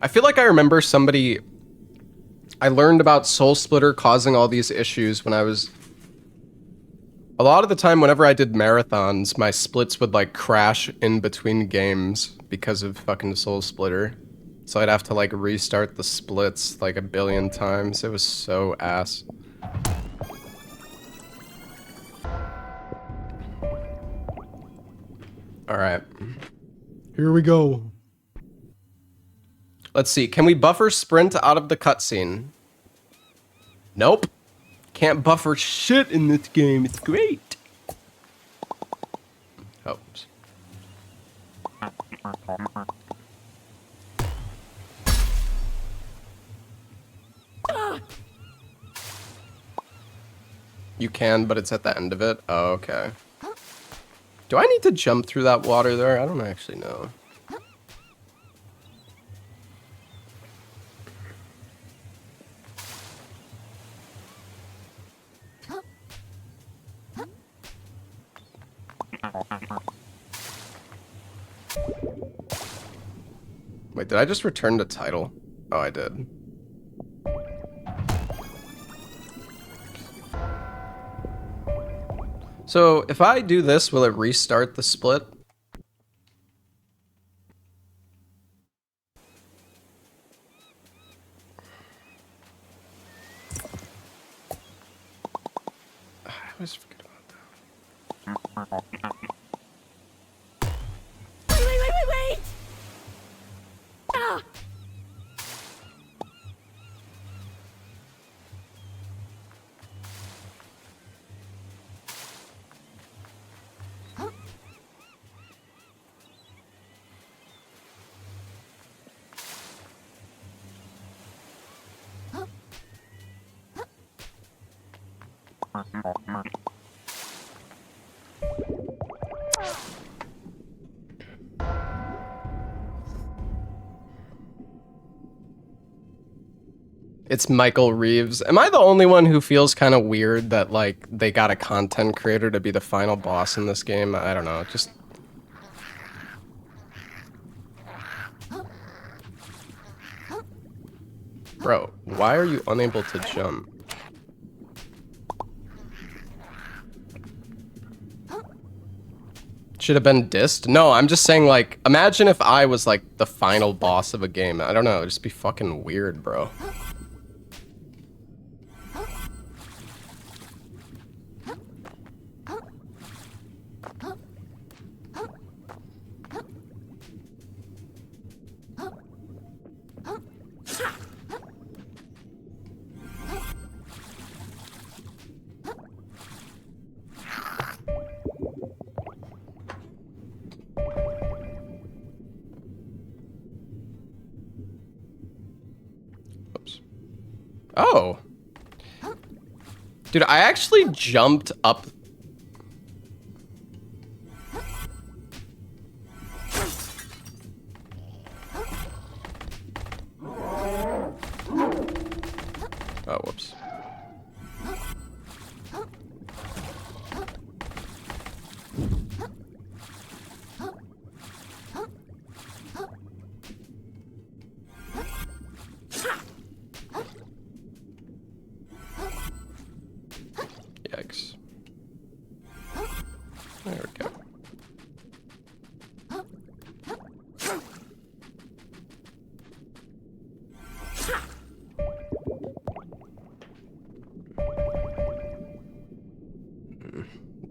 I feel like I remember somebody... I learned about Soul Splitter causing all these issues when I was... A lot of the time, whenever I did marathons, my splits would, like, crash in between games because of fucking Soul Splitter. So I'd have to, like, restart the splits, like, a billion times. It was so ass. Alright. Here we go. Let's see. Can we buffer sprint out of the cutscene? Nope. Can't buffer shit in this game. It's great. Oh. Oops. You can, but it's at the end of it. Oh, okay. Do I need to jump through that water there? I don't actually know. Wait, did I just return the title? Oh, I did. So, if I do this, will it restart the split? I always forget about that. Wait! Ah! It's Michael Reeves. Am I the only one who feels kind of weird that, like, they got a content creator to be the final boss in this game? I don't know, just... Bro, why are you unable to jump? Should have been dissed? No, I'm just saying, like, imagine if I was, like, the final boss of a game. I don't know, it'd just be fucking weird, bro. Oh. Dude, I actually jumped up. Oh, whoops. Yikes. There we go.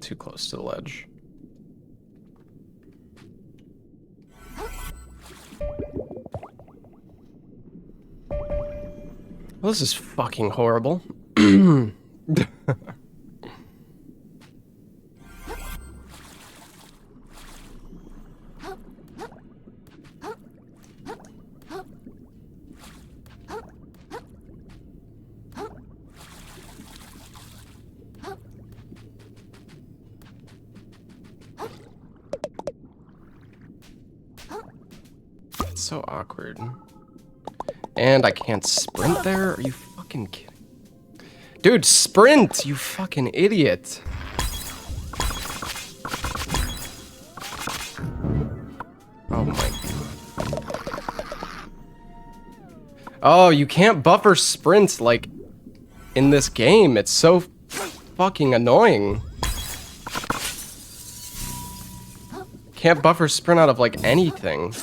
Too close to the ledge. Well, this is fucking horrible. It's so awkward. And I can't sprint there? Are you fucking kidding? Dude, sprint, you fucking idiot. Oh my god. Oh, you can't buffer sprint like in this game. It's so fucking annoying. Can't buffer sprint out of like anything.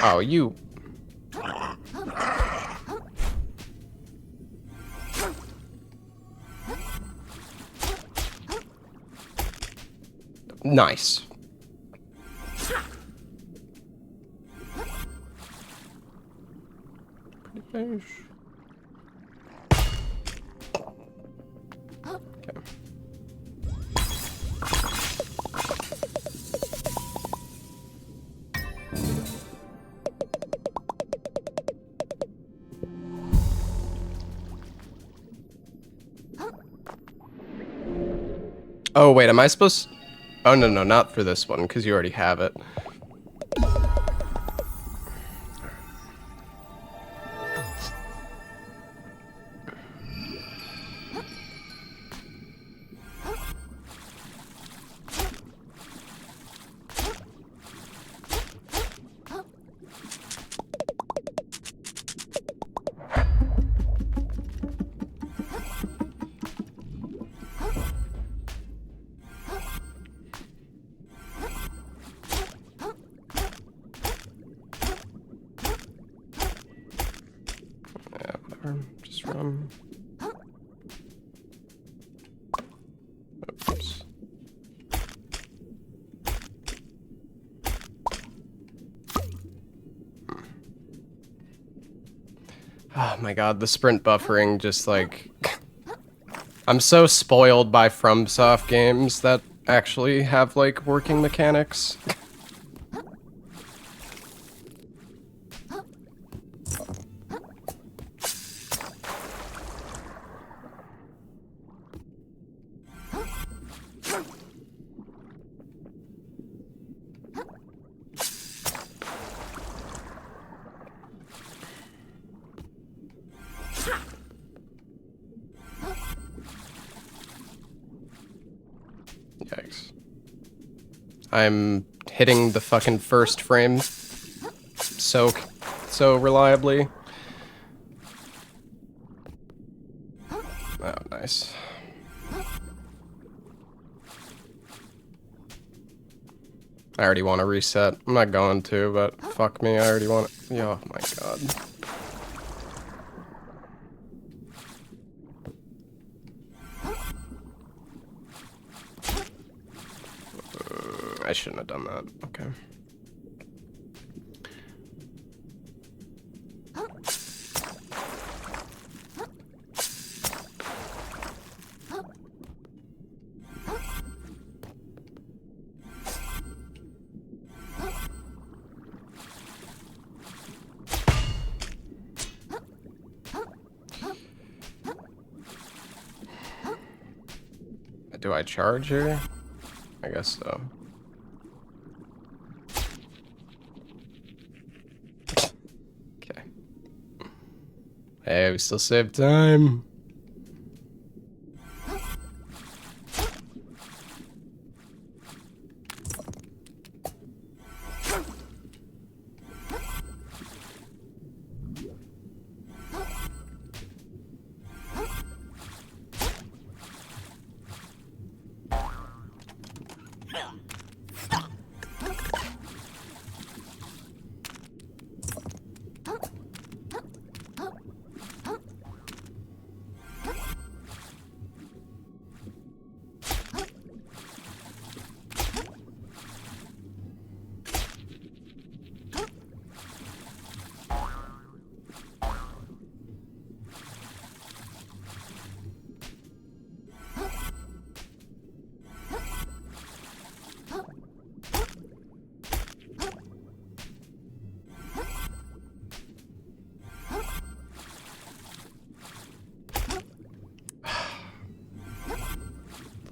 Oh, you. Nice. Pretty fish. Okay. Oh, wait, am I supposed... Oh, no, no, not for this one, because you already have it. Yeah, whatever. Just run. Oops. Oh my god, the sprint buffering just like... I'm so spoiled by FromSoft games that actually have like working mechanics. Yikes. I'm hitting the fucking first frame so reliably. Oh, nice. I already want to reset. I'm not going to, but fuck me, I already want to. Oh my god. I shouldn't have done that. Okay. Do I charge here? I guess so. Okay. Hey, we still save time.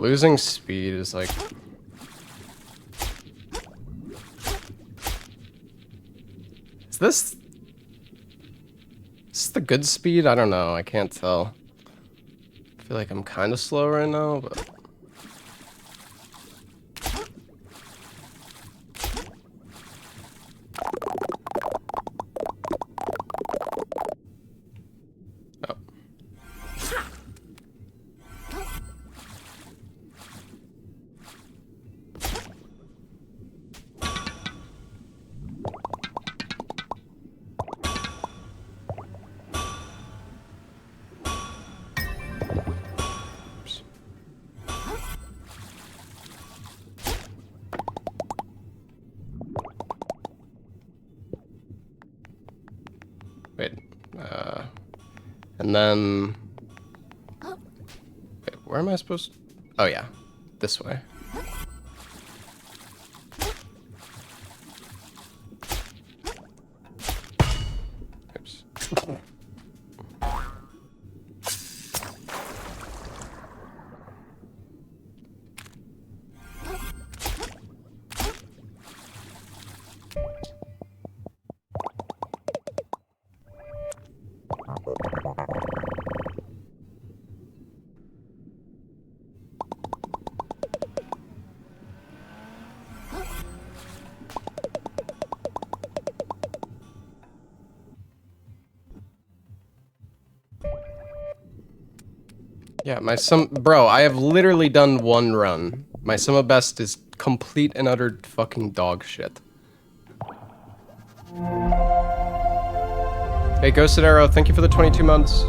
Losing speed is like... Is this the good speed? I don't know. I can't tell. I feel like I'm kind of slow right now, but... Oh. Wait, and then, wait, where am I supposed to? Oh yeah, this way. Oops. Yeah, bro, I have literally done one run. My sum of best is complete and utter fucking dog shit. Hey, Ghosted Arrow, thank you for the 22 months.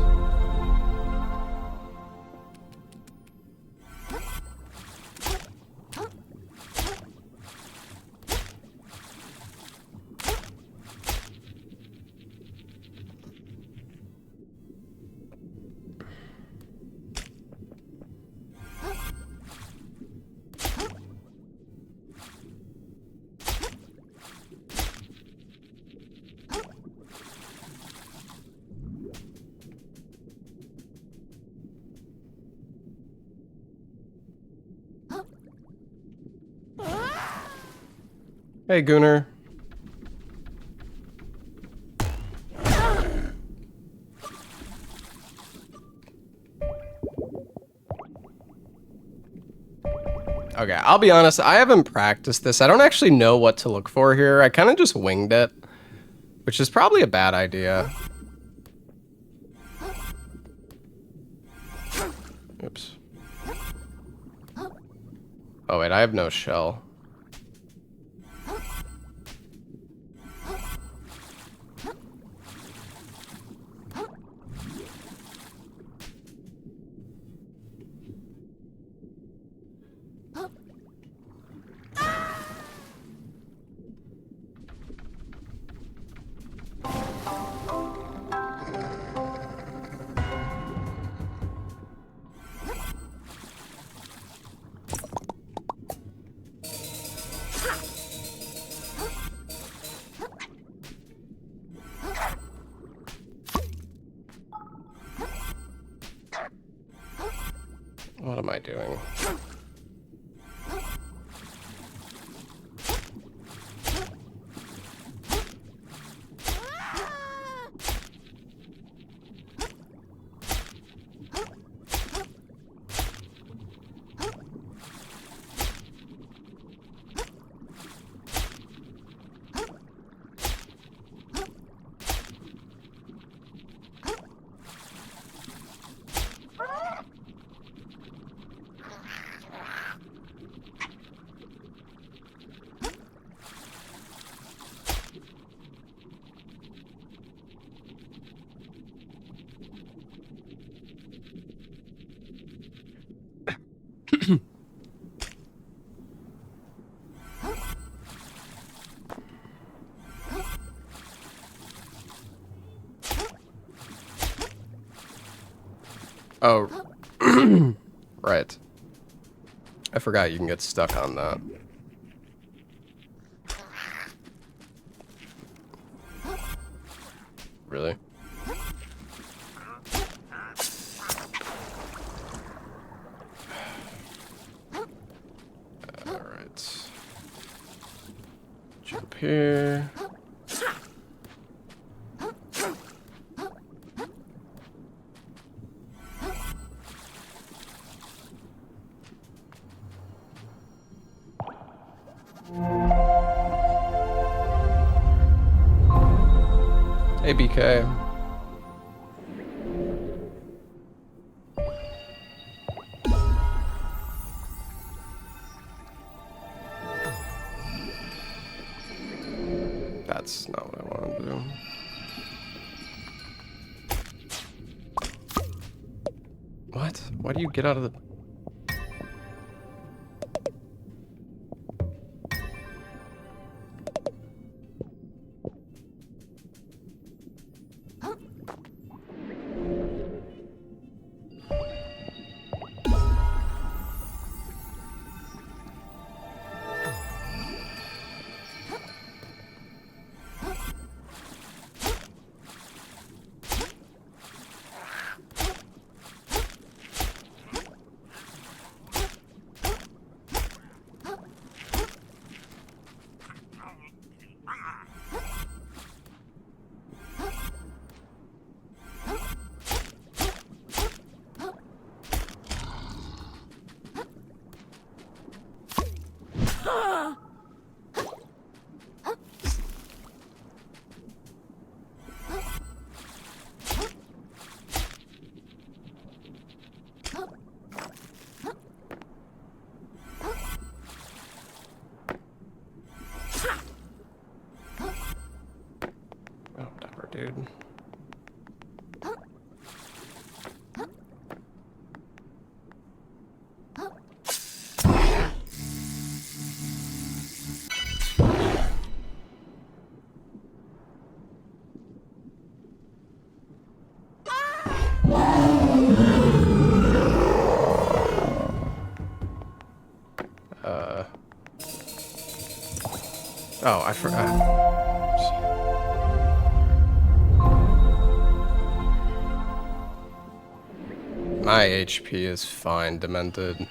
Hey, Gunnar. Okay, I'll be honest, I haven't practiced this. I don't actually know what to look for here. I kind of just winged it, which is probably a bad idea. Oops. Oh wait, I have no shell. What am I doing? Oh, right. I forgot you can get stuck on that. Really? here. Hey, BK. That's not what I wanted to do. What? Why do you get out of the... Oh, whatever, dude. Oh, I forgot. My HP is fine, Demented.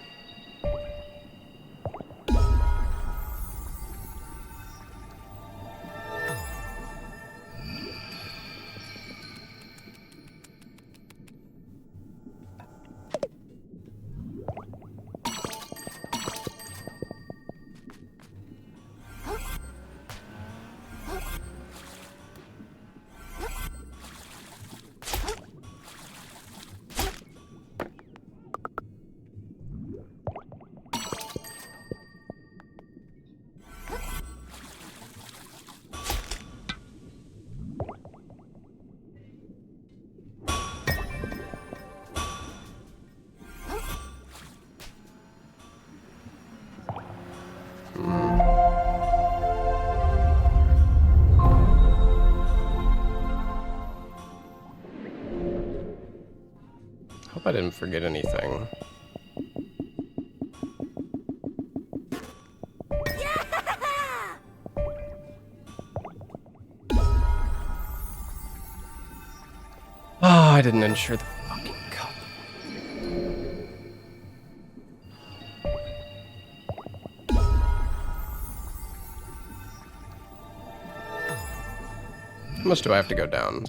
Hope I didn't forget anything. Oh, I didn't ensure the fucking cup. How much do I have to go down?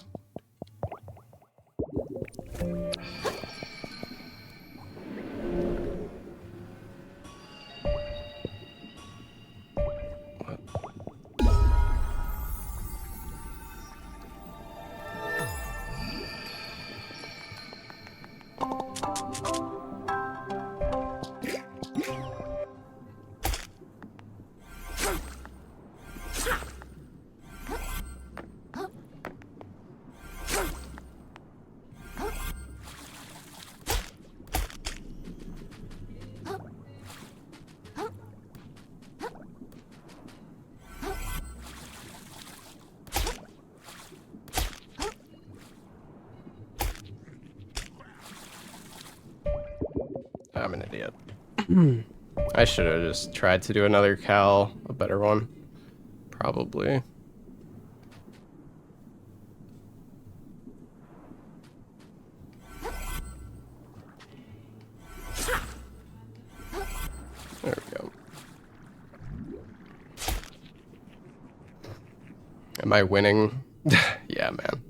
I'm an idiot. I should have just tried to do another Cal, a better one. Probably. There we go. Am I winning? Yeah, man.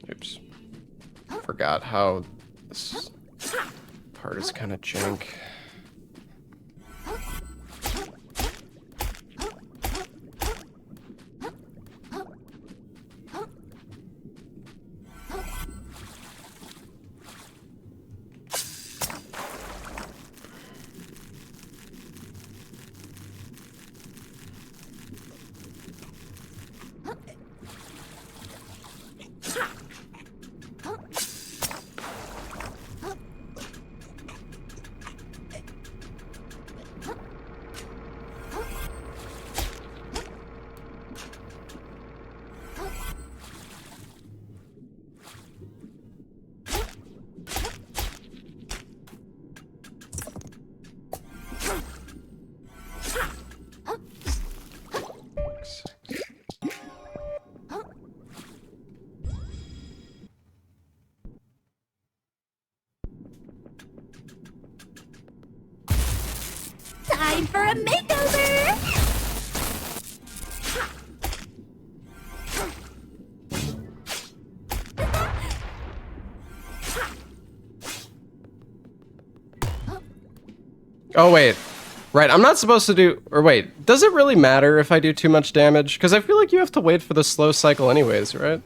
Oops. Forgot how this part is kind of jank. Time for a makeover! Oh, wait. Right, I'm not supposed to do... Or wait, does it really matter if I do too much damage? Because I feel like you have to wait for the slow cycle anyways, right?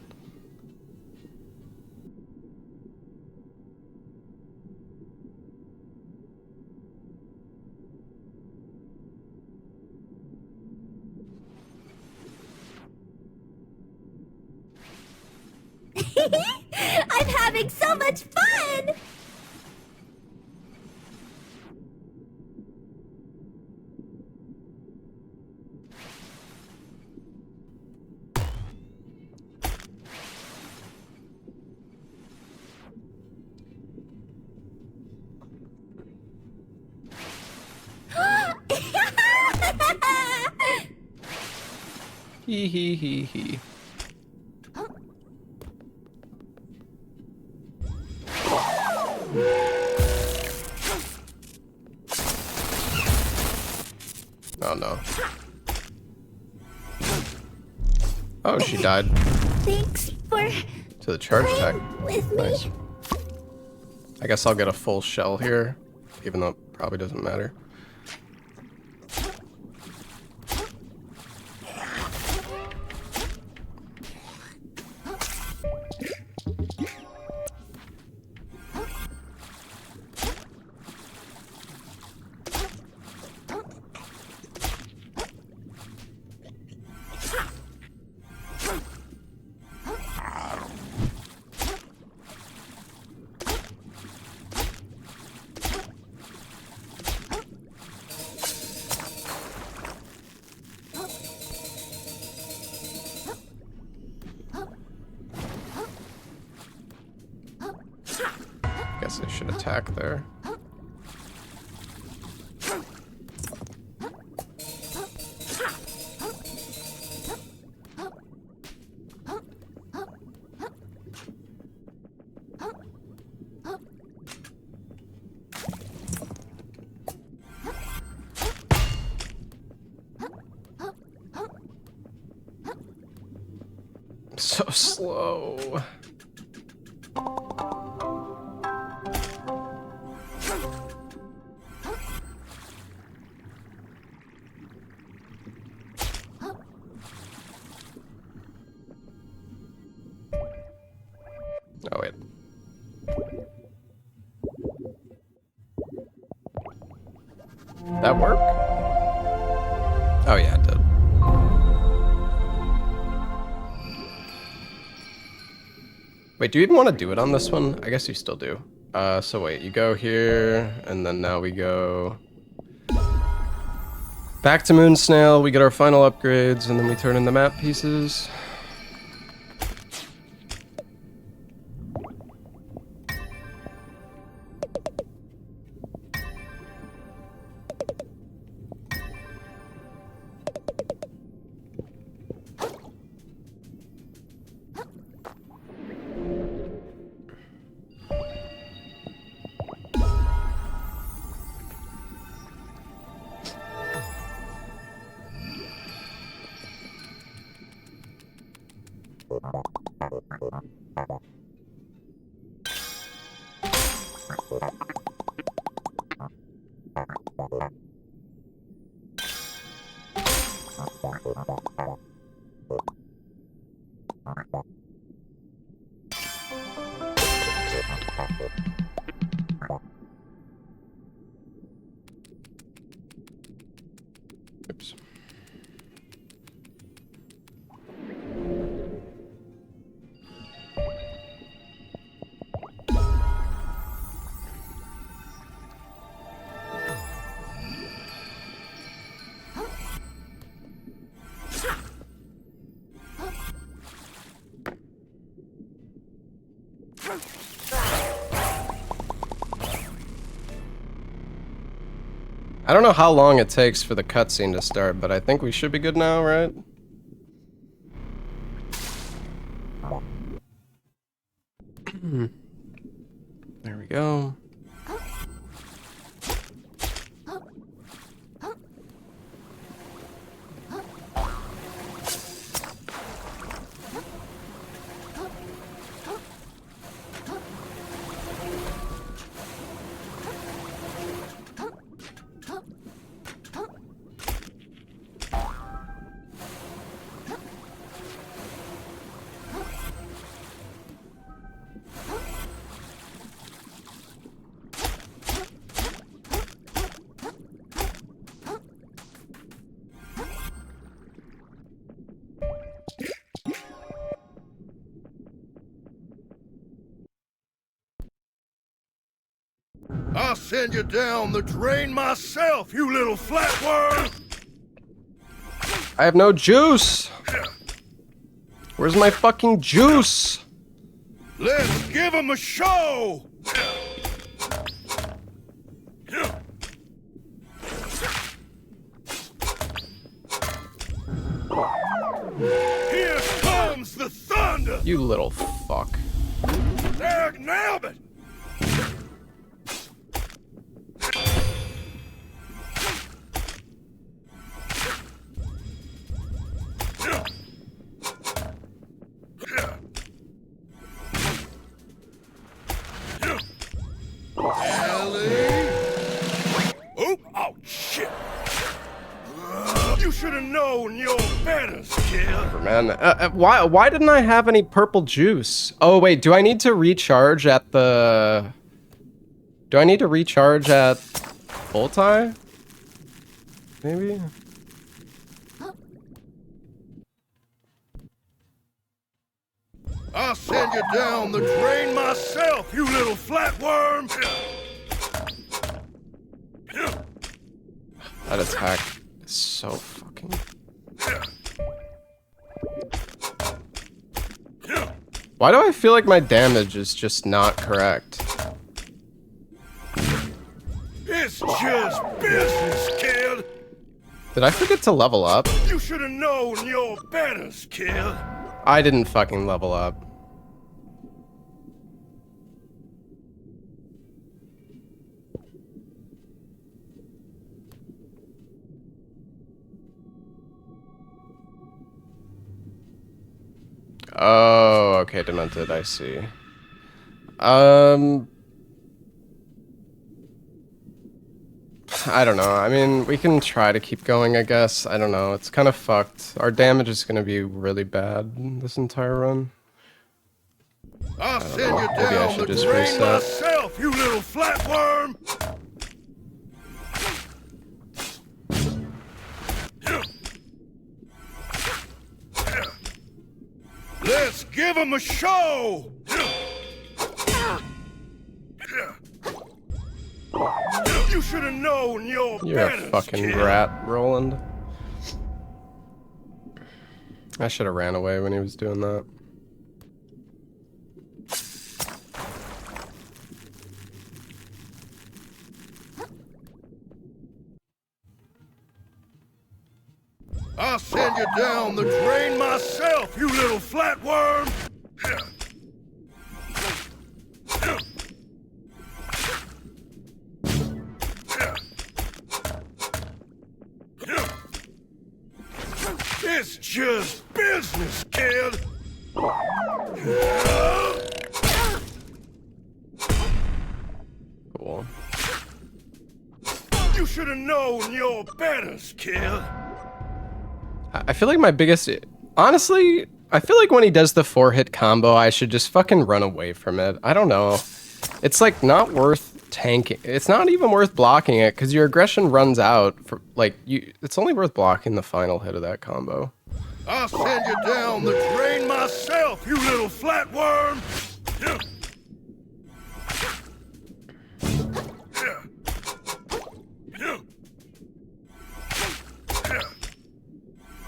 I'm having so much fun! Hee hee hee hee. Oh no. Oh, she died Thanks for to the charge attack. with me. Nice. I guess I'll get a full shell here, even though it probably doesn't matter. Guess I should attack there. So slow. Oh, wait. That work? Oh, yeah, it did. Wait, do you even want to do it on this one? I guess you still do. So wait, you go here, and then now we go back to Moon Snail, we get our final upgrades, and then we turn in the map pieces. Oops. I don't know how long it takes for the cutscene to start, but I think we should be good now, right? There we go. I'll send you down the drain myself, you little flatworm! I have no juice! Where's my fucking juice? Let's give him a show! Here comes the thunder! You little fuck. There, nailed it! Oh, shit! You should have known your betters, kid. Man, why didn't I have any purple juice? Oh wait, do I need to recharge at the... Do I need to recharge at Voltai? Maybe? I'll send you down the drain myself, you little flatworm! That attack is so fucking... Why do I feel like my damage is just not correct? It's just business, kid! Did I forget to level up? You should have known your betters, kid! I didn't fucking level up. Oh, okay, Demented, I see. I don't know. I mean, we can try to keep going, I guess. I don't know. It's kind of fucked. Our damage is going to be really bad this entire run. I'll send you Maybe I down should the just drain reset. myself, you little flatworm! Let's give him a show! You should have known your You're a betters, fucking kid. rat, Roland. I should have ran away when he was doing that. I'll send you down the drain myself, you little flatworm! It's just business, kid! Cool. You should have known your betters, kid. I feel like my biggest... Honestly, I feel like when he does the 4-hit combo, I should just fucking run away from it. I don't know. It's like not worth tanking. It's not even worth blocking it because your aggression runs out. For like it's only worth blocking the final hit of that combo. I'll send you down the drain myself, you little flatworm.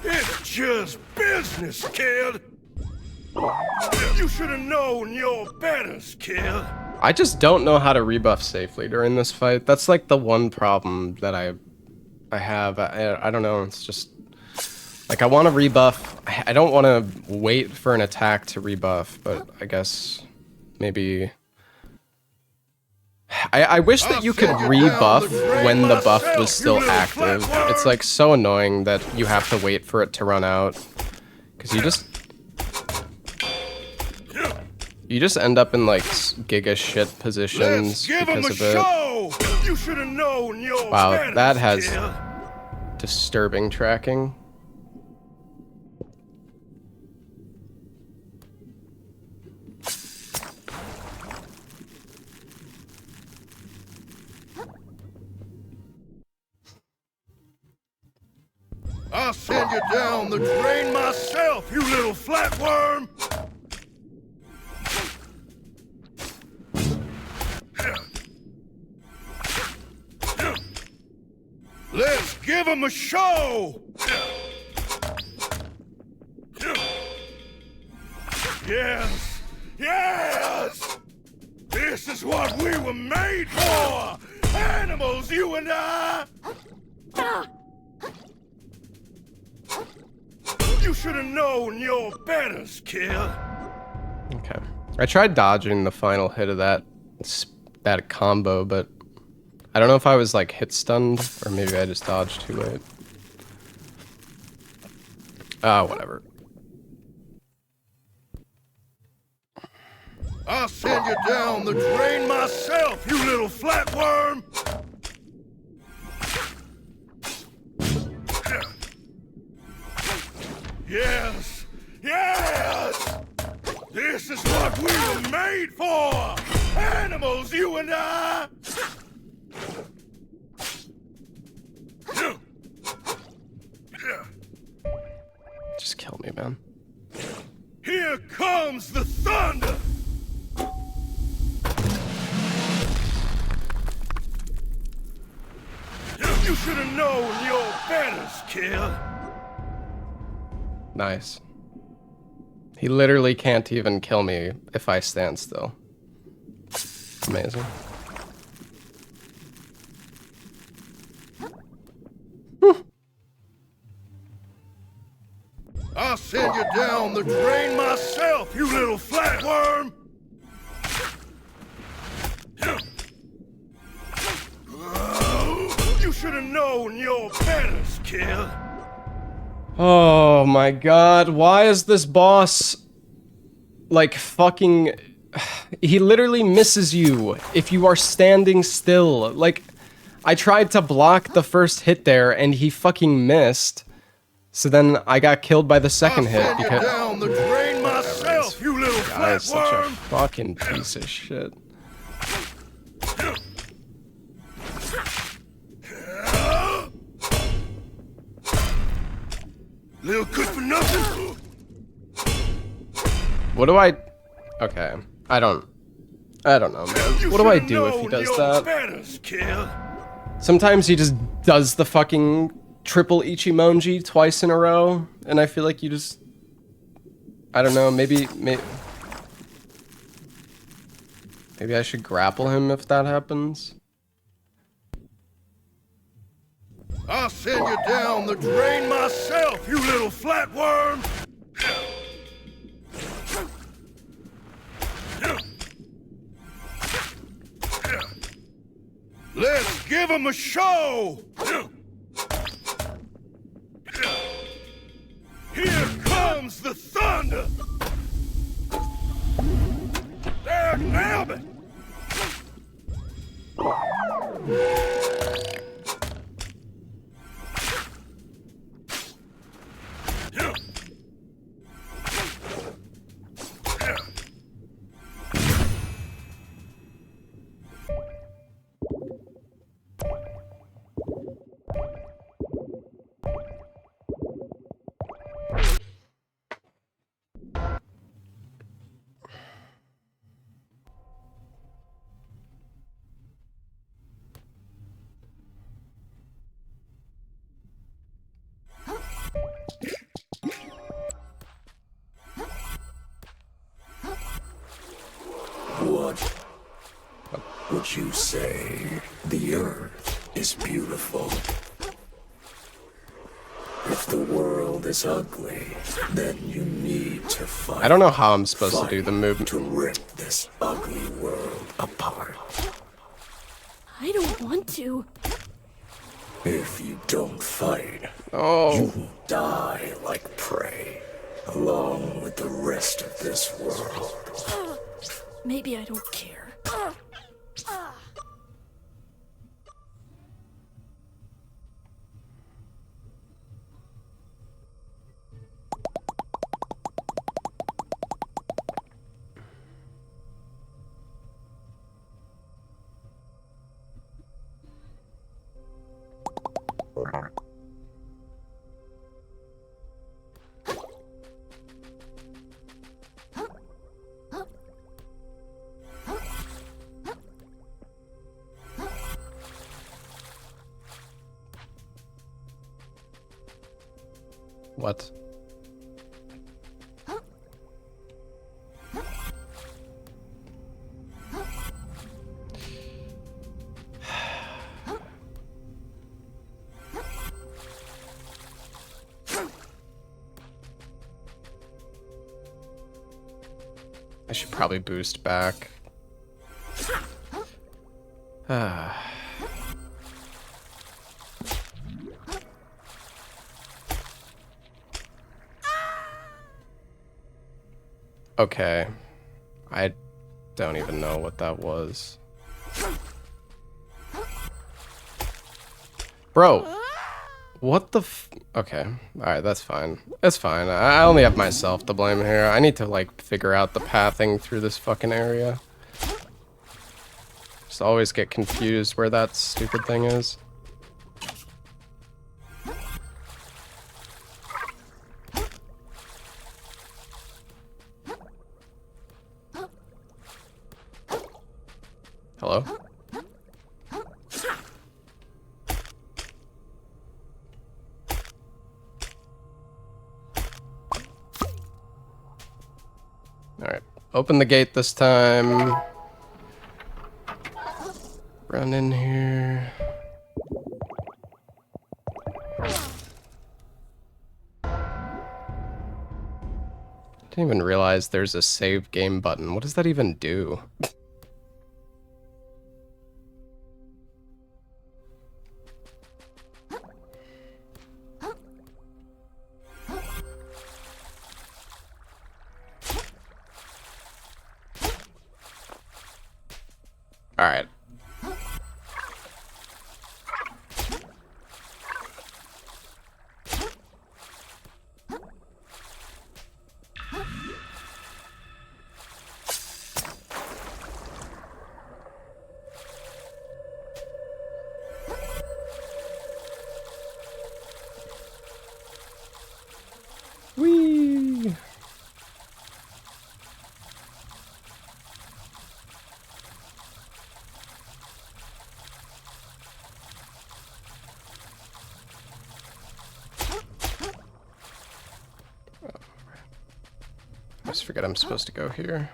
It's just business, kid. You should have known your betters, kid. I just don't know how to rebuff safely during this fight. That's like the one problem that I have. I don't know. It's just like I want to rebuff. I don't want to wait for an attack to rebuff, but I guess maybe. I wish that you could rebuff when the buff was still active. It's like so annoying that you have to wait for it to run out because you just end up in like giga shit positions because of it. You should have known your Wow, betters, that has kid. disturbing tracking. I'll send you down the drain myself, you little flatworm. Let's give him a show! Yes! Yes! This is what we were made for! Animals, you and I! You should have known your betters, kid. Okay. I tried dodging the final hit of that combo, but I don't know if I was like hit stunned or maybe I just dodged too late. Whatever. I'll send you down the drain myself, you little flatworm! Yes! Yes! This is what we were made for! Animals, you and I! Just kill me, man. Here comes the thunder! You should have known your betters, kid. Nice. He literally can't even kill me if I stand still. Amazing. I'll send you down the drain myself, you little flatworm! You should have known your betters, kid. Oh my god, why is this boss like fucking... He literally misses you if you are standing still. Like, I tried to block the first hit there and he fucking missed. So then I got killed by the second hit because... Down the drain myself, you little Guy is such a flatworm! fucking piece of shit. Little good for nothing. What do I... Okay. I don't know, man. What do I do if he does that? Betters, kid. Sometimes he just does the fucking triple Ichimonji twice in a row, and I feel like you just... I don't know, maybe I should grapple him if that happens. I'll send you down the drain myself, you little flatworm! Let's give him a show! Here comes the thunder! God damn it! Yeah. Yeah. What would you say? The earth is beautiful. If the world is ugly, then you need to fight. I don't know how I'm supposed to do the movement. To rip this ugly world apart. I don't want to. If you don't fight, Oh, you will die like prey, along with the rest of this world. Maybe I don't care. what? I should probably boost back. Okay. I don't even know what that was. Bro, what the okay, alright, that's fine. It's fine. I only have myself to blame here. I need to, like, figure out the pathing through this fucking area. Just always get confused where that stupid thing is. Hello? Alright, open the gate this time. Run in here. Didn't even realize there's a save game button. What does that even do? Alright. Whee! I just forget I'm supposed to go here.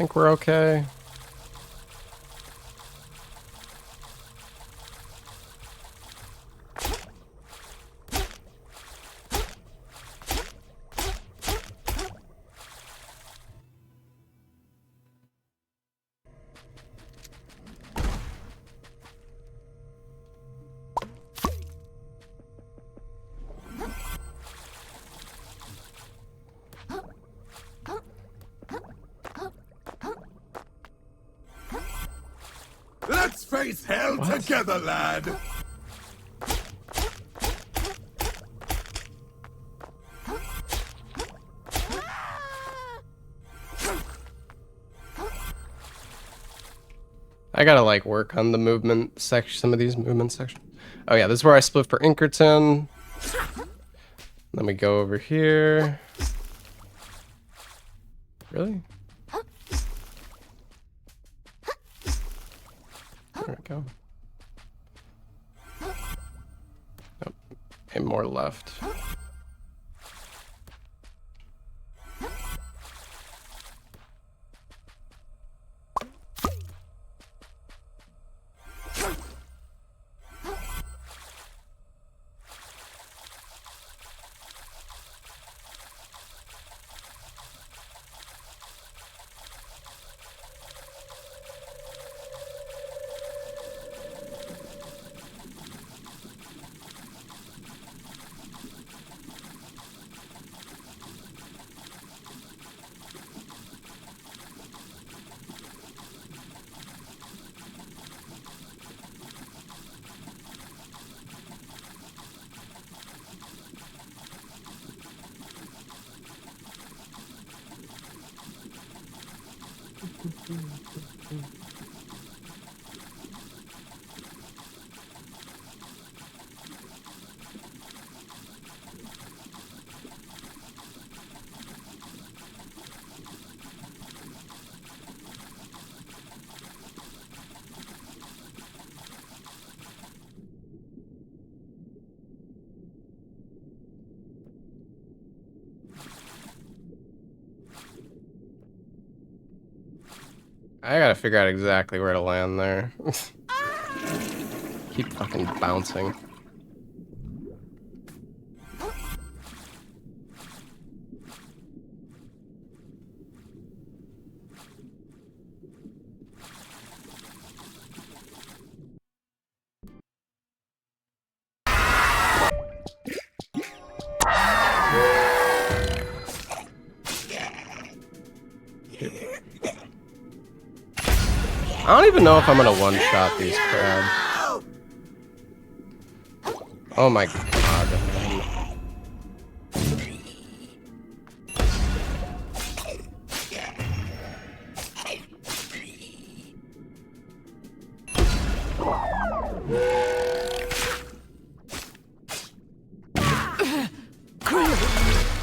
think we're okay. Let's face hell together, lad! I gotta like work on the movement section, some of these movement sections. Oh yeah, this is where I split for Inkerton. Then we go over here. Really? There we go. Nope. And more left. I gotta figure out exactly where to land there. Keep fucking bouncing. I don't even know if I'm gonna one-shot these crabs. Oh my god.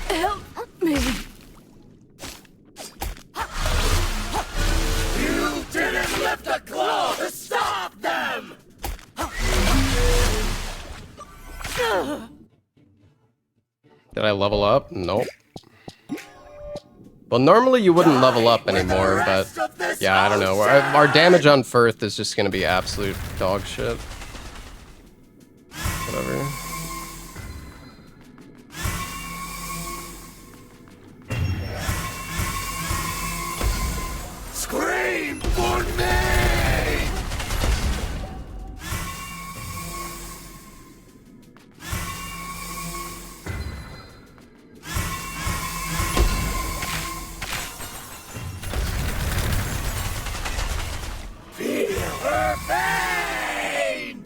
Help me. You didn't lift a claw to stop them! Did I level up? Nope. Well, normally you wouldn't level up anymore, but yeah, I don't know. Our damage on Firth is just gonna be absolute dog shit. Whatever. Scream for me! Feel her pain!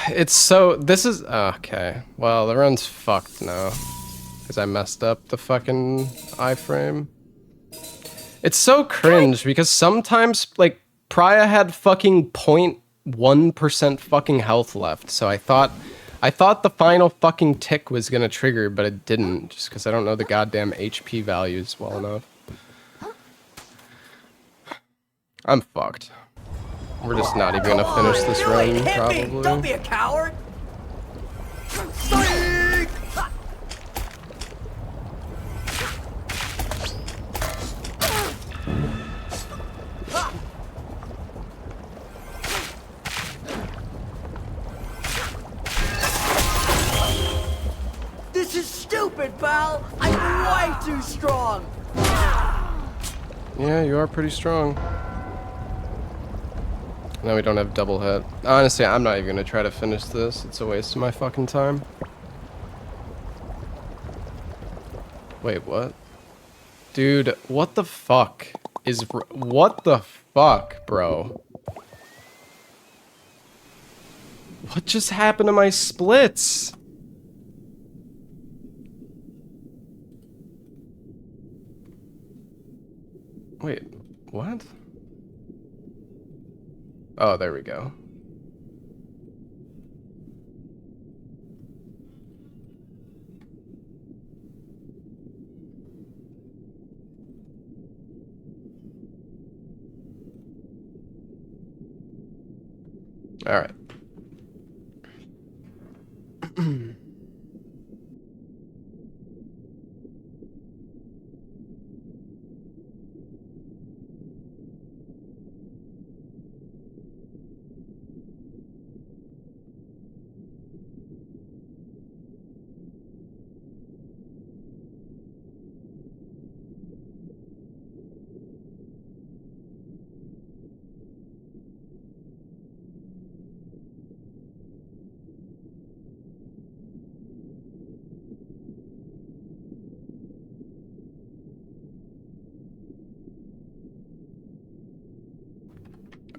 It's so... This is... Okay. Well, the run's fucked now. Because I messed up the fucking iframe. It's so cringe because sometimes, like, Pariah had fucking 0.1% fucking health left. So I thought the final fucking tick was gonna trigger, but it didn't. Just because I don't know the goddamn HP values well enough. I'm fucked. We're just not even gonna finish this run, probably. Don't be a coward! This is stupid, pal! I'm way too strong! Yeah, you are pretty strong. Now we don't have double hit. Honestly, I'm not even gonna try to finish this. It's a waste of my fucking time. Wait, what? Dude, what the fuck is... What the fuck, bro? What just happened to my splits? Wait, what? Oh, there we go. All right.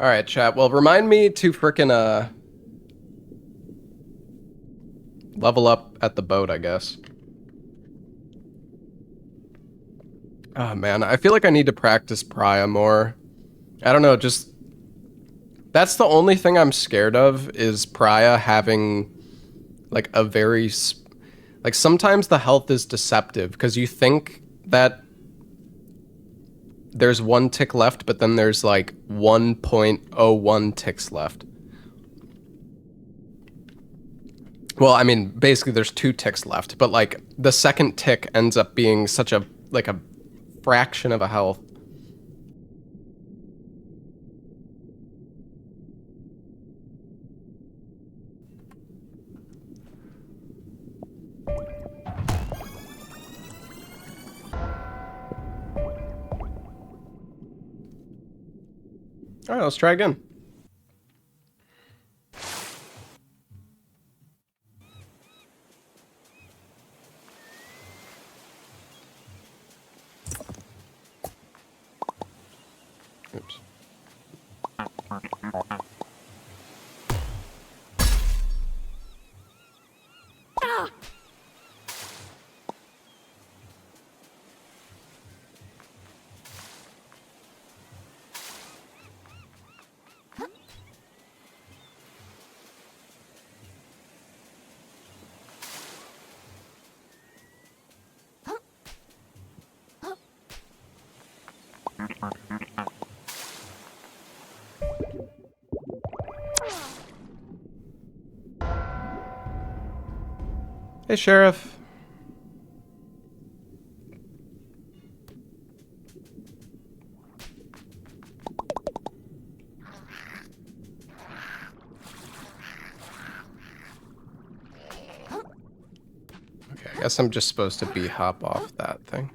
All right, chat. Well, remind me to frickin' level up at the boat, I guess. Oh man, I feel like I need to practice Pariah more. I don't know, just... That's the only thing I'm scared of, is Pariah having, like, a very... Like, sometimes the health is deceptive, because you think that there's 1 tick left, but then there's, like, 1.01 ticks left. Well, I mean, basically there's 2 ticks left, but, like, the second tick ends up being such a, like, a fraction of a health. All right, let's try again. Oops. Hey, Sheriff. Okay, I guess I'm just supposed to hop off that thing.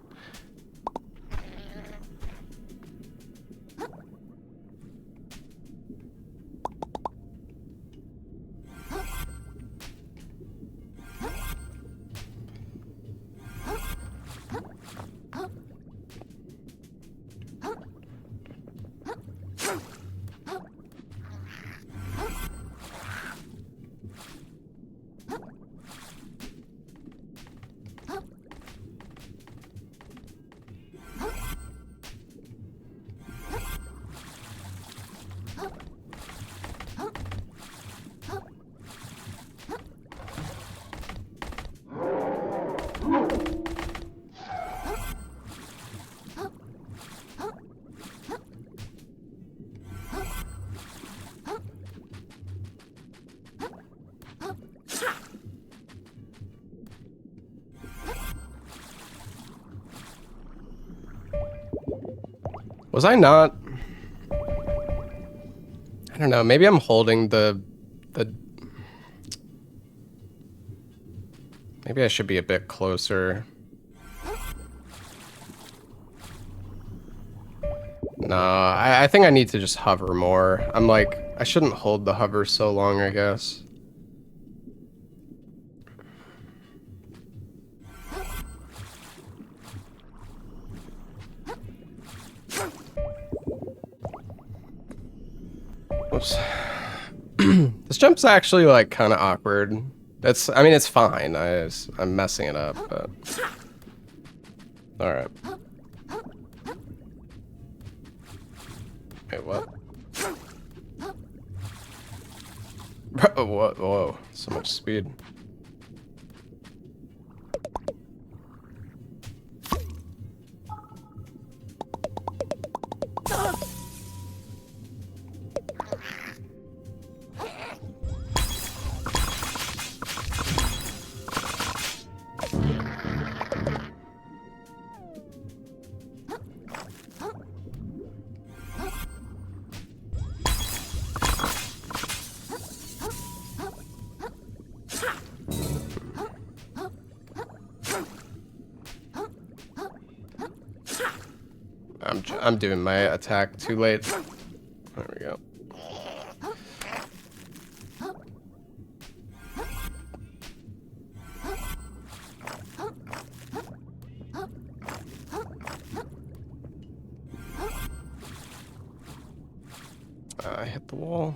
Was I not? I don't know. Maybe I'm holding the. Maybe I should be a bit closer. No, I think I need to just hover more. I'm like, I shouldn't hold the hover so long, I guess. Oops. This jump's actually like kind of awkward. I mean, it's fine. I'm messing it up, but all right. Wait, what? Whoa, so much speed. I'm doing my attack too late. There we go. I hit the wall.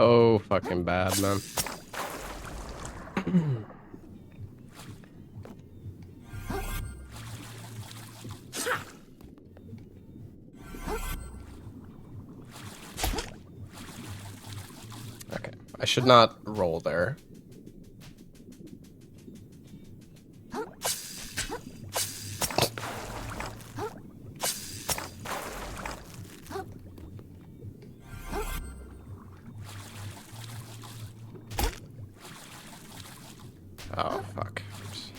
Oh, fucking bad, man. Okay, I should not roll there. Oh, fuck. Oops.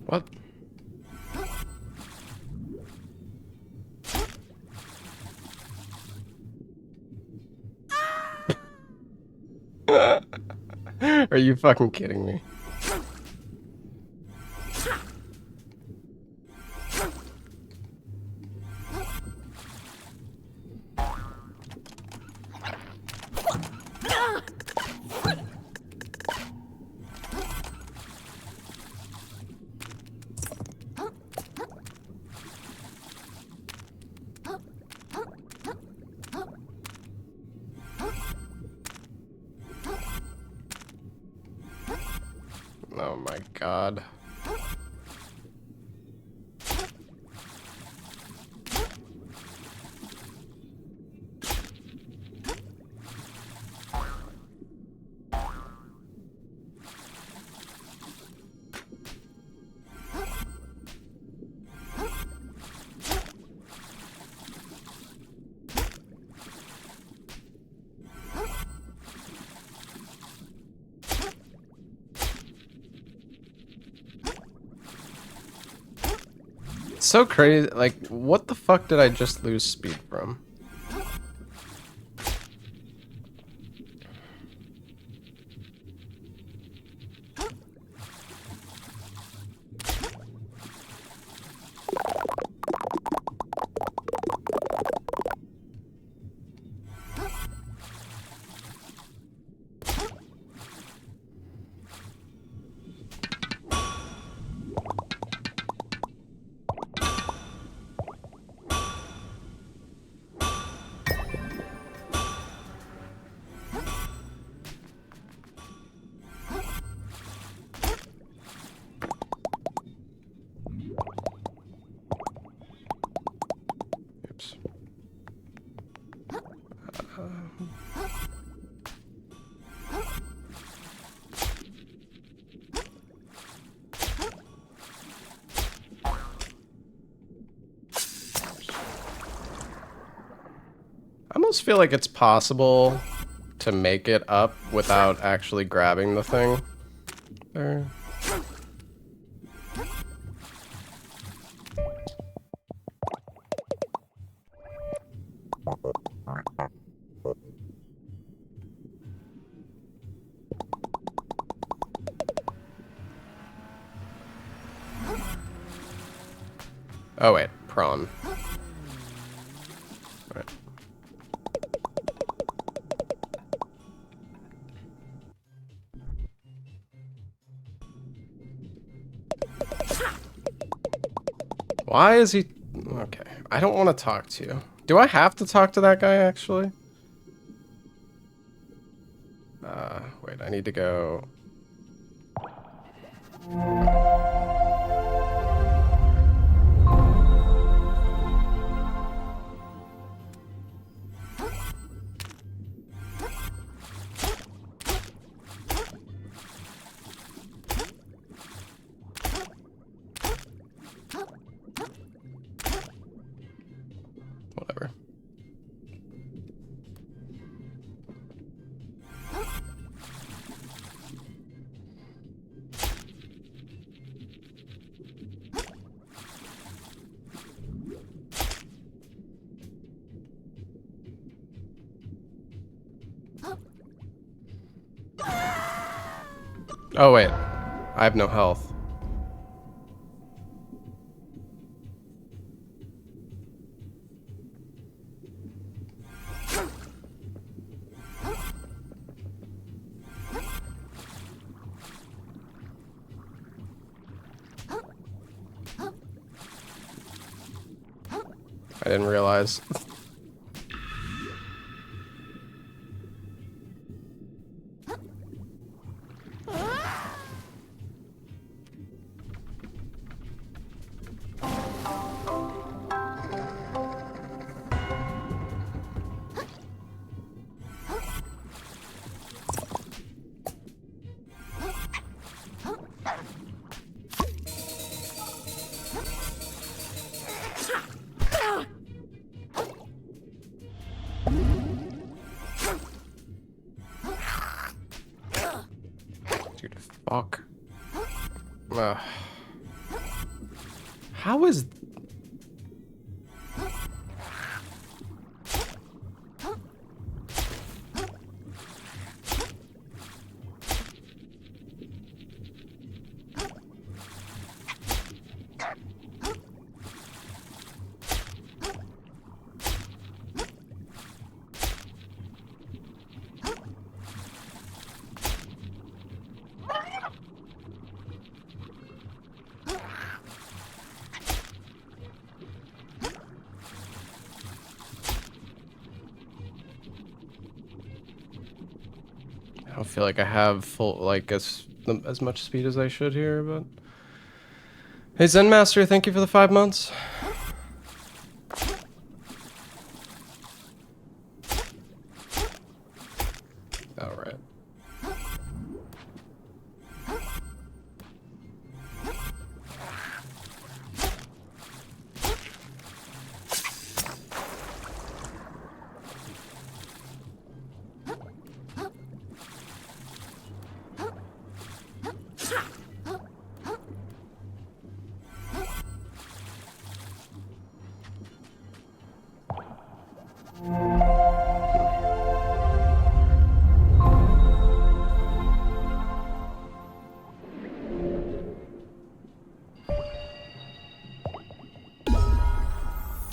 What? Are you fucking kidding me? Oh my god. So crazy. Like, what the fuck did I just lose speed from? Oops. I almost feel like it's possible to make it up without actually grabbing the thing there. Oh wait, prawn. Right. Why is he... Okay, I don't want to talk to you. Do I have to talk to that guy, actually? Wait, I need to go... Whatever. Oh wait, I have no health. I didn't realize. Dude, fuck. How is... I don't feel like I have full, like, a as much speed as I should here, but... Hey, Zen Master, thank you for the 5 months. Alright.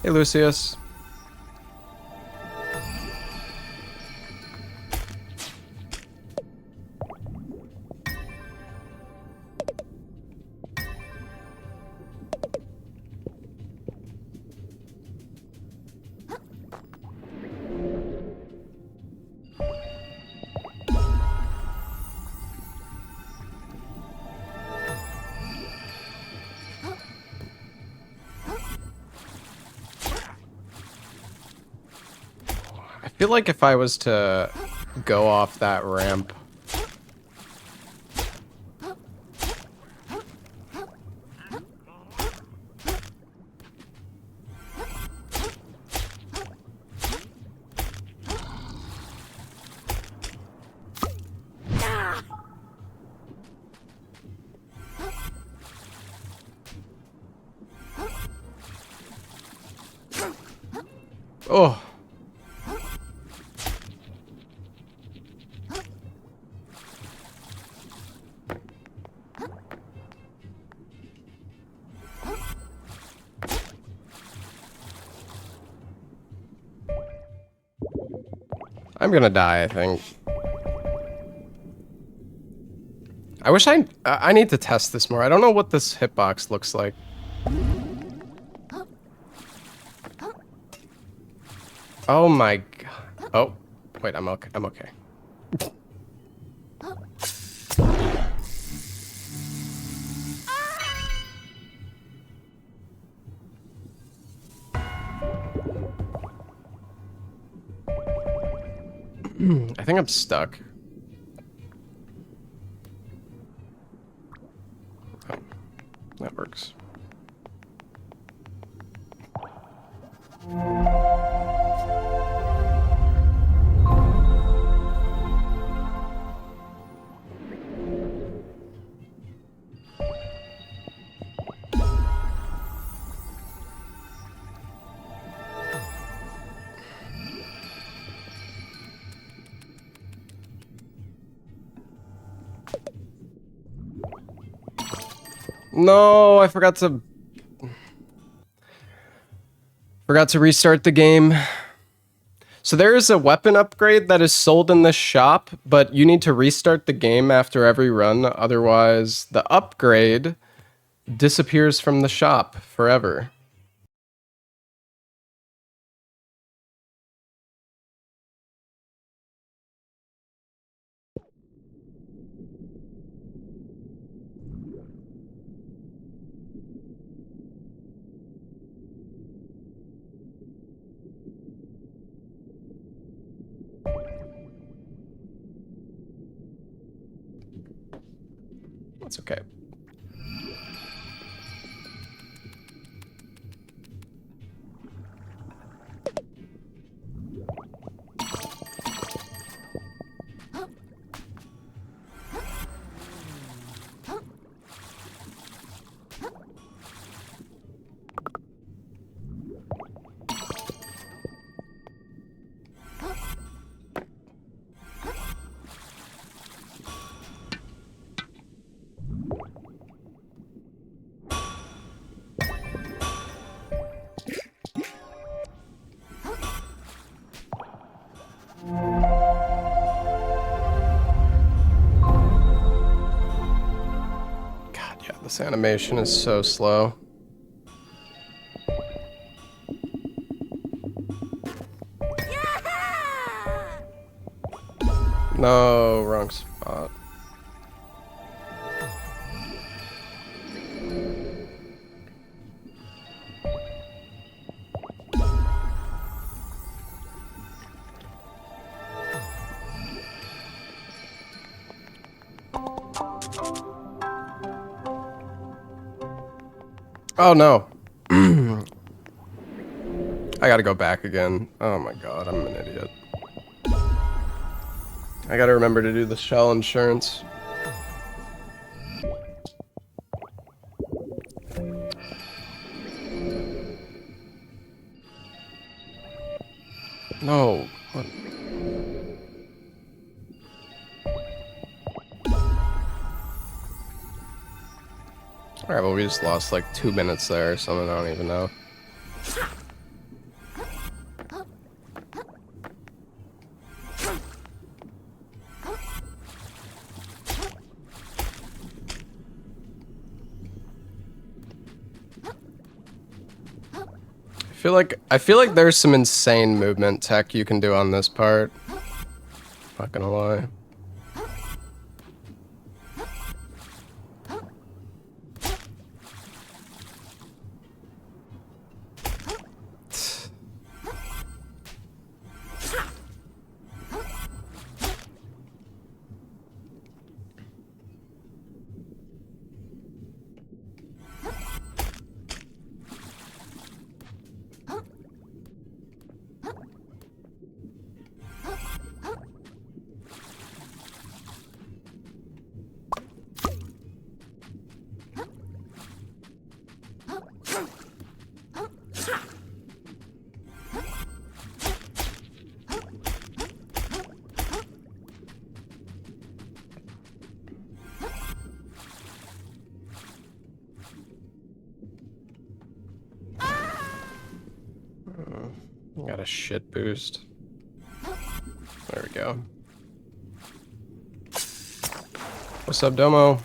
Hey, Lucius. I feel like if I was to go off that ramp... Oh. I'm gonna die, I think. I wish I need to test this more. I don't know what this hitbox looks like. Oh my god. Oh, wait, I'm okay. I'm okay. I think I'm stuck. Oh, that works. No, I forgot to restart the game. So there is a weapon upgrade that is sold in this shop, but you need to restart the game after every run, otherwise the upgrade disappears from the shop forever. That's okay. This animation is so slow. No, wrong spot. Oh no. I gotta go back again. Oh my god, I'm an idiot. I gotta remember to do the shell insurance. No. What? Alright, well we just lost like 2 minutes there or something, I don't even know. I feel like there's some insane movement tech you can do on this part. Not gonna lie. Got a shit boost. There we go. What's up, Domo?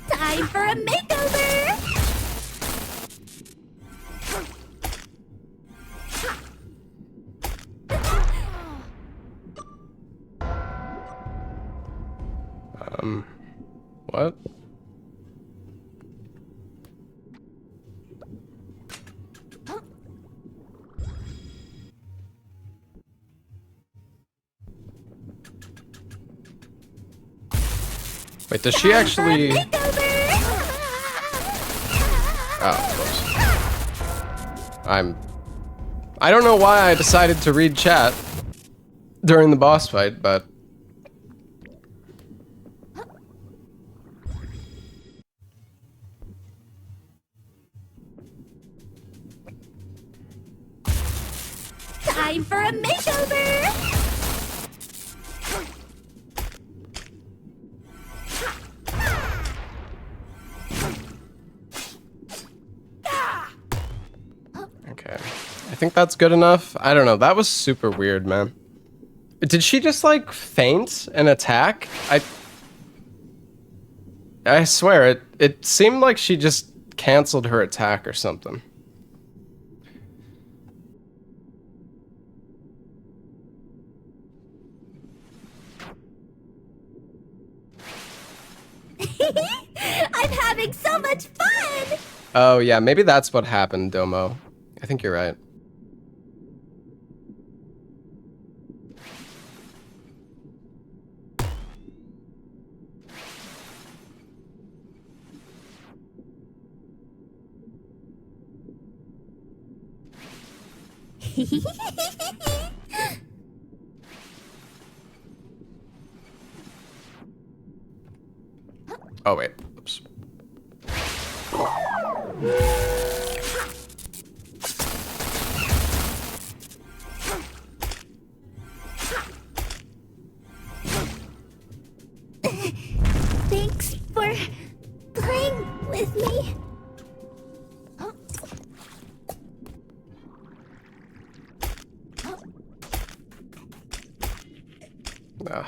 Time for a makeover! What? Wait, does she actually... Oh, close. I don't know why I decided to read chat during the boss fight, but... Time for a makeover! Okay. I think that's good enough. I don't know. That was super weird, man. Did she just, like, feint an attack? I swear, it seemed like she just canceled her attack or something. I'm having so much fun! Oh, yeah, maybe that's what happened, Domo. I think you're right. Oh, wait. Oops. Thanks for playing with me. Ugh.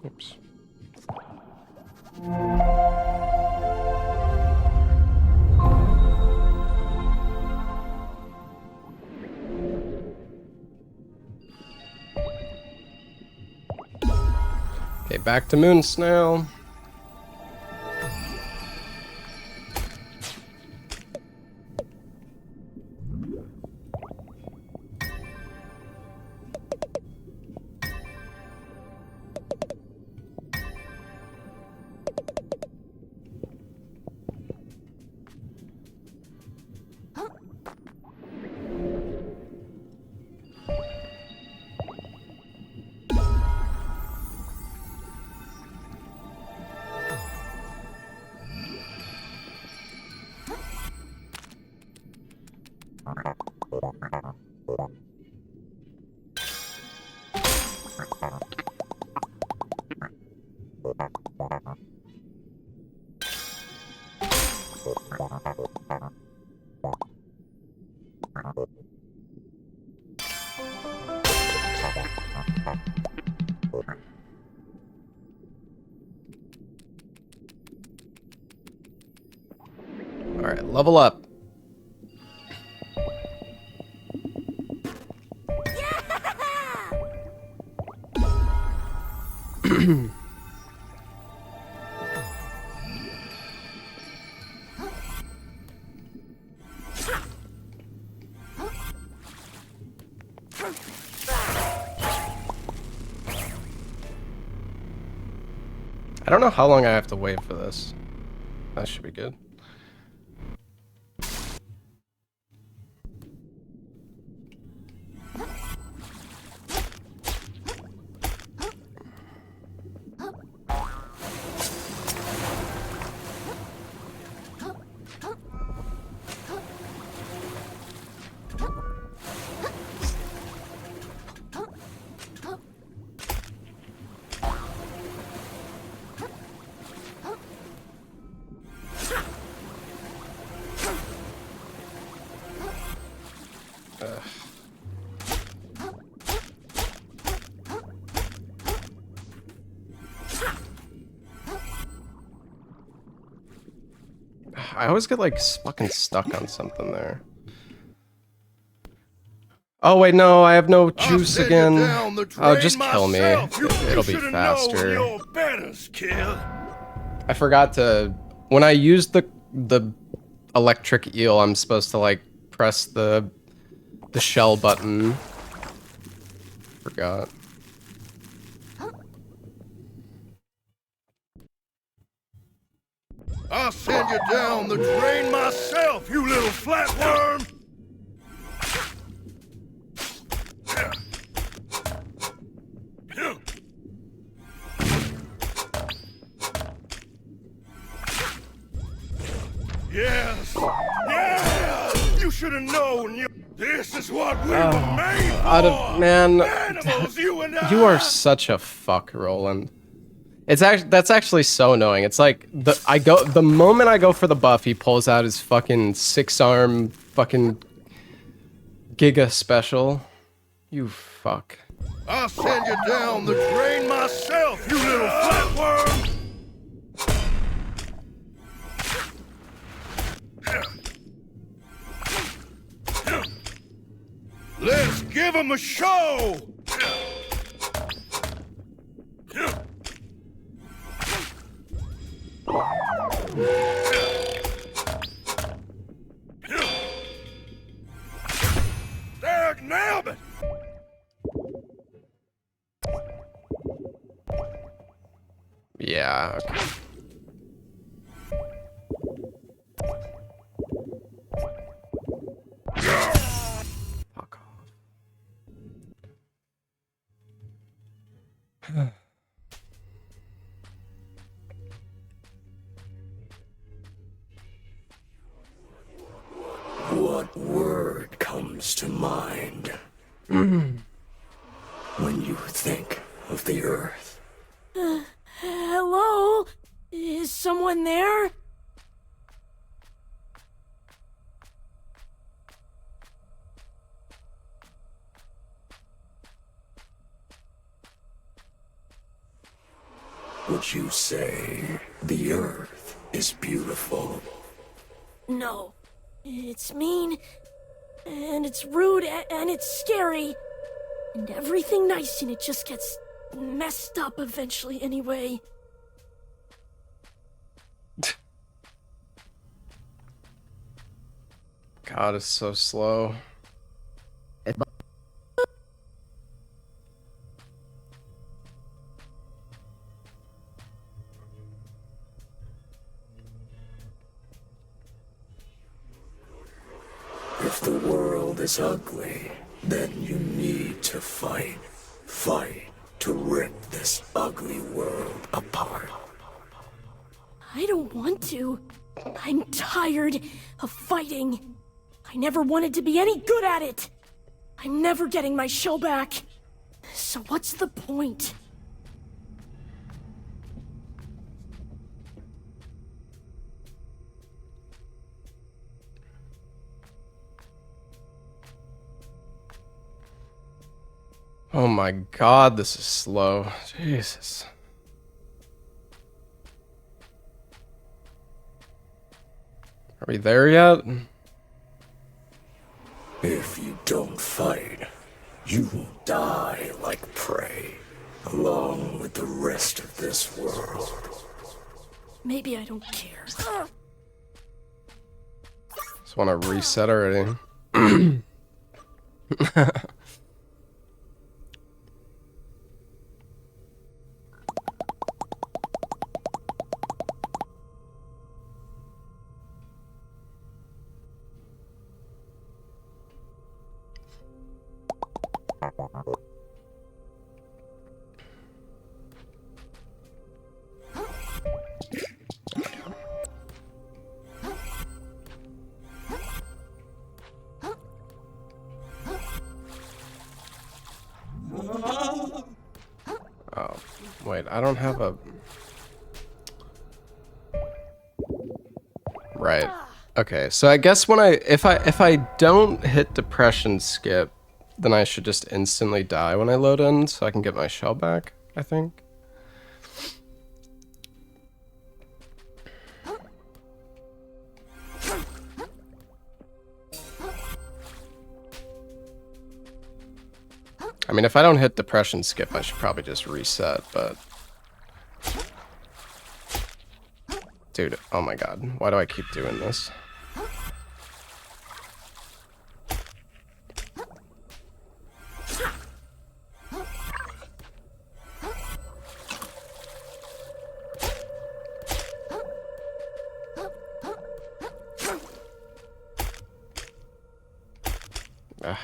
Oops. Okay, back to Moon Snail. All right, level up. I don't know how long I have to wait for this. That should be good. I always get like fucking stuck on something there. Oh wait, no, I have no juice again. Oh, just kill me. It'll be faster. I forgot to. When I use the electric eel, I'm supposed to like press the shell button. Forgot. I'll send you down the drain myself, you little flatworm! Yes! Yes! You should have known! This is what we were made for! Man, Animals, you and I! you are such a fuck, Roland. It's actually that's actually so annoying. It's like the moment I go for the buff, he pulls out his fucking 6-arm fucking Giga special. You fuck. I'll send you down the drain myself, you little flatworm! Give him a show! There, nailed it! Yeah, okay. Fuck off. What word comes to mind when you think of the Earth? Hello? Is someone there? Would you say the Earth is beautiful? No. It's mean, and it's rude, and it's scary. And everything nice in it just gets messed up eventually anyway. God, it's so slow. If the world is ugly, then you need to fight. Fight to rip this ugly world apart. I don't want to. I'm tired of fighting. I never wanted to be any good at it. I'm never getting my show back. So what's the point? Oh my God, this is slow. Jesus. Are we there yet? If you don't fight, you will die like prey, along with the rest of this world. Maybe I don't care. Just want to reset already. Oh, wait, I don't have a... Right. Okay, so I guess when if I don't hit depression skip, then I should just instantly die when I load in so I can get my shell back, I think. I mean, if I don't hit depression skip, I should probably just reset, but... Dude, oh my God, why do I keep doing this? Ugh.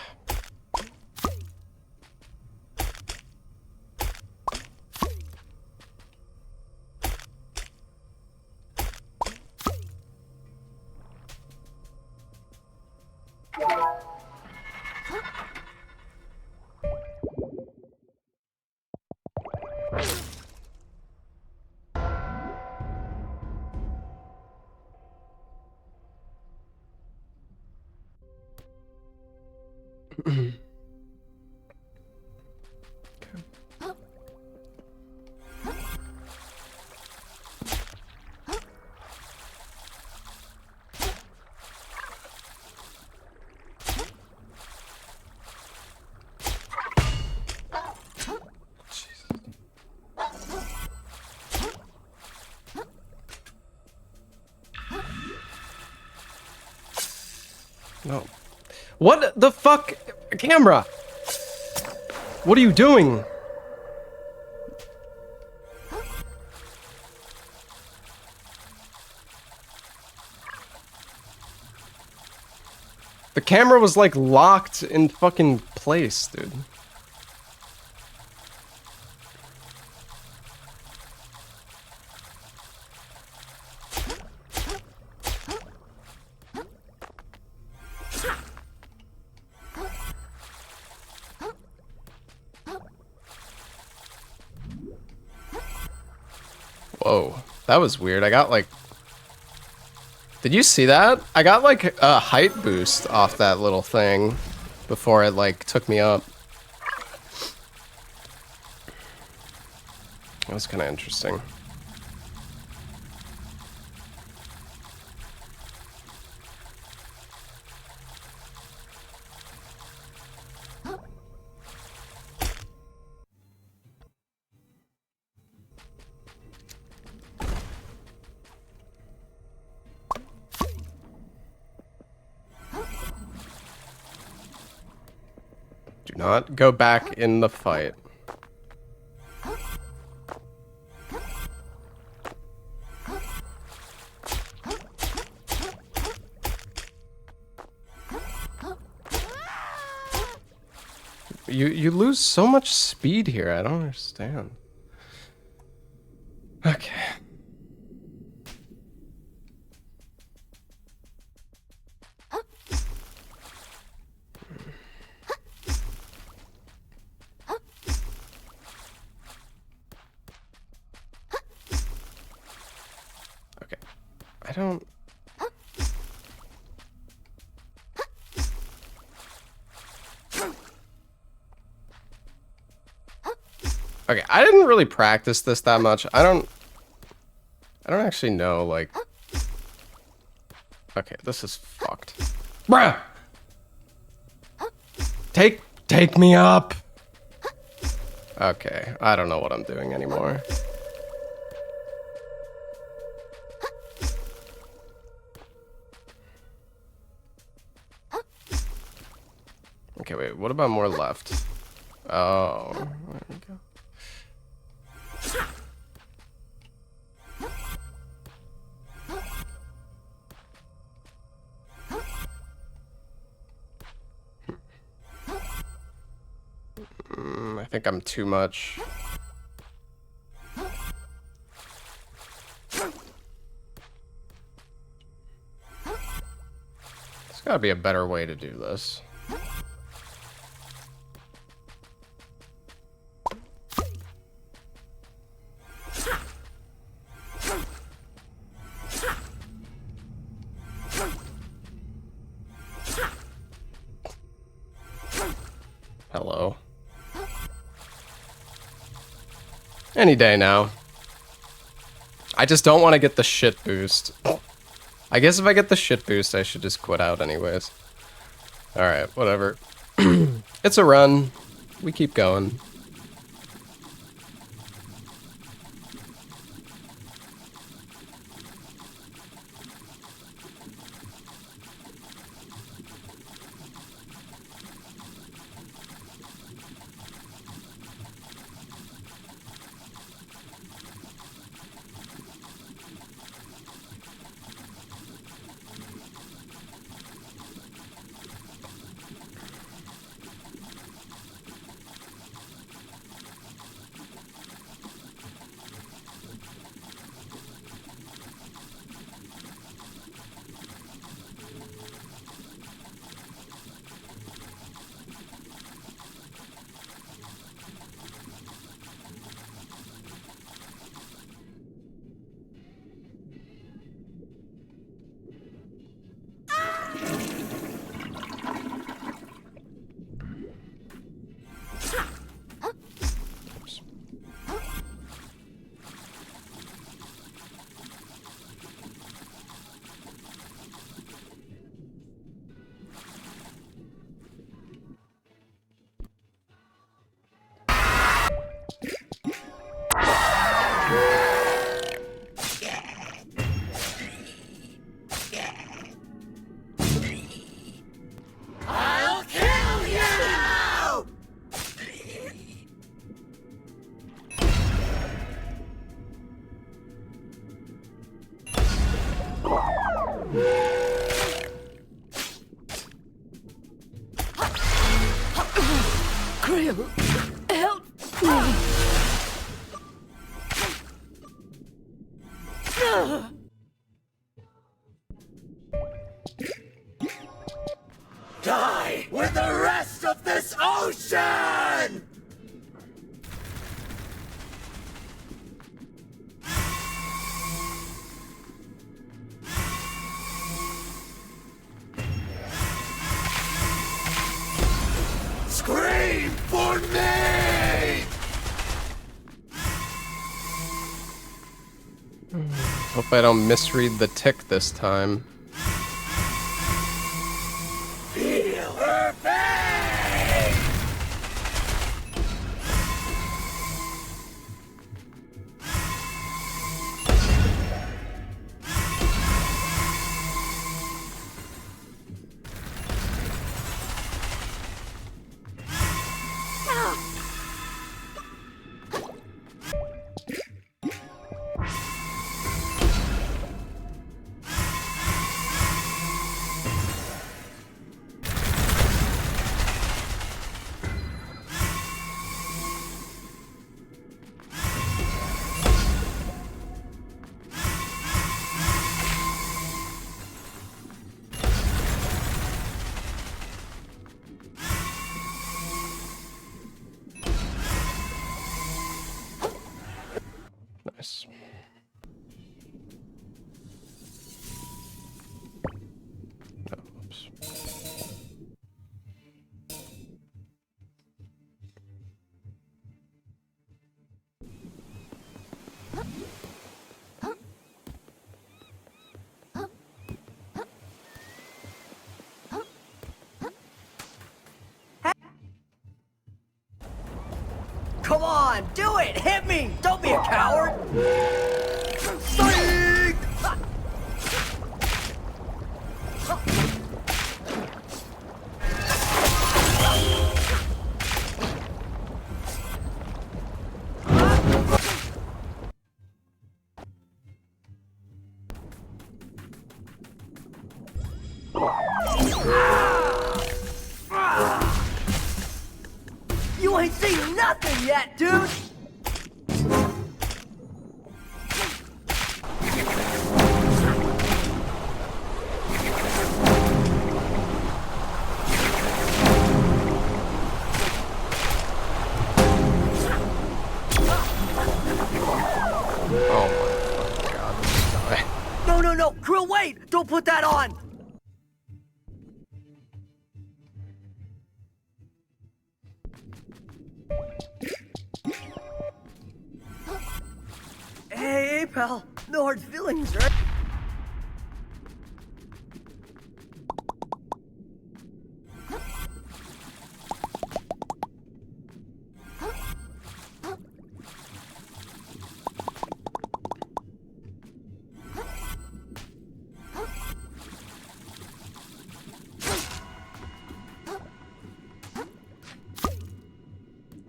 No. What the fuck? Camera! What are you doing? The camera was like locked in fucking place, dude. Whoa, that was weird. I got like... Did you see that? I got like a height boost off that little thing before it like took me up. That was kind of interesting. Do not go back in the fight. You lose so much speed here. I don't understand. Okay. Okay. I don't... Okay, I didn't really practice this that much. I don't actually know, like... Okay, this is fucked. Bruh! Take me up! Okay, I don't know what I'm doing anymore. Okay, wait, what about more left? Oh, there we go. I think I'm too much. There's gotta be a better way to do this. Hello. Any day now. I just don't want to get the shit boost. I guess if I get the shit boost, I should just quit out anyways. Alright, whatever. It's a run. We keep going. Krill, help me. Die with the rest of this ocean! Scream for me! Hope I don't misread the tick this time. Feel her pain! Nice. No, oops. Come on, do it! Hit me! Don't be a coward! Psych! You ain't seen nothing yet, dude! Oh my fucking god, this guy. No, Krill, wait! Don't put that on! Hey, pal. No hard feelings, right?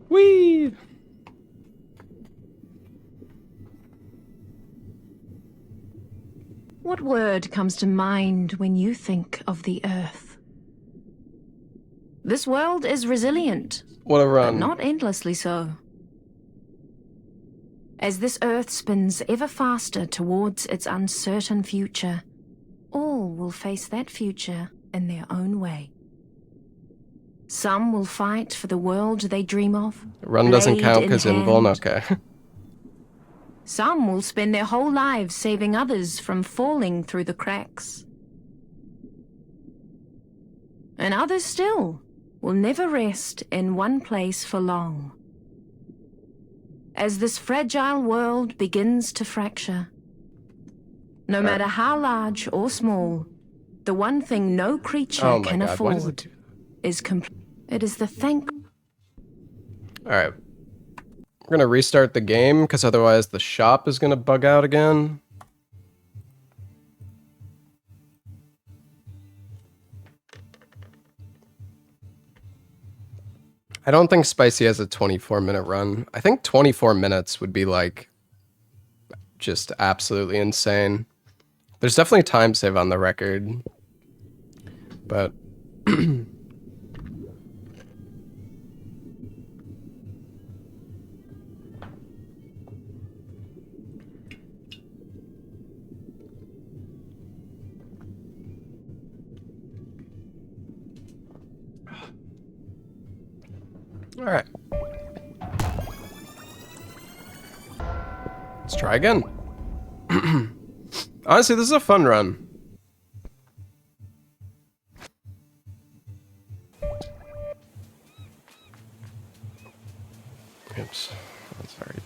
Whee! What word comes to mind when you think of the Earth? This world is resilient, What a but run. not endlessly so. As this Earth spins ever faster towards its uncertain future, all will face that future in their own way. Some will fight for the world they dream of. Run doesn't blade count in because hand. invuln. Okay. Some will spend their whole lives saving others from falling through the cracks. And others still will never rest in one place for long. As this fragile world begins to fracture, no matter how large or small, the one thing no creature Oh my can god, why does it afford do is complete. It is the thank. Alright. We're gonna restart the game, because otherwise the shop is gonna bug out again. I don't think Spicy has a 24-minute run. I think 24 minutes would be, like, just absolutely insane. There's definitely time save on the record. But... Alright. Let's try again. Honestly, this is a fun run. Oops. That's already...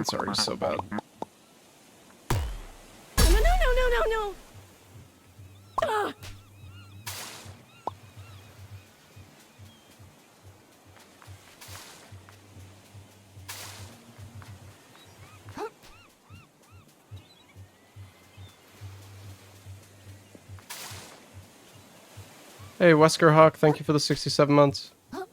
it's already so bad. No. Ah! Hey, Wesker Hawk, thank you for the 67 months. Oh,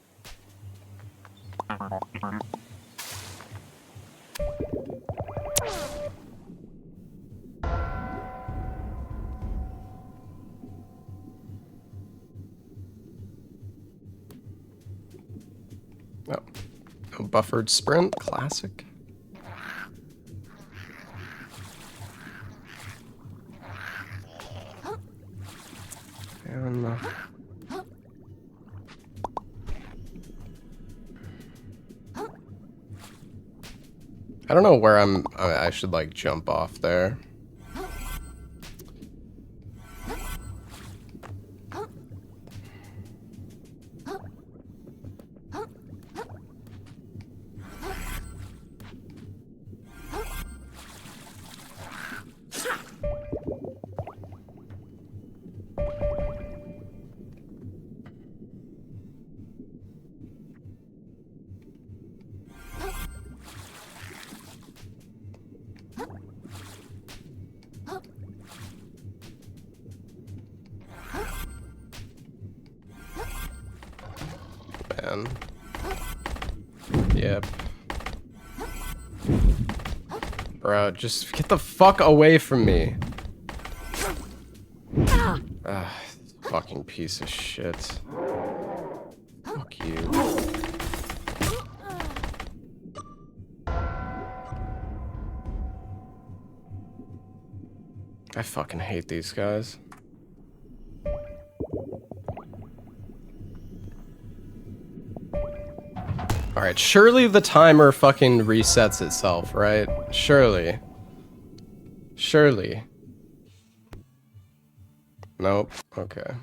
no buffered sprint, classic. And I don't know where I should like jump off there. Man. Yep. Bro, just get the fuck away from me. Ah, fucking piece of shit. Fuck you. I fucking hate these guys. Alright, surely the timer fucking resets itself, right? Surely. Surely. Nope. Okay.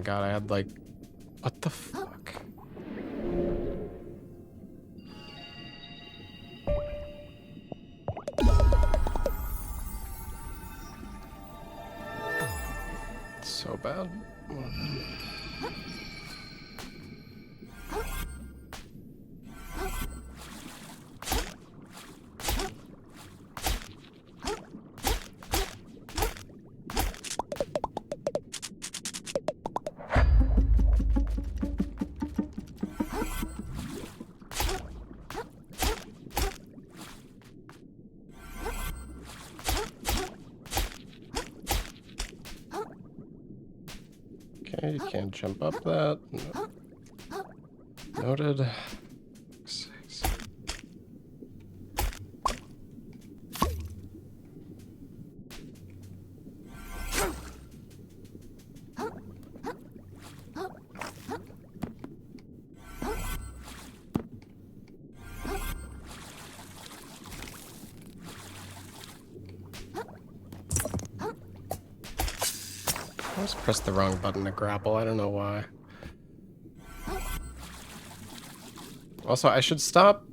god, I had like... What the fuck? So bad. Okay, you can't jump up that. No. Noted. Six. I just pressed the wrong button to grapple. I don't know why. Also, I should stop.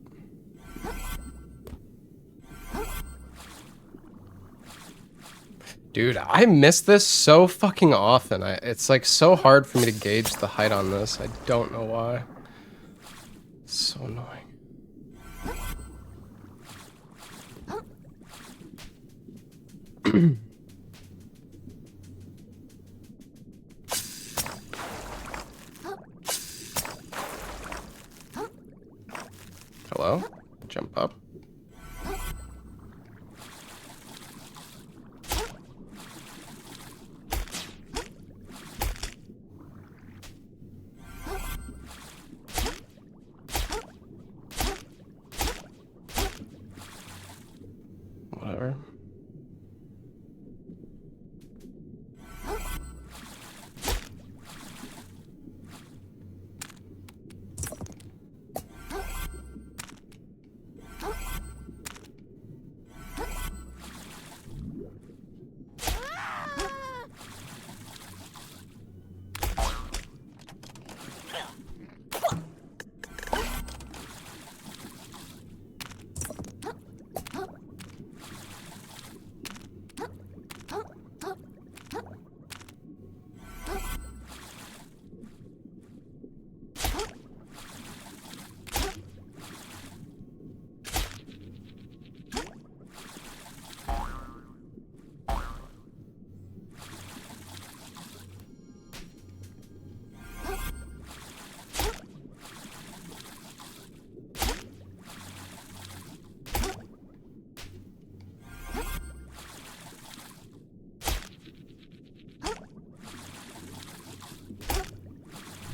Dude, I miss this so fucking often. It's like so hard for me to gauge the height on this. I don't know why. It's so annoying. Hello? Jump up. Whatever.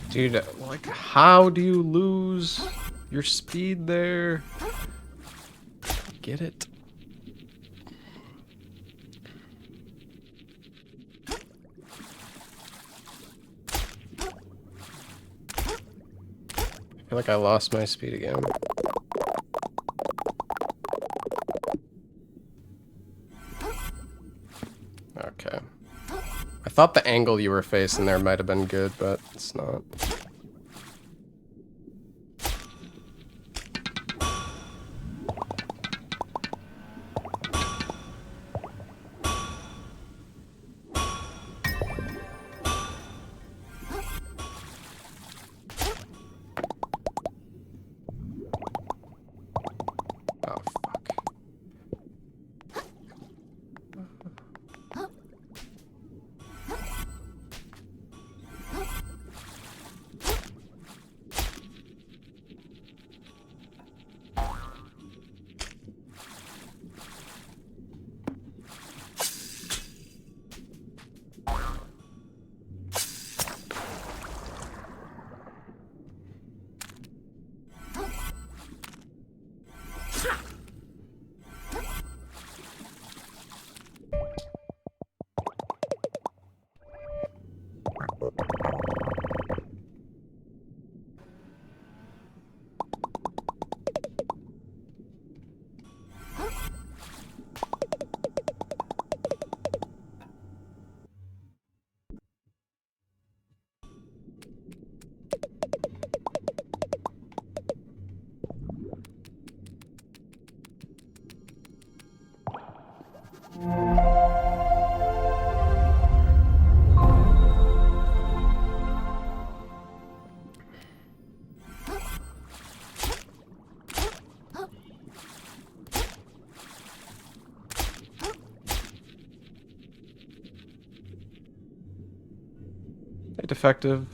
Dude, like, how do you lose your speed there? Get it? I feel like I lost my speed again. Okay. I thought the angle you were facing there might have been good, but it's not. Oh, fuck. Hey, defective.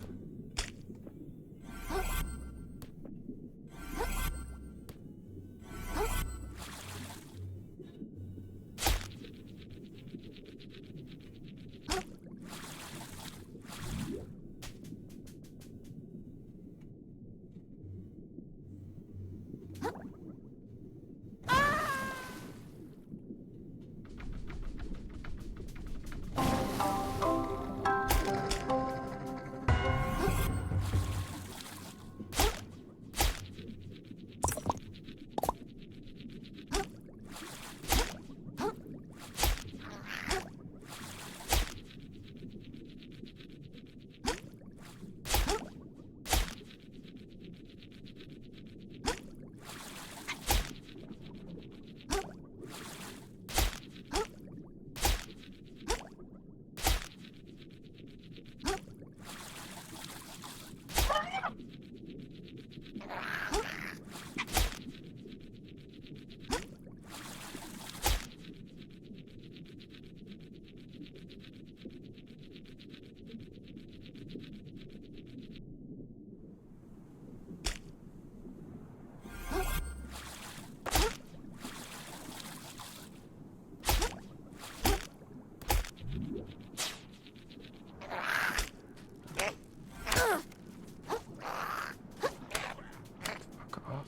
Fuck off.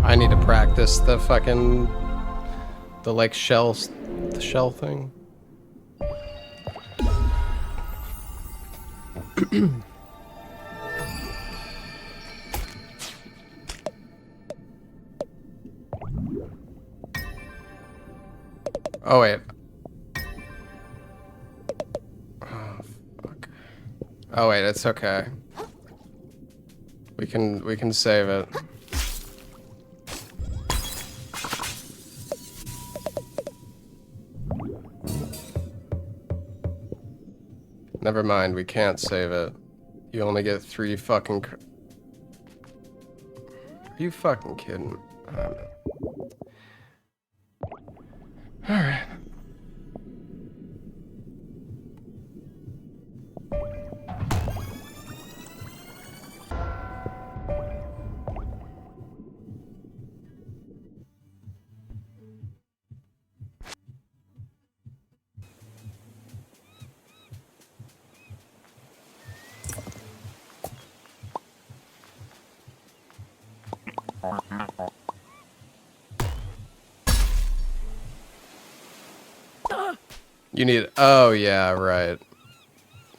I need to practice the fucking like shell thing. Oh wait. Oh fuck. Oh wait, it's okay. We can save it. Never mind, we can't save it. You only get 3 fucking... Are you fucking kidding? Alright. You need... Oh, yeah, right.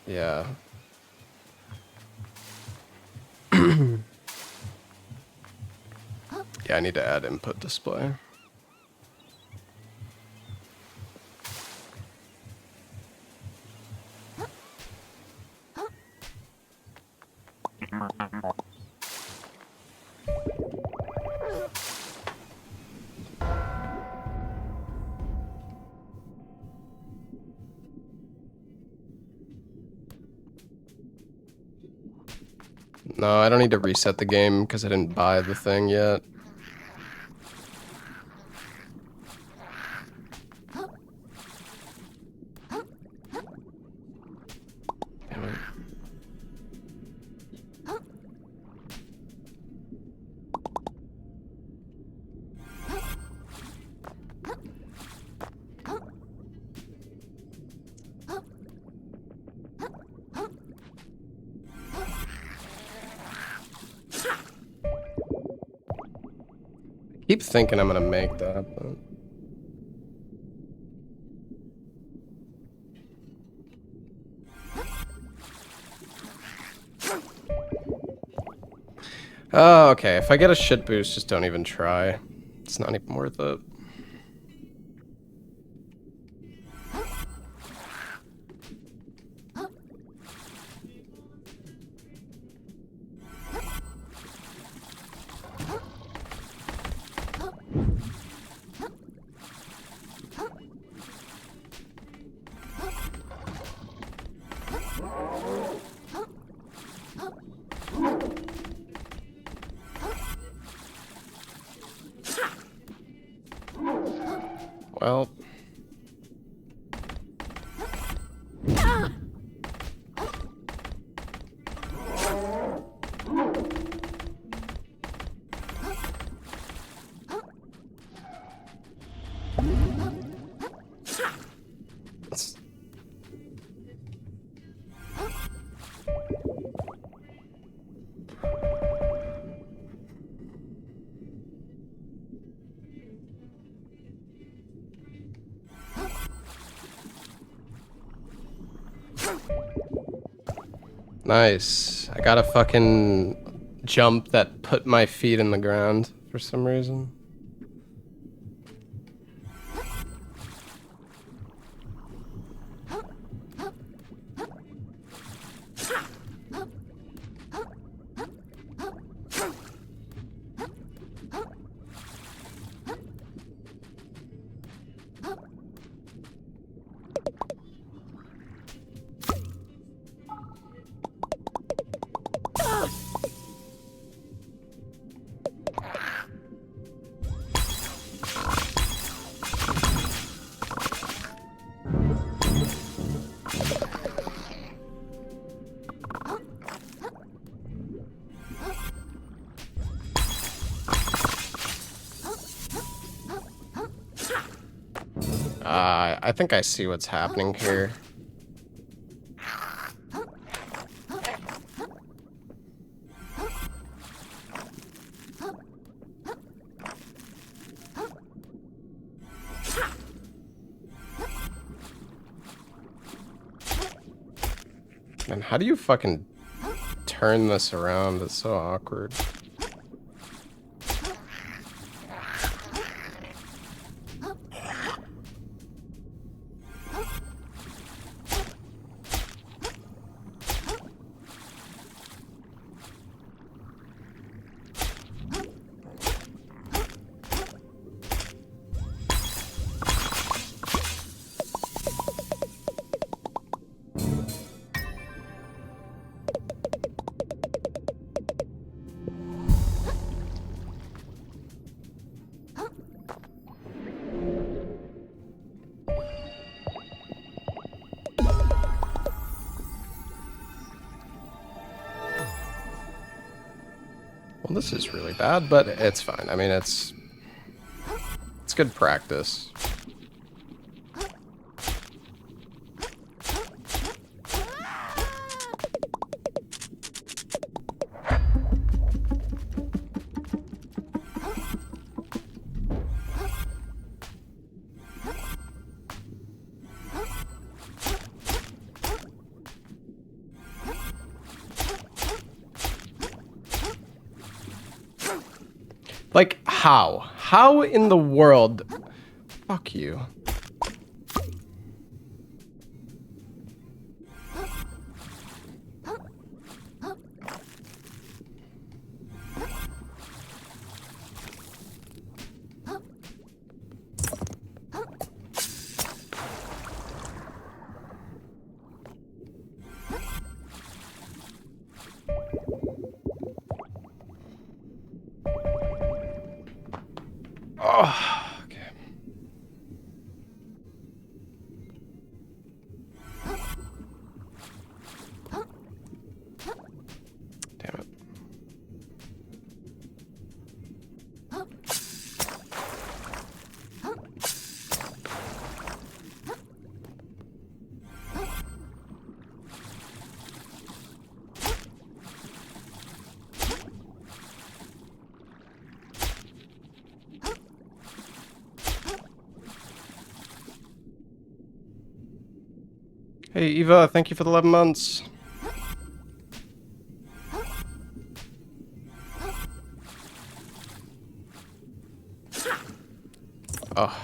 Yeah. Yeah, I need to add input display. No, I don't need to reset the game because I didn't buy the thing yet. Damn it. I keep thinking I'm gonna make that, but... Oh, okay. If I get a shit boost, just don't even try. It's not even worth it. Nice. I got a fucking jump that put my feet in the ground for some reason. I think I see what's happening here. Man, how do you fucking turn this around? It's so awkward. Well, this is really bad, but it's fine. I mean, it's good practice. Like, how? How in the world? Fuck you. Oh, okay. Damn it. Hey, Eva, thank you for the 11 months. Oh.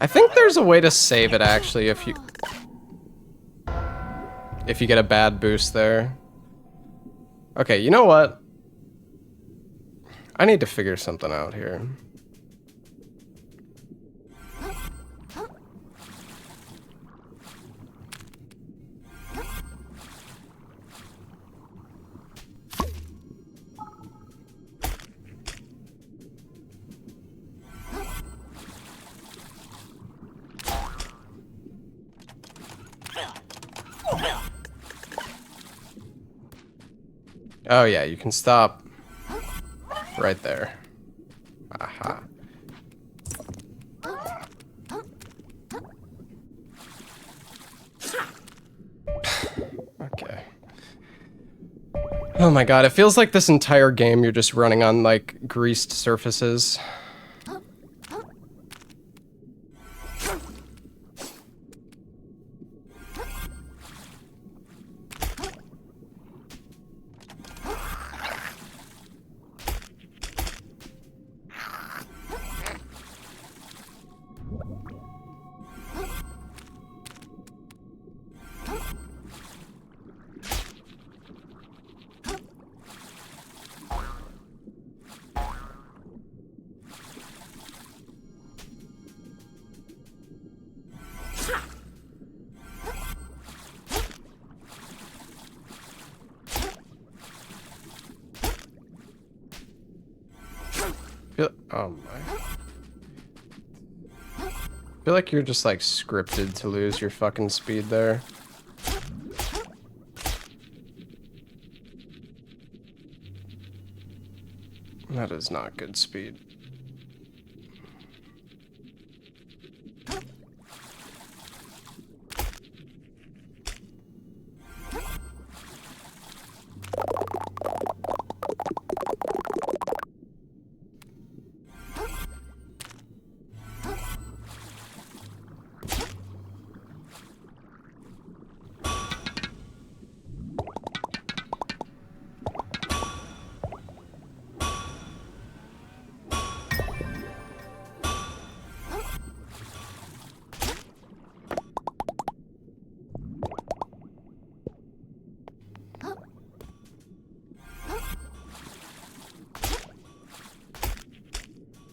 I think there's a way to save it actually if you get a bad boost there. Okay, you know what? I need to figure something out here. Oh yeah, you can stop right there. Aha. Okay. Oh my god, it feels like this entire game you're just running on, like, greased surfaces. Oh my. I feel like you're just like scripted to lose your fucking speed there. That is not good speed.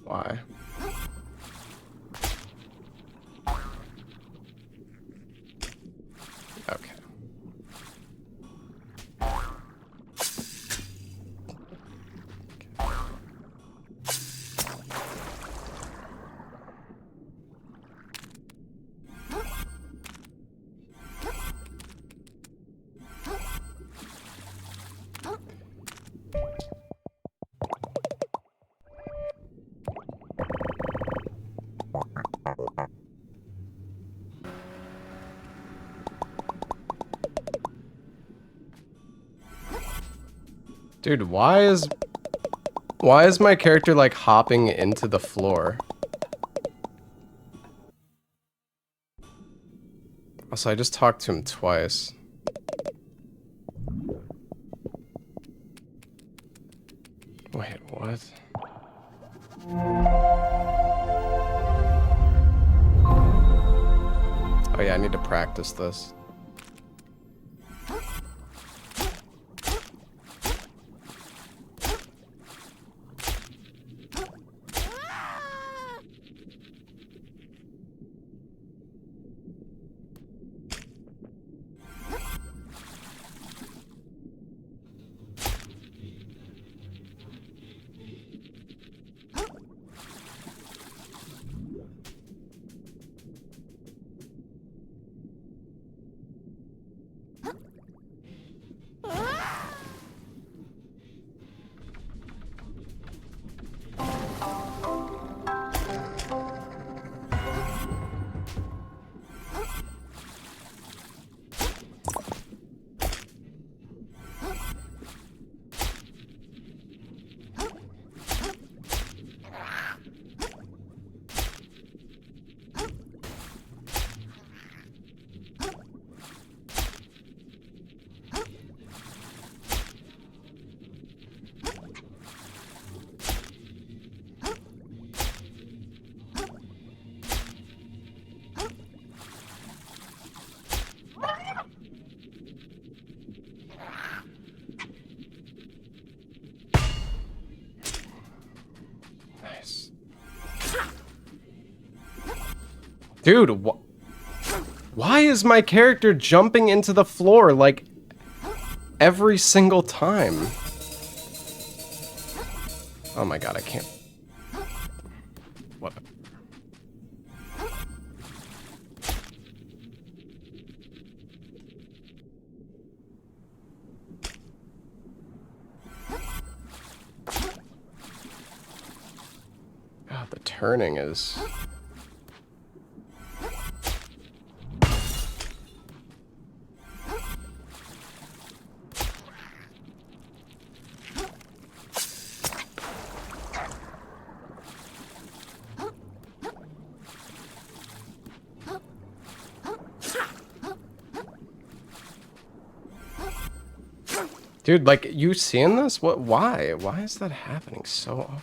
Why? Okay. Dude, why is my character like hopping into the floor? Also, I just talked to him twice. Wait, what? Oh yeah, I need to practice this. Dude, why is my character jumping into the floor like every single time? Oh my god, I can't. What? turning is. Dude, like, you seeing this? What? Why? Why is that happening so often?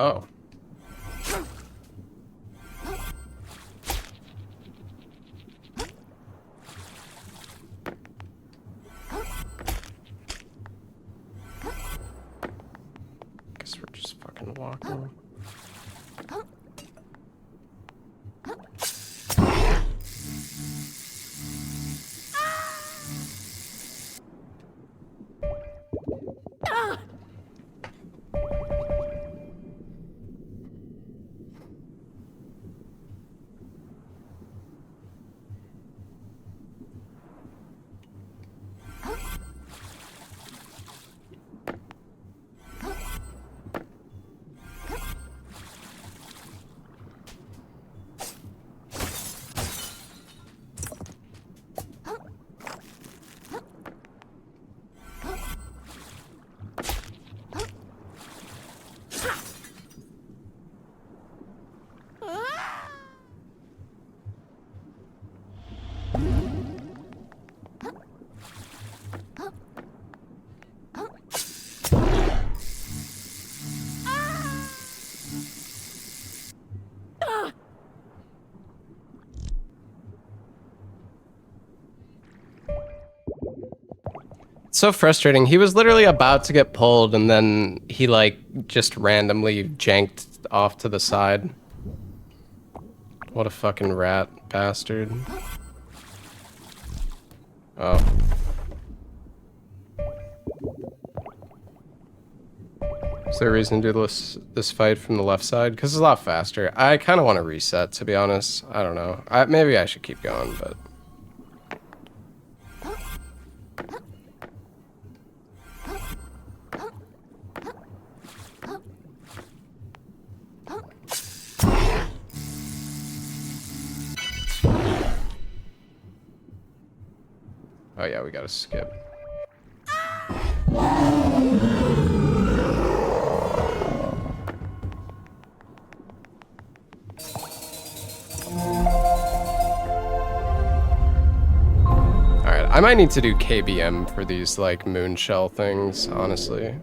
Oh. Guess we're just fucking walking. So frustrating. He was literally about to get pulled and then he like just randomly janked off to the side. What a fucking rat bastard. Oh. Is there a reason to do this fight from the left side? Because it's a lot faster. I kind of want to reset, to be honest. I don't know. Maybe I should keep going, but... Oh yeah, we gotta skip. Alright, I might need to do KBM for these, like, moon shell things, honestly.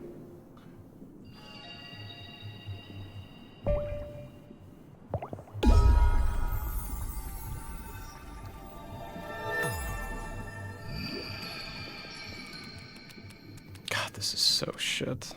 God, this is so shit.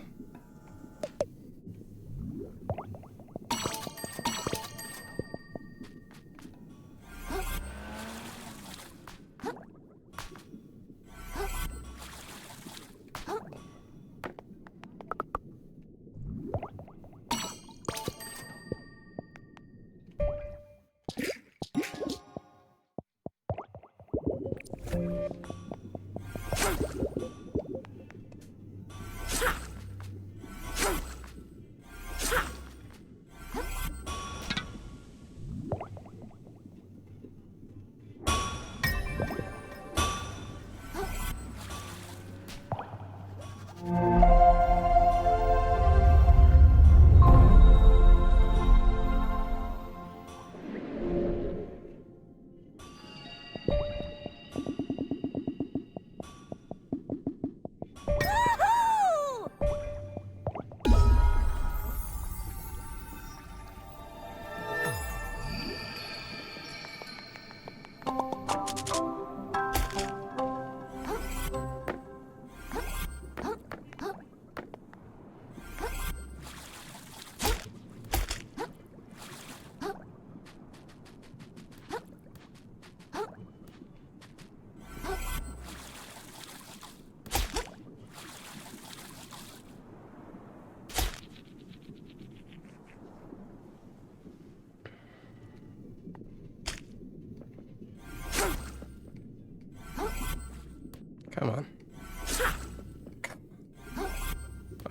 Come on.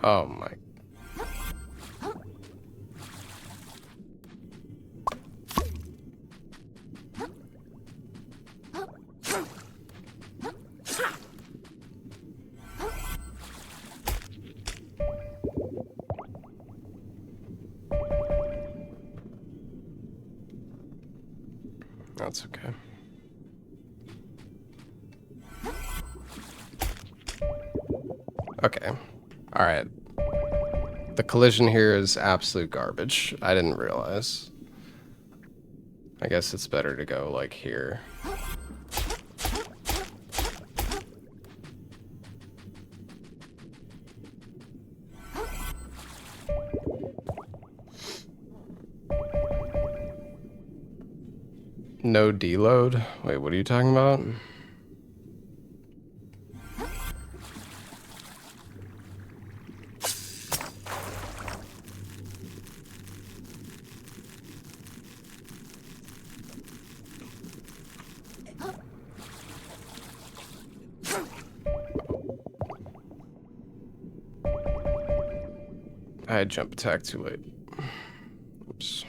Oh my. That's okay. Okay. Alright. The collision here is absolute garbage. I didn't realize. I guess it's better to go, like, here. No deload? Wait, what are you talking about? I had jump attack too late. Oops.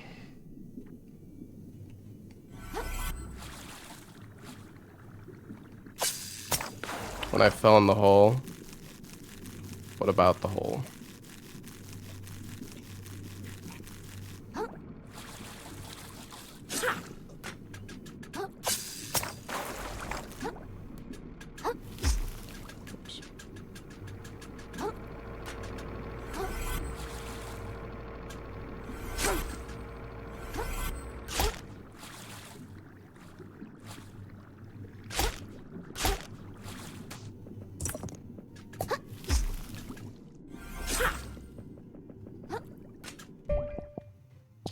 When I fell in the hole. What about the hole? Oops.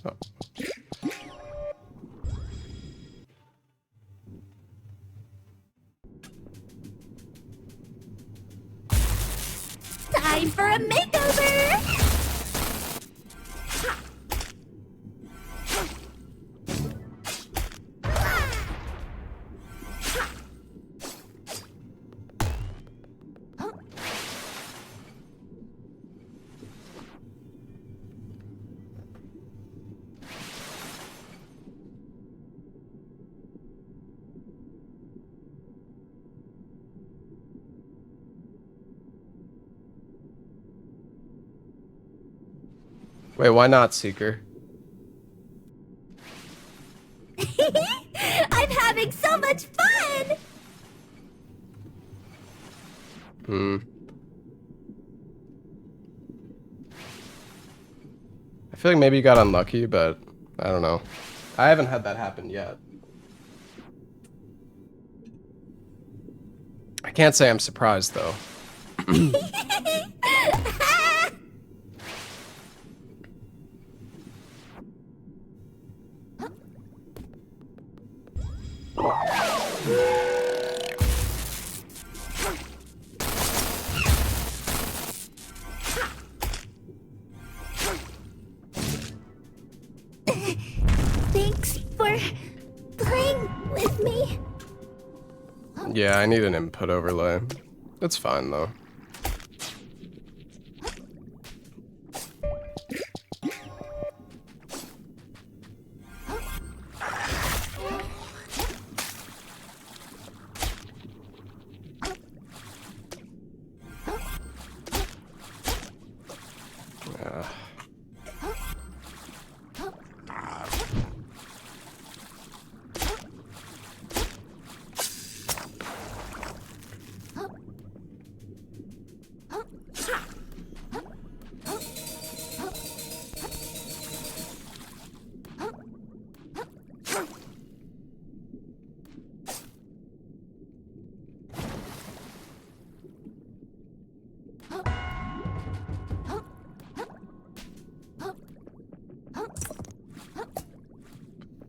Oh. Time for a makeover! Wait, why not, Seeker? I'm having so much fun! I feel like maybe you got unlucky, but I don't know. I haven't had that happen yet. I can't say I'm surprised, though. Thanks for playing with me. Yeah, I need an input overlay. It's fine, though. Yeah.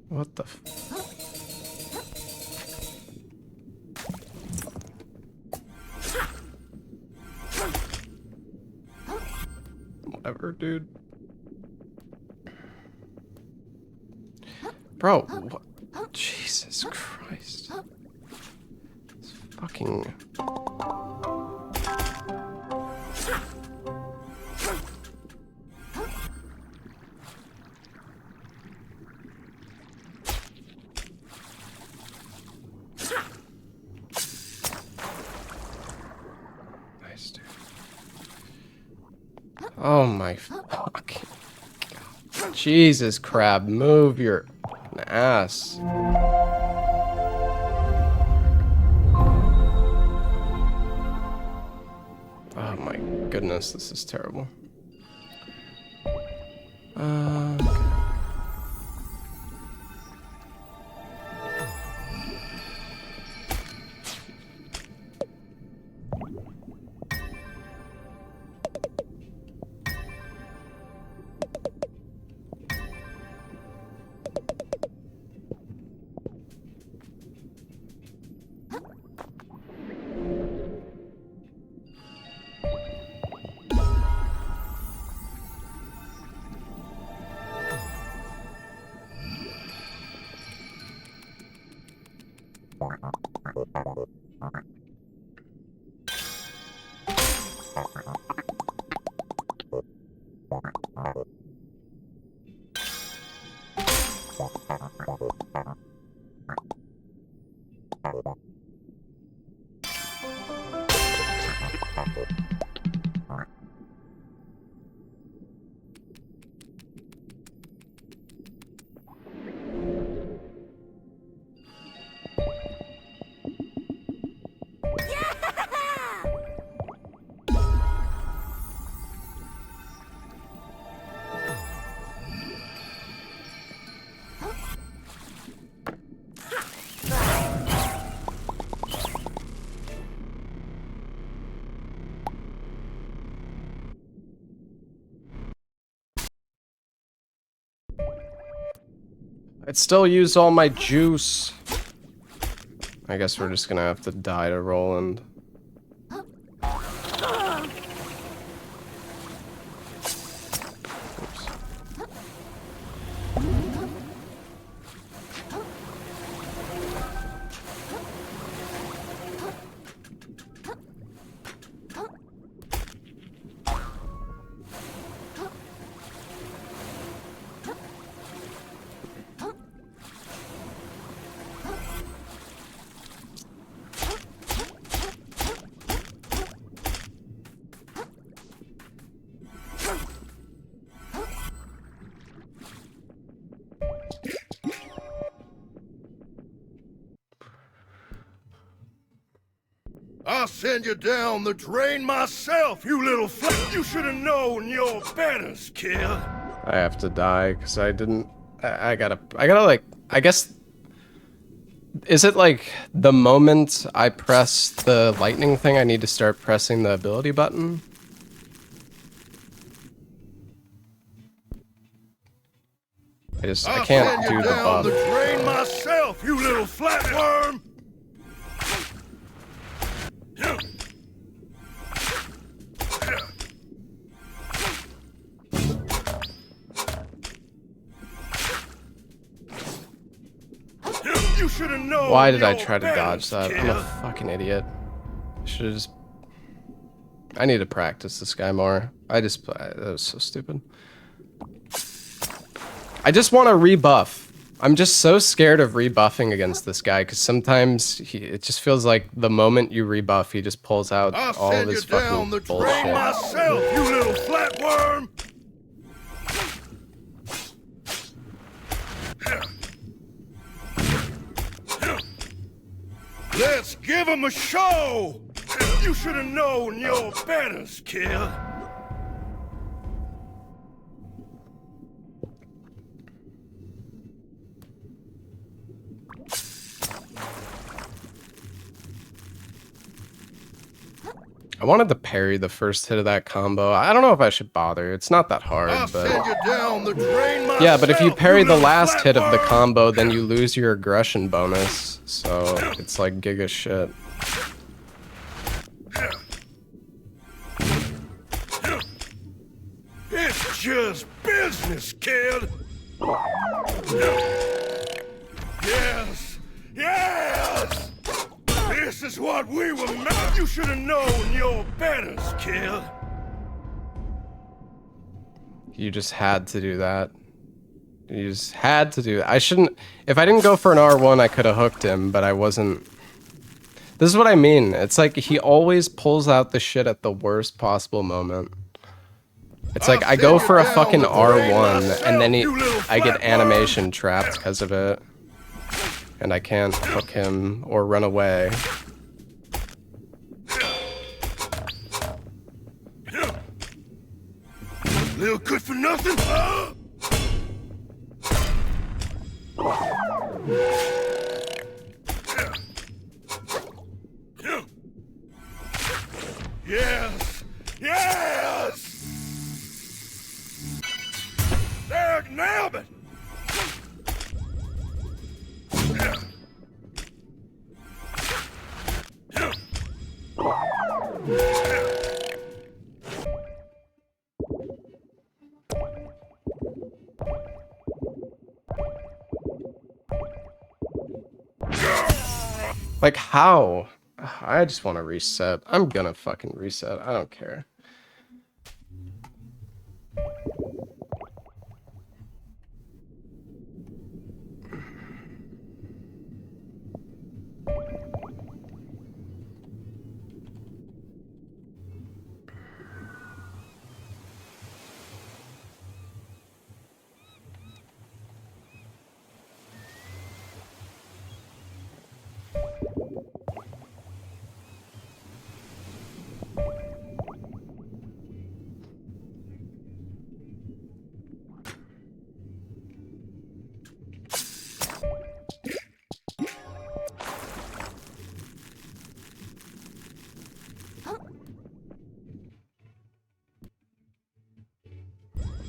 What the f- Whatever, dude. Bro, what? Jesus Christ. Fucking... Nice, dude. Oh my fucking God. Jesus, Crab, move your ass. Oh my goodness, this is terrible. I'd still use all my juice. I guess we're just gonna have to die to Roland. I'll send you down the drain myself, you little You should have known your betters, kid. I have to die because I didn't. I gotta like. I guess. Is it like the moment I press the lightning thing, I need to start pressing the ability button? I can't do the buff. The drain myself, you little flatworm. You should have known. Why did I try to dodge that? I'm a fucking idiot. Should have just. I need to practice this guy more. That was so stupid. I just want to rebuff. I'm just so scared of rebuffing against this guy because sometimes it just feels like the moment you rebuff, he just pulls out all of his fucking bullshit. Myself, you little flatworm. Let's give him a show. You should have known your betters, kid. I wanted to parry the first hit of that combo. I don't know if I should bother. It's not that hard, but... Yeah, but if you parry the last hit of the combo, then you lose your aggression bonus. So, it's like giga shit. It's just business, kid. Yes! Yes! This is what we were made. You should have known your betters, kid. You just had to do that. You just had to do that. I shouldn't... If I didn't go for an R1, I could have hooked him, but I wasn't... This is what I mean. It's like he always pulls out the shit at the worst possible moment. It's like I go for a fucking R1, and then I get animation trapped because of it. And I can't hook him or run away. Little good for nothing, huh? Yes! Yes! There, nailed it! Like, how? I just want to reset. I'm gonna fucking reset. I don't care.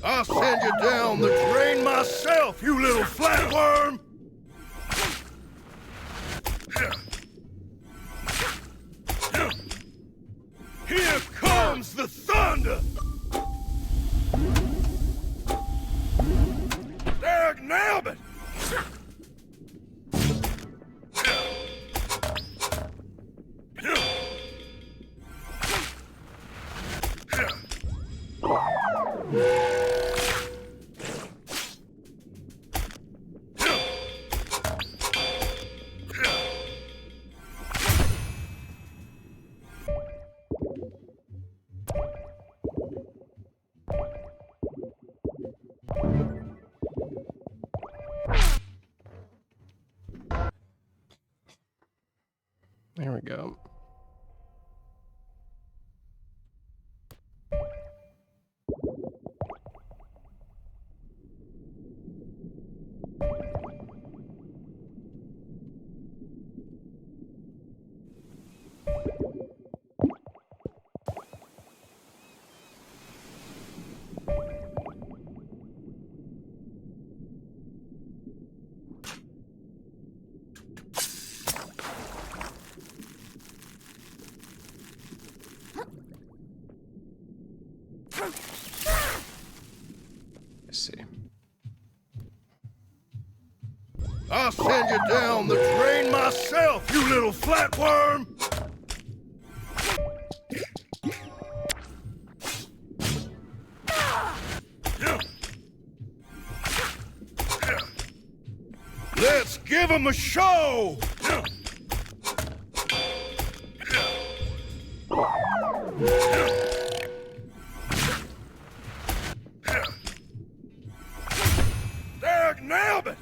I'll send you down the drain myself, you little flatworm! Here comes the thunder! There, nailed it! There we go. Let's see. I'll send you down the drain myself, you little flatworm! Let's give him a show! There, nailed it!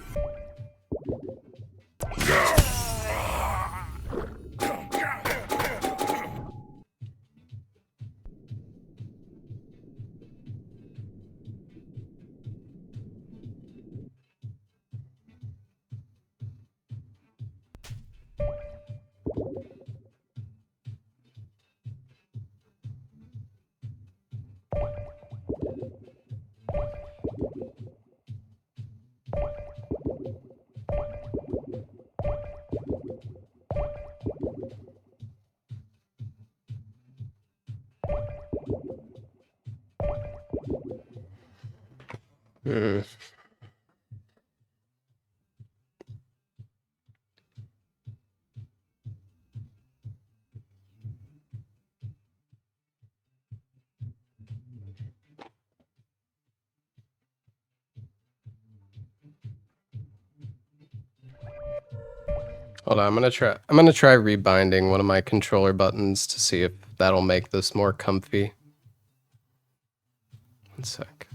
Hold on, I'm gonna try rebinding one of my controller buttons to see if that'll make this more comfy. One sec.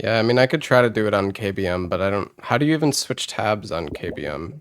Yeah, I mean, I could try to do it on KBM, but I don't... How do you even switch tabs on KBM?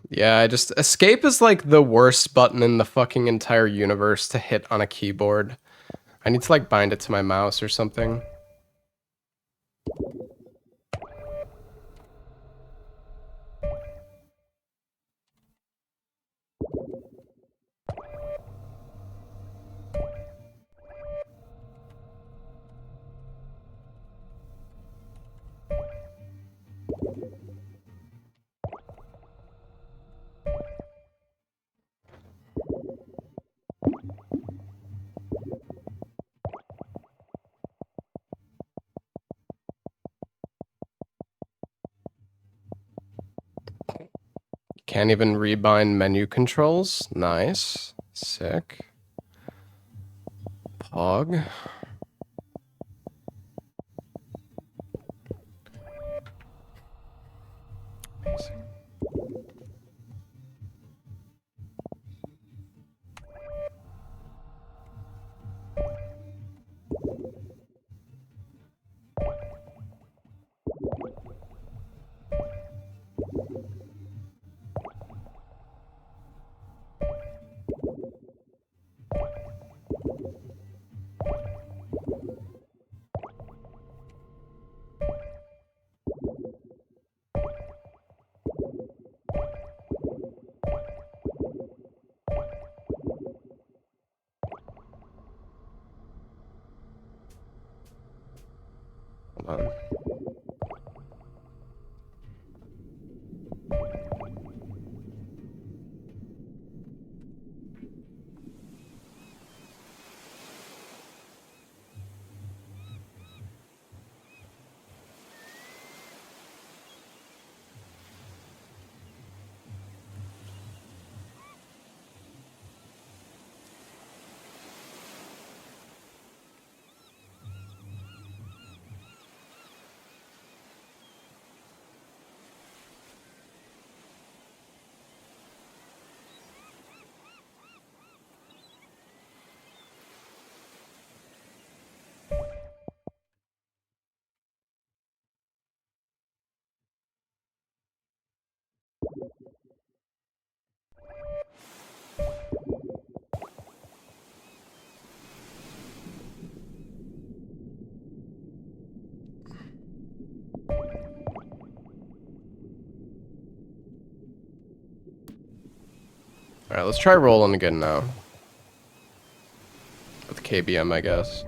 Yeah, escape is like the worst button in the fucking entire universe to hit on a keyboard. I need to like bind it to my mouse or something. Can't even rebind menu controls. Nice. Sick. Pog. Amazing. Hold on. Alright, let's try rolling again now. With KBM, I guess.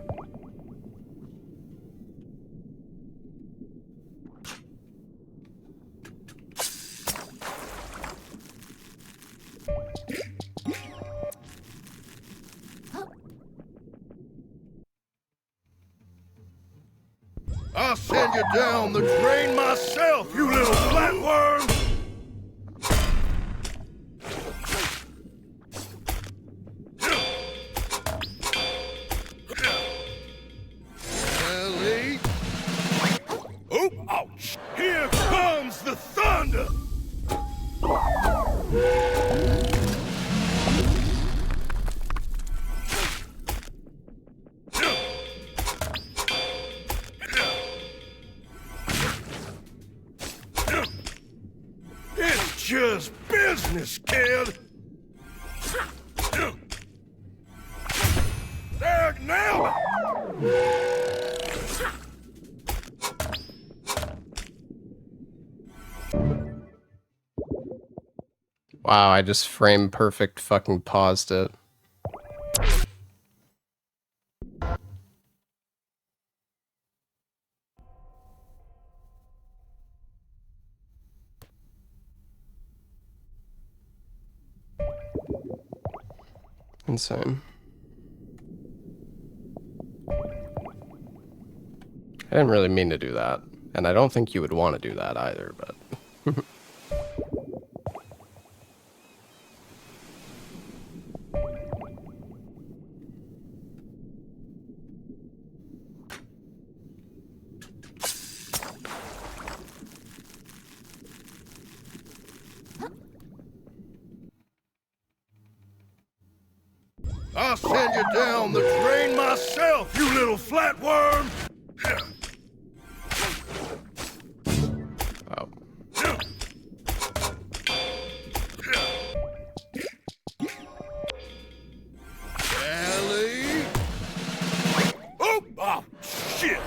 I'll send you down the drain myself, you little flatworm! Ellie? Oh, ouch! Here comes the thunder! It's just business, kid! There, nailed it! Wow, I just frame perfect fucking paused it. Insane. I didn't really mean to do that, and I don't think you would want to do that either, but... I'll send you down the drain myself, you little flatworm! Oh. Ellie? Oh, oh, shit!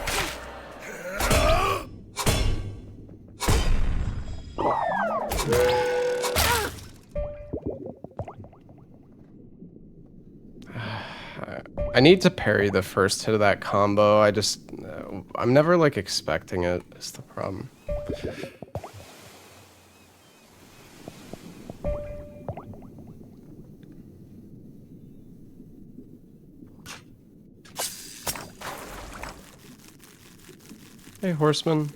I need to parry the first hit of that combo. I'm never like expecting it, is the problem. Hey, horseman.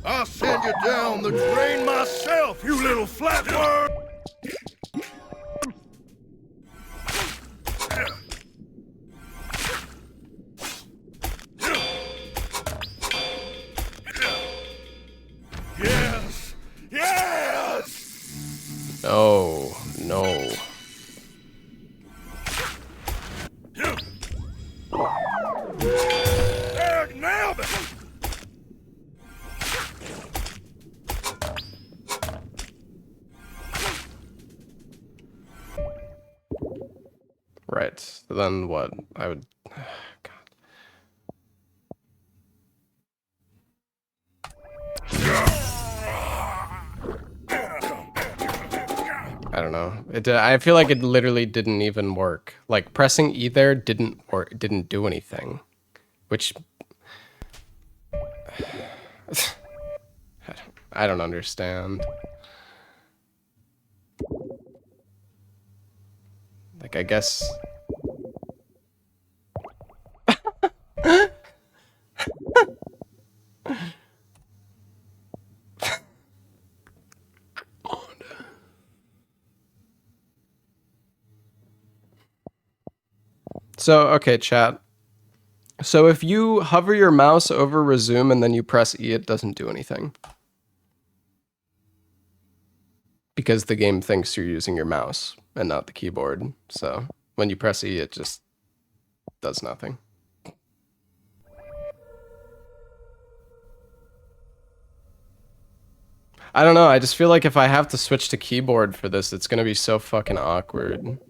I'll send you down the drain myself, you little flatworm! Yes! Yes! No, no. There, nailed it! Right. So then what? I would... God. I don't know. I feel like it literally didn't even work. Like pressing E there didn't do anything, which I don't understand. Like I guess. So, okay, chat. So if you hover your mouse over resume and then you press E, it doesn't do anything. Because the game thinks you're using your mouse and not the keyboard. So when you press E, it just does nothing. I don't know, I just feel like if I have to switch to keyboard for this, it's gonna be so fucking awkward.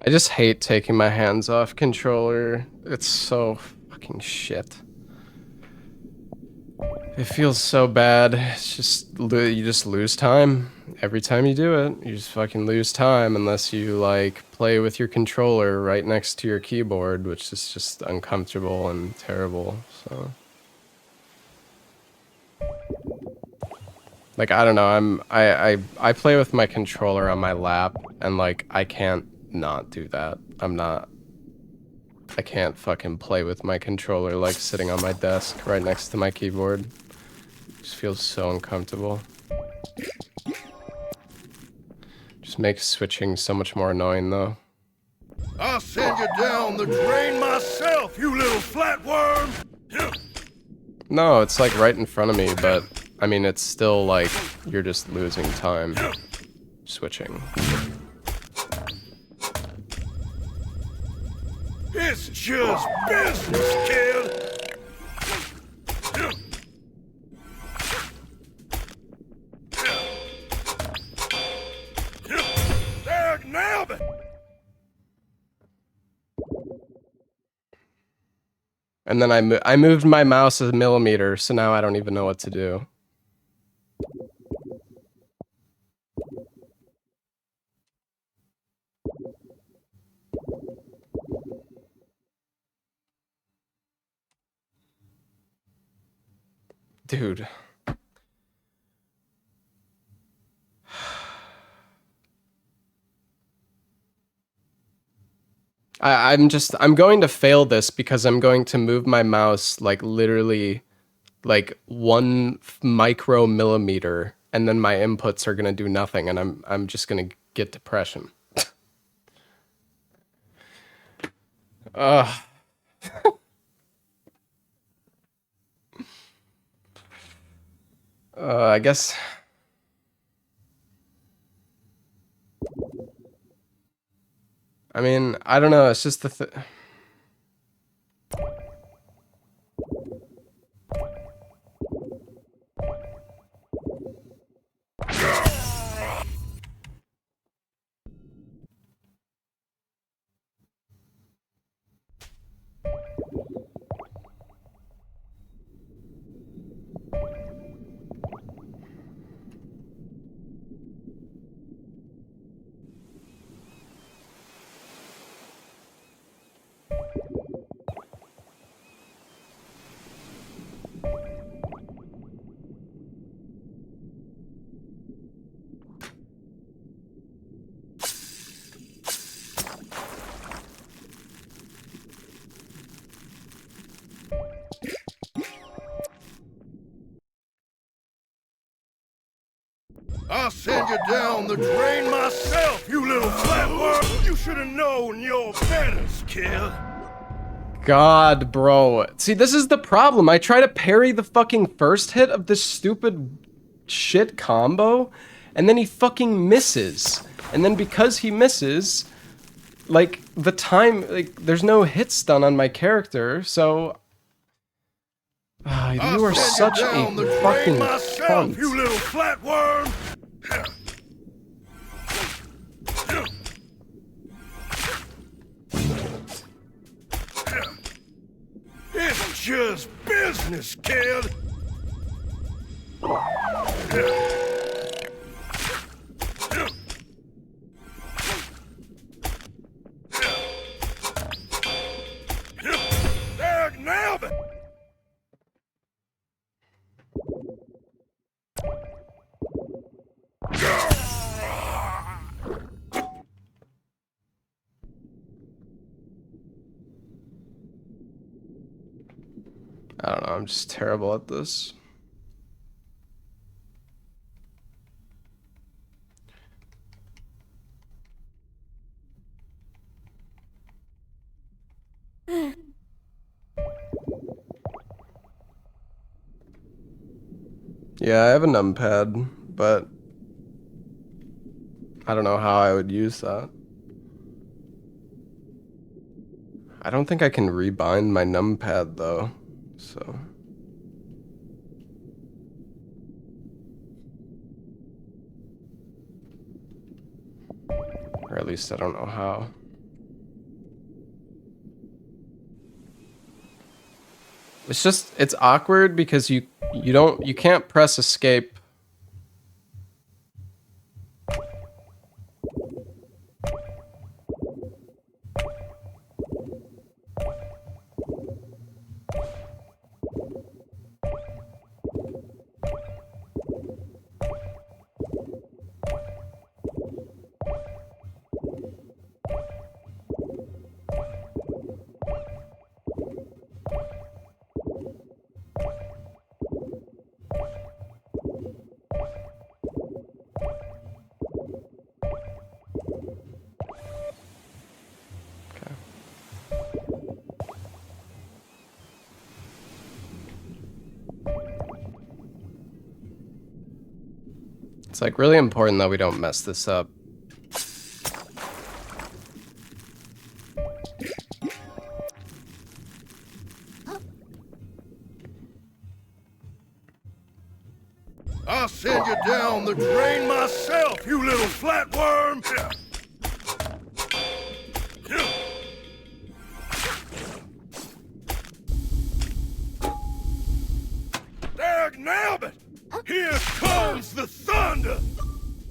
I just hate taking my hands off controller. It's so fucking shit. It feels so bad. It's just, you just lose time. Every time you do it, you just fucking lose time unless you, like, play with your controller right next to your keyboard, which is just uncomfortable and terrible, so. Like, I don't know, I play with my controller on my lap, and, like, I can't not do that. I can't fucking play with my controller, like, sitting on my desk right next to my keyboard. It just feels so uncomfortable. Just makes switching so much more annoying, though. I'll send you down the drain myself, you little flatworm! No, it's, like, right in front of me, but, I mean, it's still, like, you're just losing time switching. It's just business, kid! There, nailed it! And then I moved my mouse a millimeter, so now I don't even know what to do. Dude. I'm going to fail this because I'm going to move my mouse like literally like 1 micromillimeter, and then my inputs are gonna do nothing, and I'm just gonna get depression. Ugh. I guess. I mean, I don't know, it's just the I'll send you down the drain myself, you little flatworm! You should have known your betters, kid! God, bro. See, this is the problem. I try to parry the fucking first hit of this stupid shit combo, and then he fucking misses. And then because he misses, like, the time, like, there's no hit stun on my character, so... you are such a fucking cunt. You little flatworm! It's just business, kid! There, nailed it! I don't know, I'm just terrible at this. Yeah, I have a numpad, but I don't know how I would use that. I don't think I can rebind my numpad though, so. Or at least I don't know how. It's just, it's awkward because you can't press escape. It's like really important that we don't mess this up. I'll send you down the drain myself, you little flatworm! Dag nabbit! Here comes the thunder!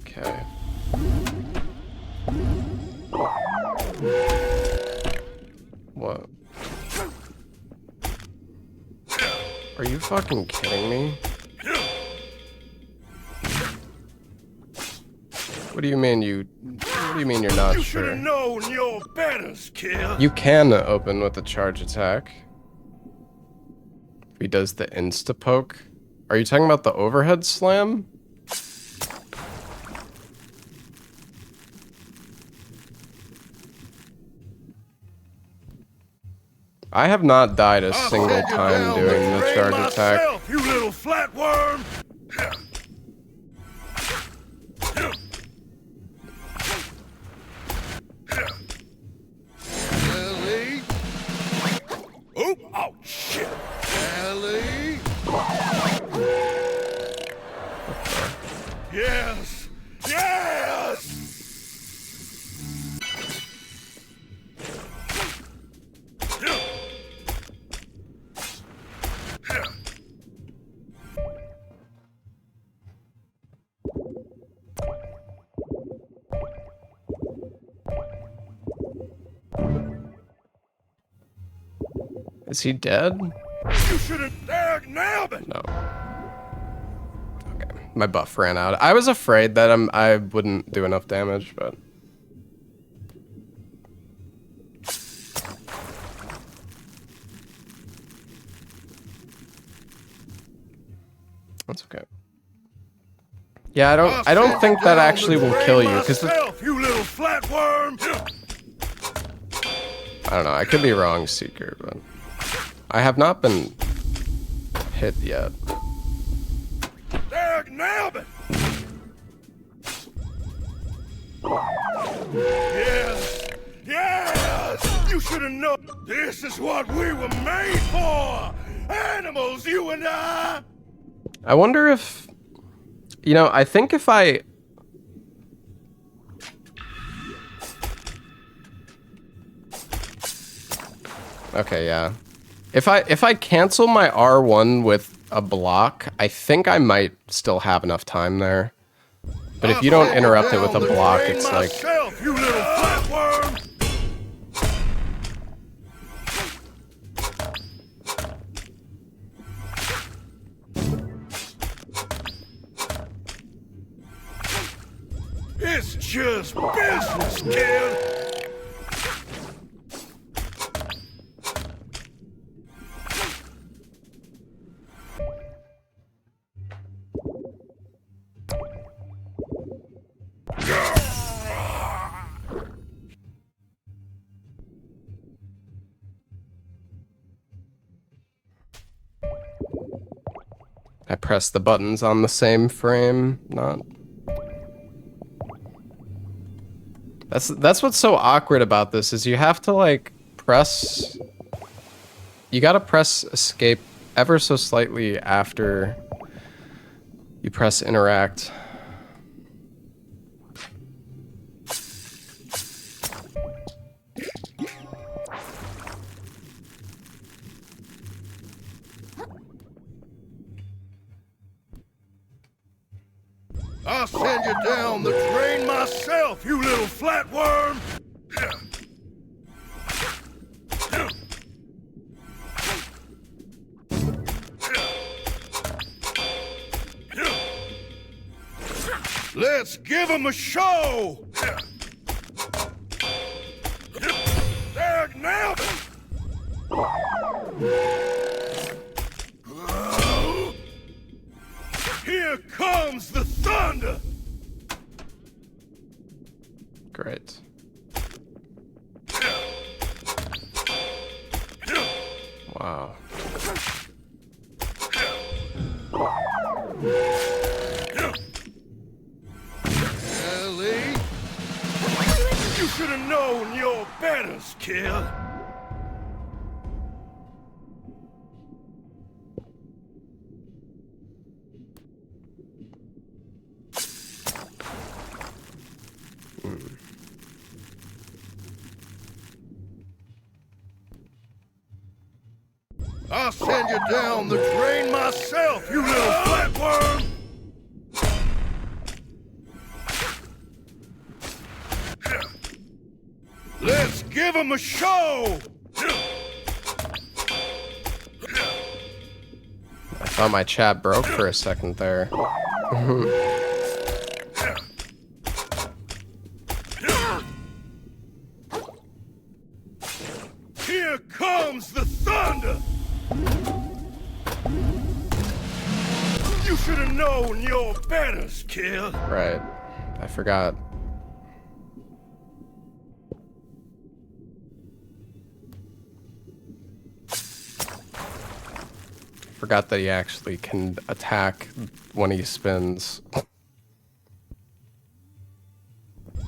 Okay. What? Are you fucking kidding me? What do you mean you're not You should sure? have known your betters, kid. You can open with a charge attack. He does the insta poke. Are you talking about the overhead slam? I have not died a single time doing the charge attack. Myself, you little flatworm! Ellie? Oh, shit! Ellie? Yes! Yes! Is he dead? You should have dared nailed it! No. Okay, my buff ran out. I was afraid that I wouldn't do enough damage, but that's okay. Yeah, I don't think that actually will kill you because You little flatworm! I don't know. I could be wrong, Seeker, but I have not been hit yet. Dag nabbit! Yes! Yes! You should have known. This is what we were made for! Animals, you and I! I wonder if, you know, I think if I... Okay, yeah. If I cancel my R1 with a block, I think I might still have enough time there. But if you don't interrupt it with a block, it's like... Myself, you little flatworm! It's just business, kid! I press the buttons on the same frame, not... That's what's so awkward about this, is you have to, like, press... You gotta press escape ever so slightly after you press interact. I'll send you down the drain myself, you little flatworm! Let's give him a show! There, now! Here comes the thunder! Great. Wow. Ellie, you should have known your betters, kid. I'll send you down the drain myself, you little flatworm! Let's give him a show! I thought my chat broke for a second there. Here comes the thunder! You should have known your betters, kid. Right. I forgot. Forgot that he actually can attack when he spins.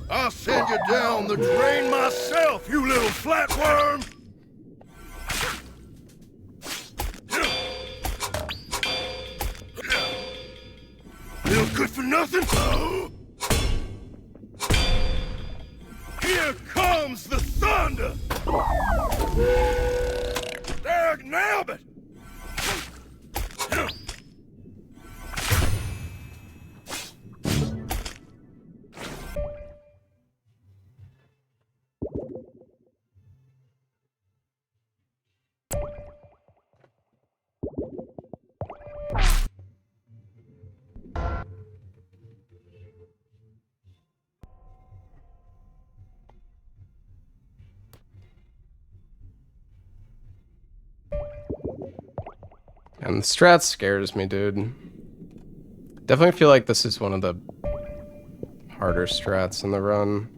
I'll send you down the drain myself, you little flatworm! Little good for nothing? Here comes the thunder! There, nailed it! And the strat scares me, dude. Definitely feel like this is one of the harder strats in the run.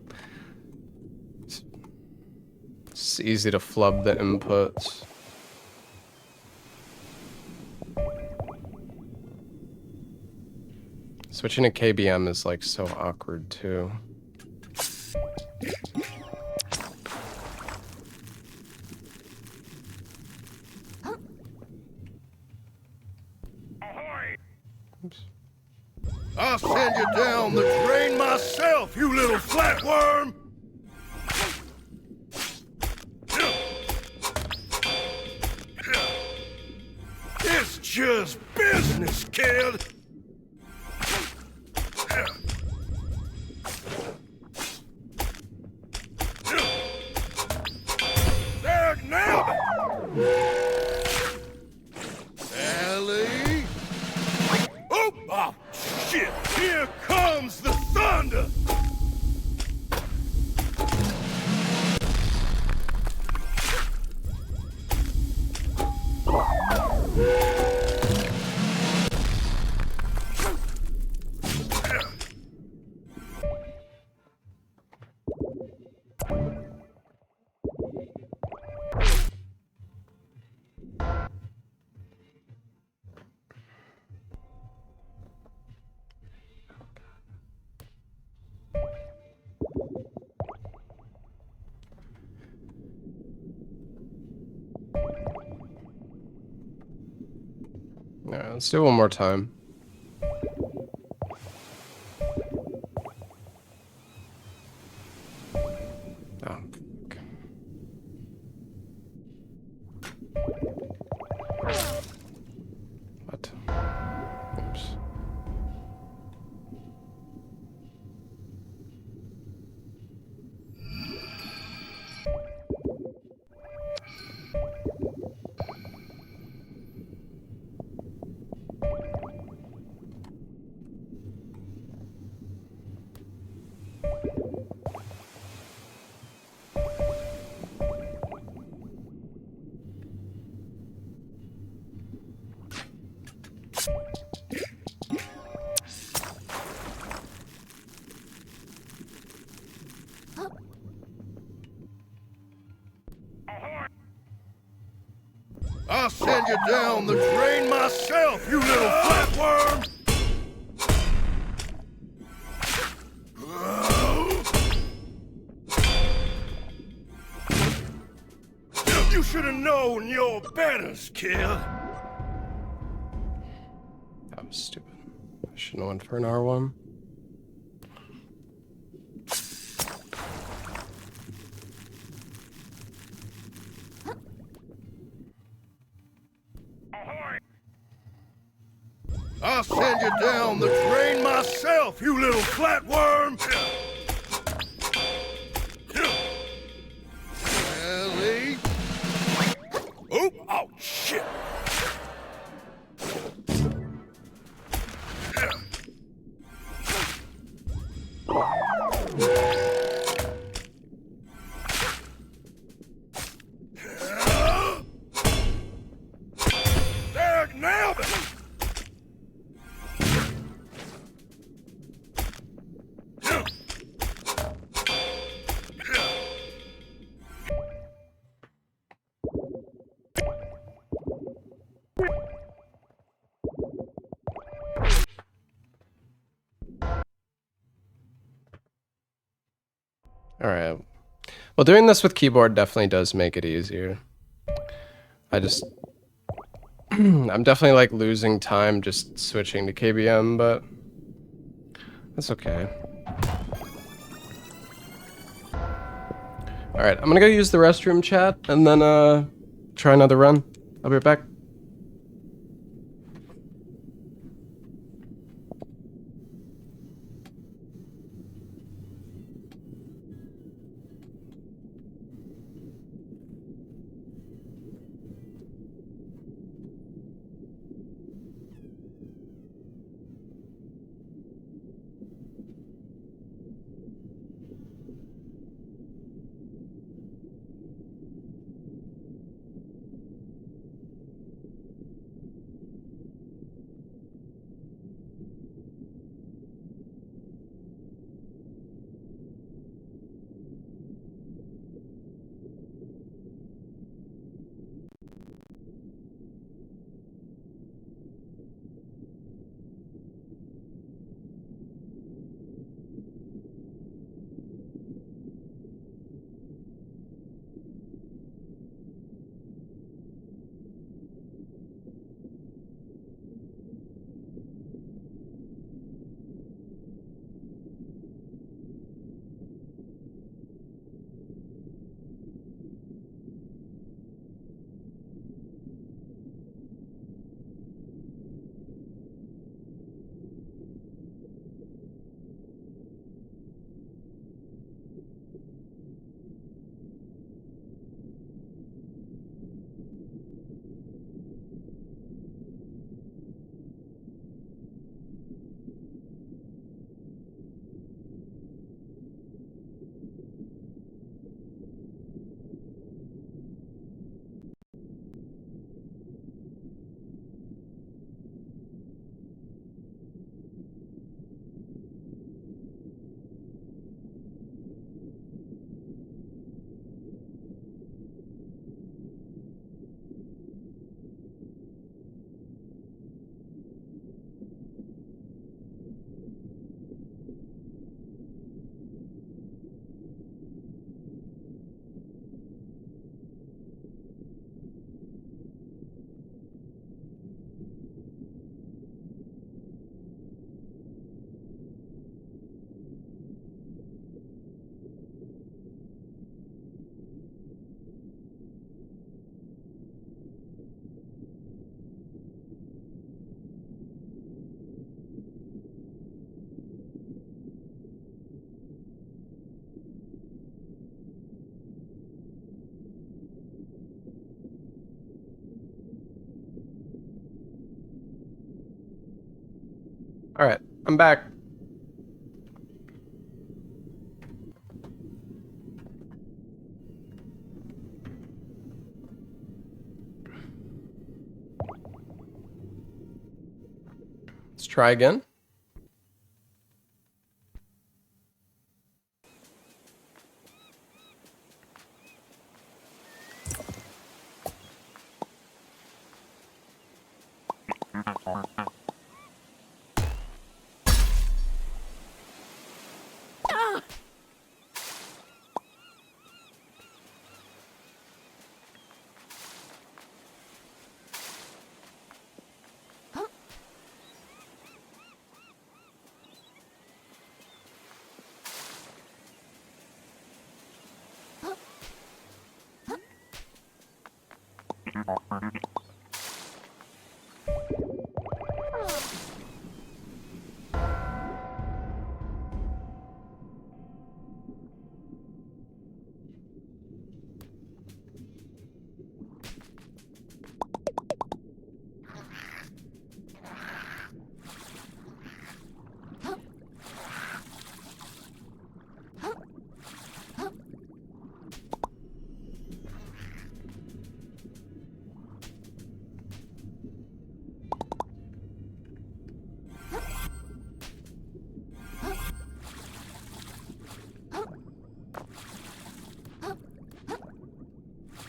It's easy to flub the inputs. Switching to KBM is like so awkward too. I'll send you down the drain myself, you little flatworm! It's just business, kid! There, now! Ellie? Oh, shit! Here comes the thunder! Yeah, let's do it one more time. Oh, fuck. What? Oops. send you down the drain myself, you little flatworm! You should have known your betters, kid. That was stupid. I shouldn't have went for an R1. I'll send you down the drain myself, you little flatworm! Ellie? Oh, shit! There, nailed it! Alright. Well, doing this with keyboard definitely does make it easier. I just... I'm definitely, like, losing time just switching to KBM, but... that's okay. Alright, I'm gonna go use the restroom, chat, and then, try another run. I'll be right back. Alright, I'm back. Let's try again.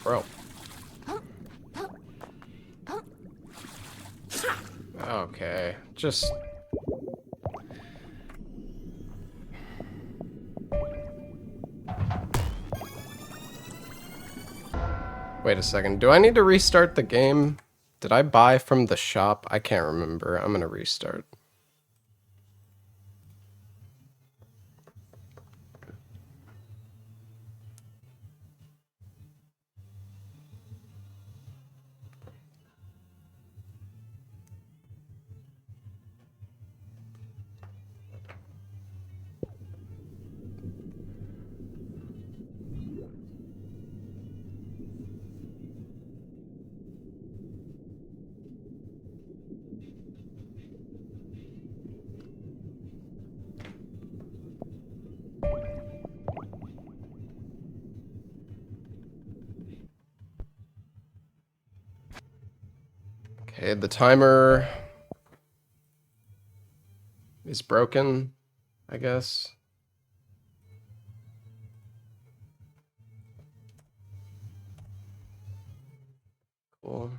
Bro. Okay, just... Wait a second, do I need to restart the game? Did I buy from the shop? I can't remember. I'm gonna restart. Okay, the timer is broken, I guess. Cool.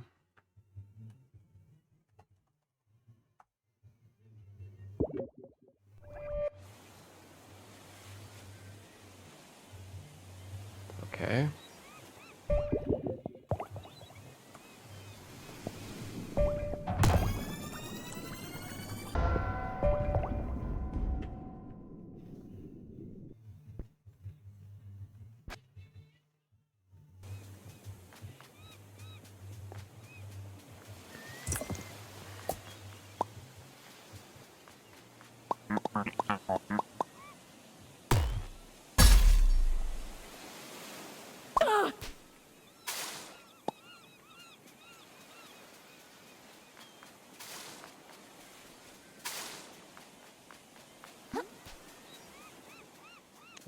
Okay.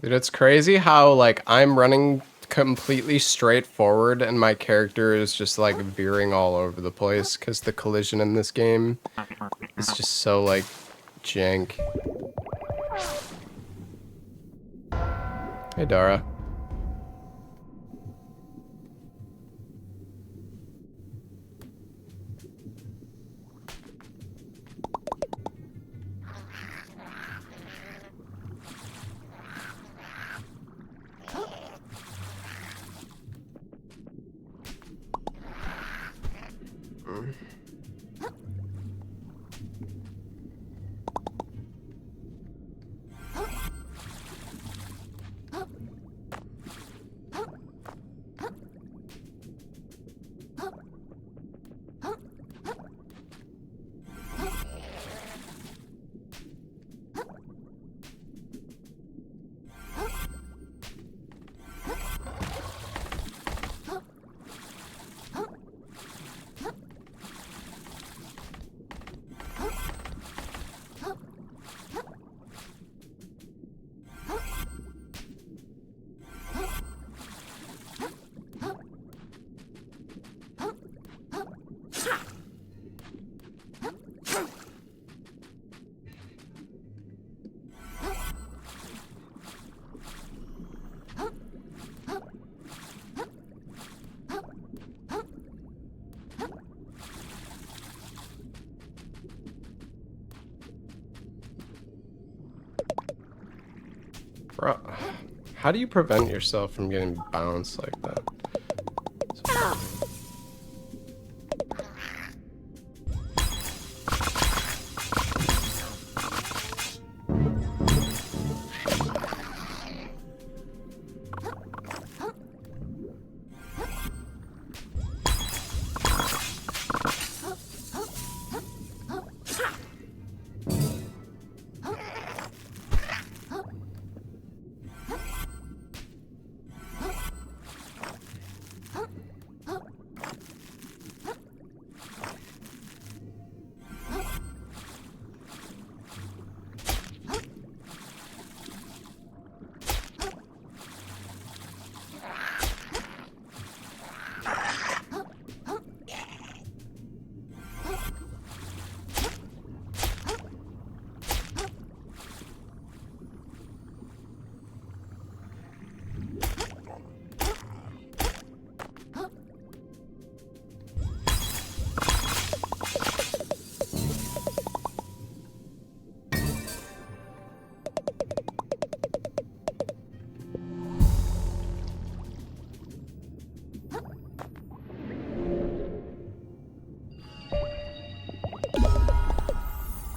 Dude, it's crazy how, like, I'm running completely straight forward and my character is just, like, veering all over the place because the collision in this game is just so, like, jank. Hey, Dara. Bro, how do you prevent yourself from getting bounced like that?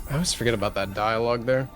I always forget about that dialogue there.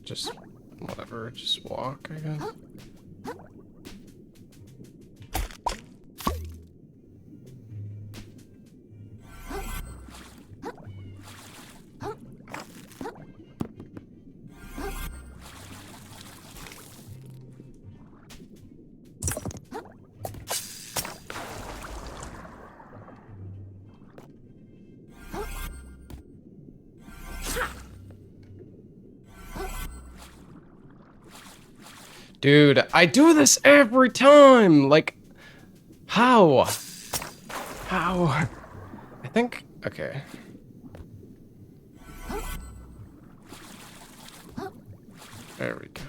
Just whatever, just walk, I guess. Dude, I do this every time! Like, how? How? I think, okay. There we go.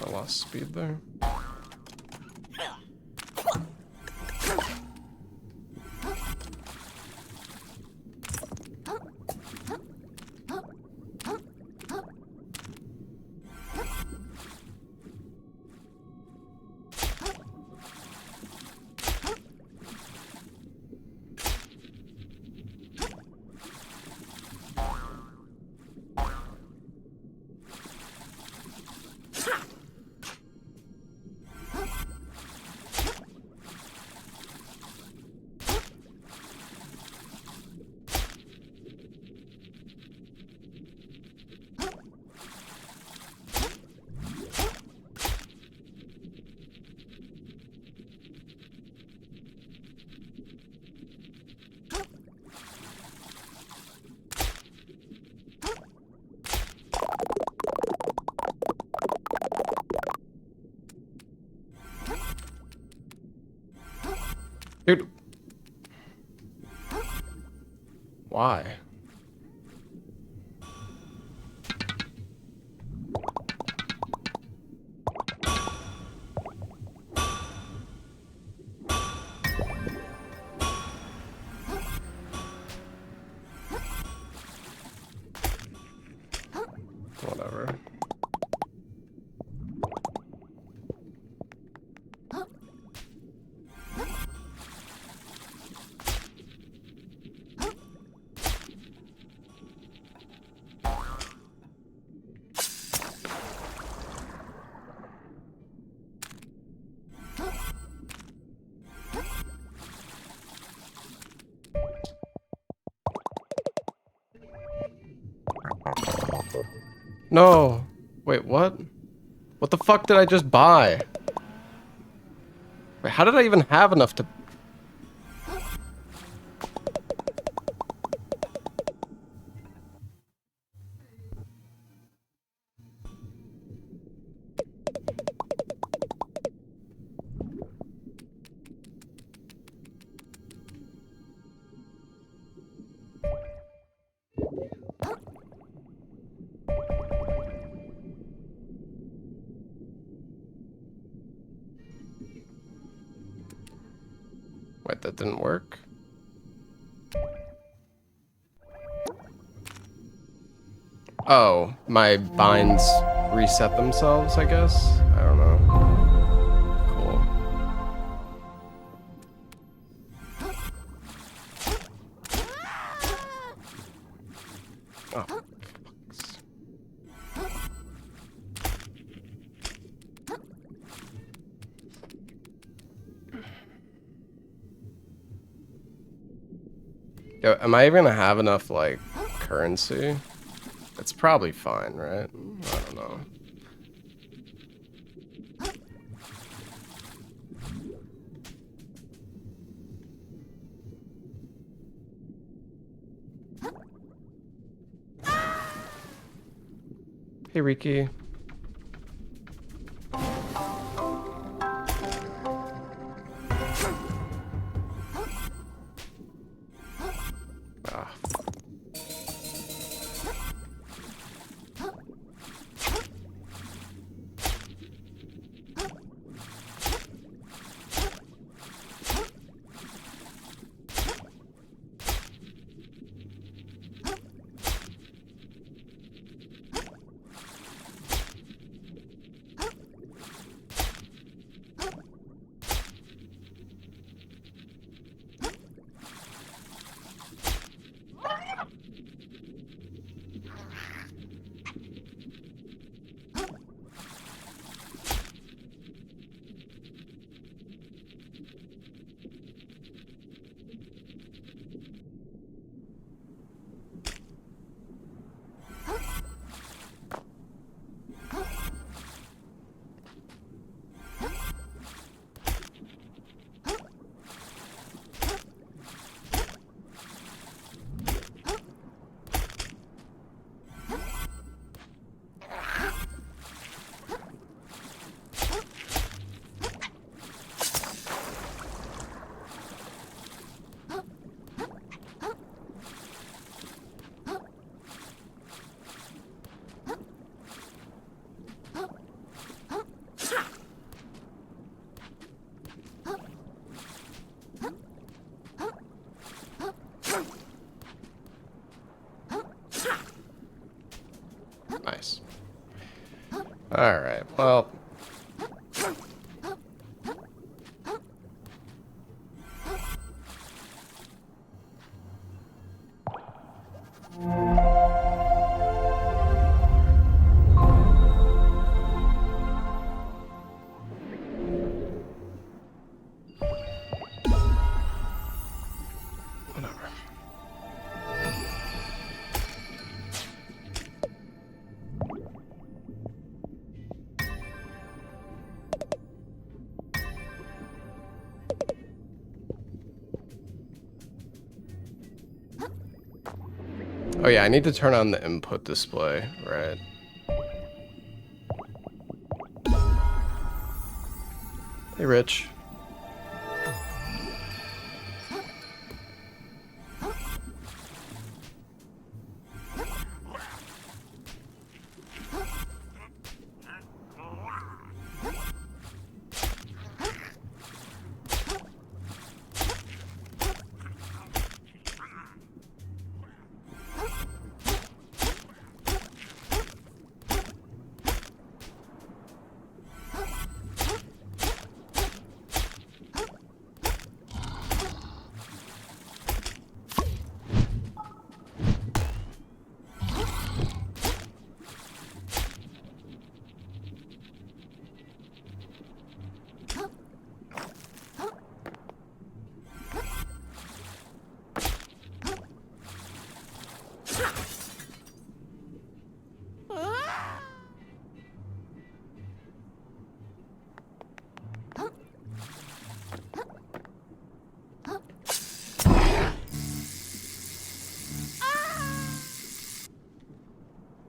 I lost speed there. Dude. Why? Whatever. No. Wait, what? What the fuck did I just buy? Wait, how did I even have enough to... Wait, that didn't work? Oh, my binds reset themselves, I guess? I don't know. Cool. Oh, fucks. Yo, am I even gonna have enough, like, currency? It's probably fine, right? I don't know. Hey, Riki. Ah. Nice. Alright, well... Whatever. Oh yeah, I need to turn on the input display, right? Hey, Rich.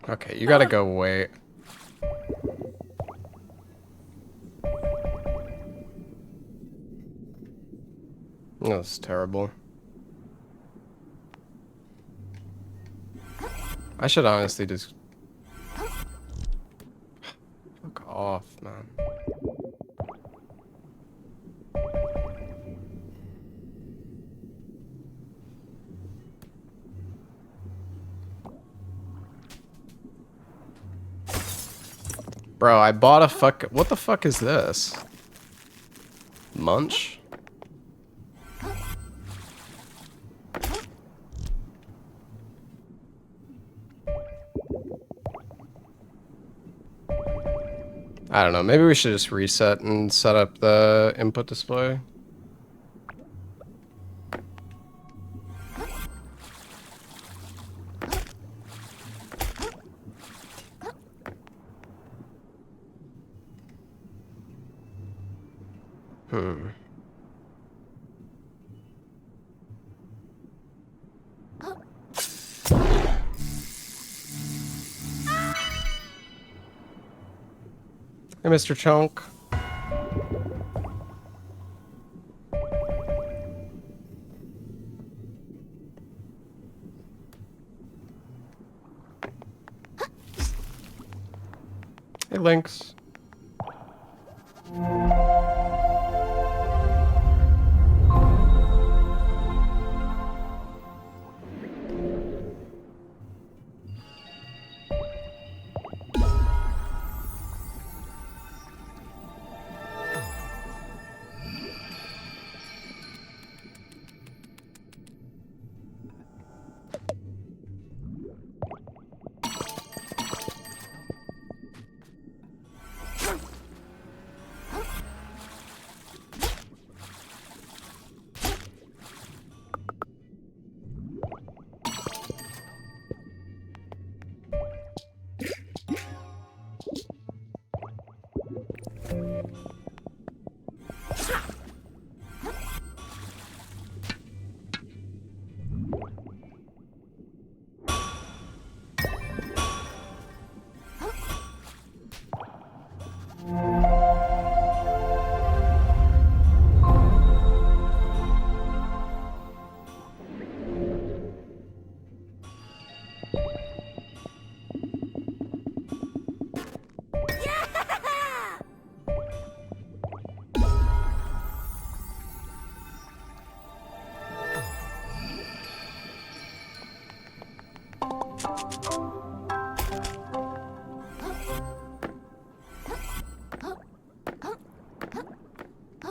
Okay, you gotta go wait. That's terrible. I should honestly just... Fuck off, man. Bro, I bought a fuck... What the fuck is this? Munch? I don't know, maybe we should just reset and set up the input display. Hey, Mr. Chunk. Hey, Lynx.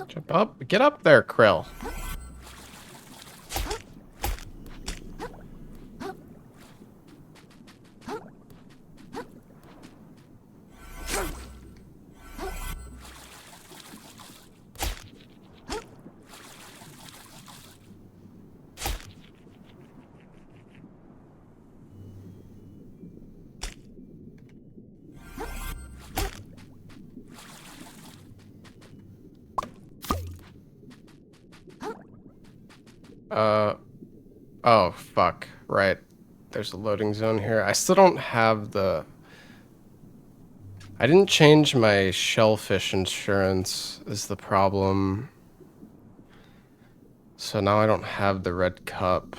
Jump up. Get up there, Krill. Oh, fuck. Right. There's a loading zone here. I still don't have the... I didn't change my shellfish insurance is the problem. So now I don't have the red cup.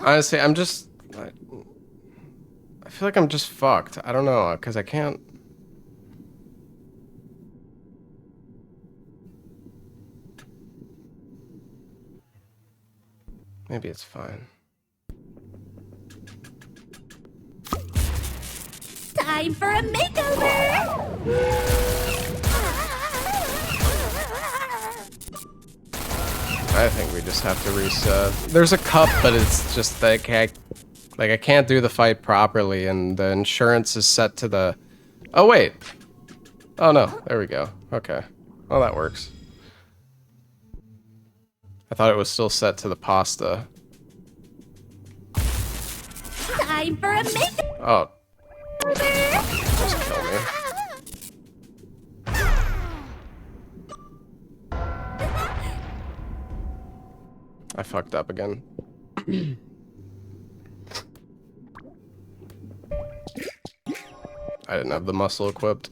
Honestly, I'm just... I feel like I'm just fucked. I don't know, because I can't... Maybe it's fine. Time for a makeover! I think we just have to reset. There's a cup, but it's just like I can't do the fight properly, and the insurance is set to the... Oh, wait. Oh, no. There we go. Okay. Oh, that works. I thought it was still set to the pasta. Time for a makeover! Oh. Just kill me. I fucked up again. I didn't have the muscle equipped.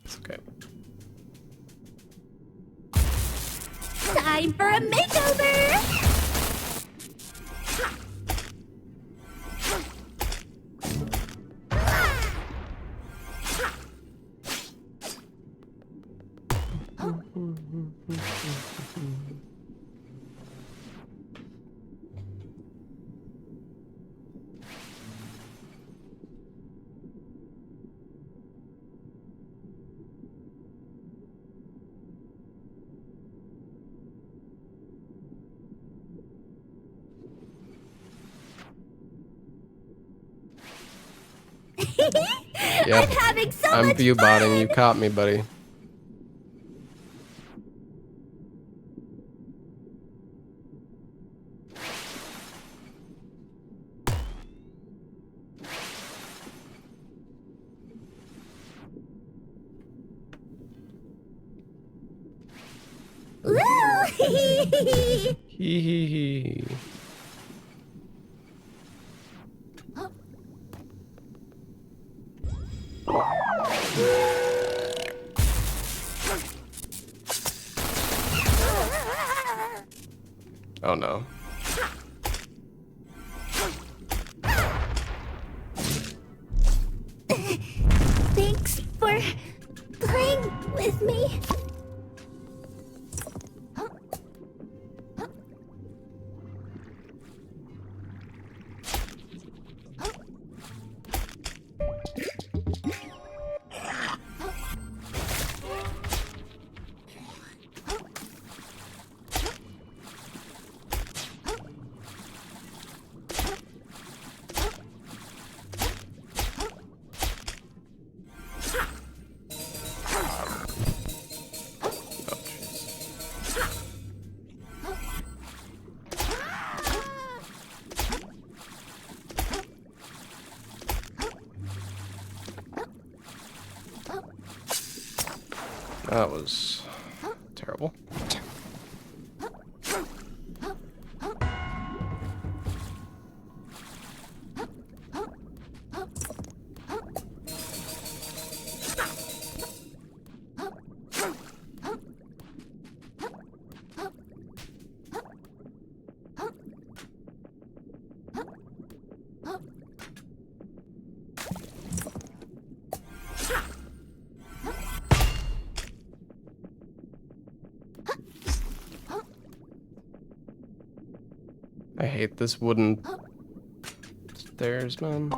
It's okay. Time for a makeover! Yep. I'm having so I'm much view-botting. fun! You caught me, buddy. Woo! Hee hee hee. Oh no. Thanks for playing with me. That was terrible. I hate this wooden stairs, man.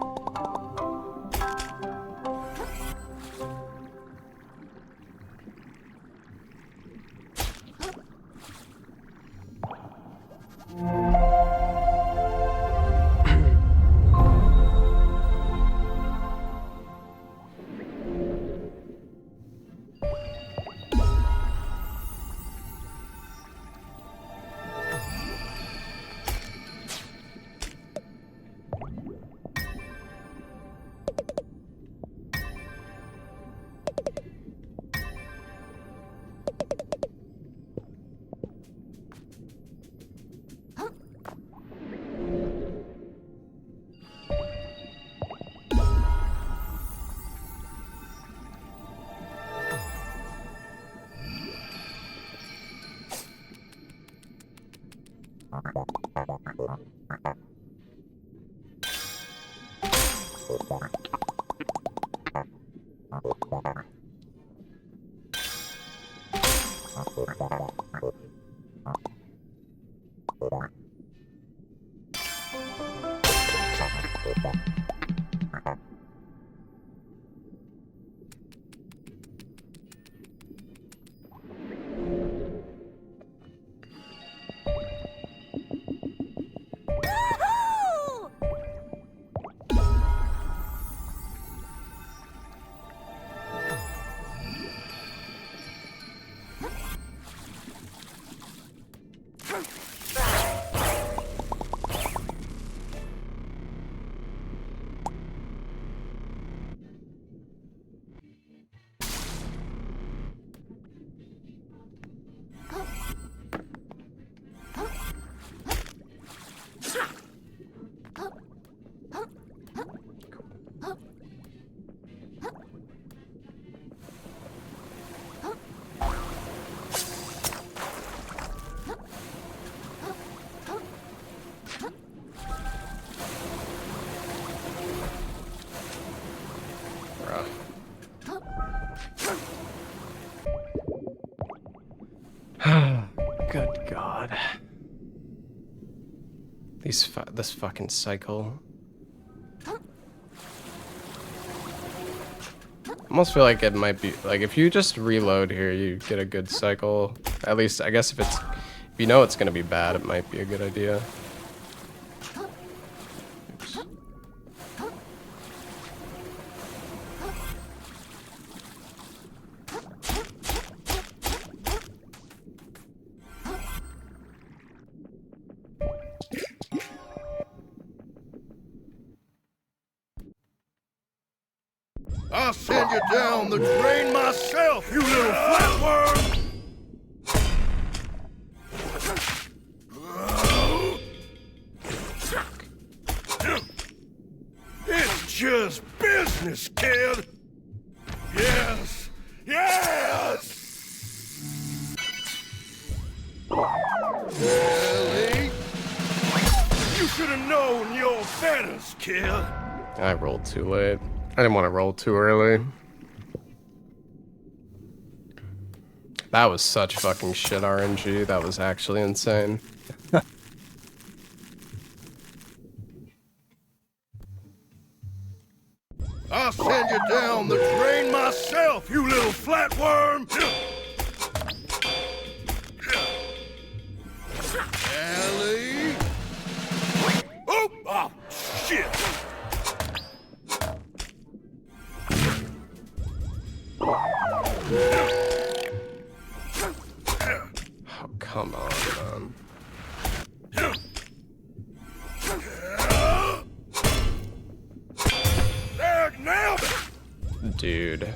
Good God. This fucking cycle. Almost feel like it might be like if you just reload here, you get a good cycle. At least I guess if you know it's gonna be bad, it might be a good idea. Oops. I'll send you down the drain myself, you little flatworm! It's just business, kid! Yes! Yes! Ellie? You should have known your betters, kid! I rolled too late. I didn't want to roll too early. That was such fucking shit RNG. That was actually insane. I'll send you down the drain myself, you little flatworm! Ellie? Oh, shit! Oh, come on, man. There, nailed it! Dude.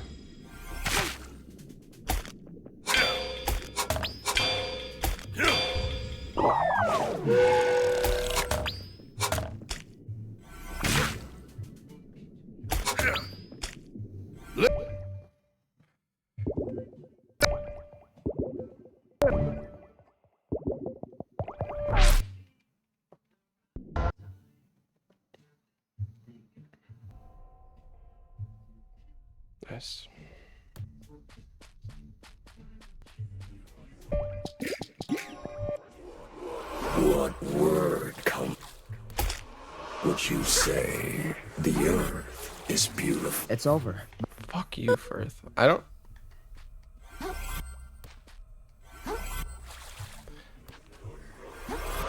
Nice. What word come? Would you say the earth is beautiful? It's over. Fuck you, Firth. I don't...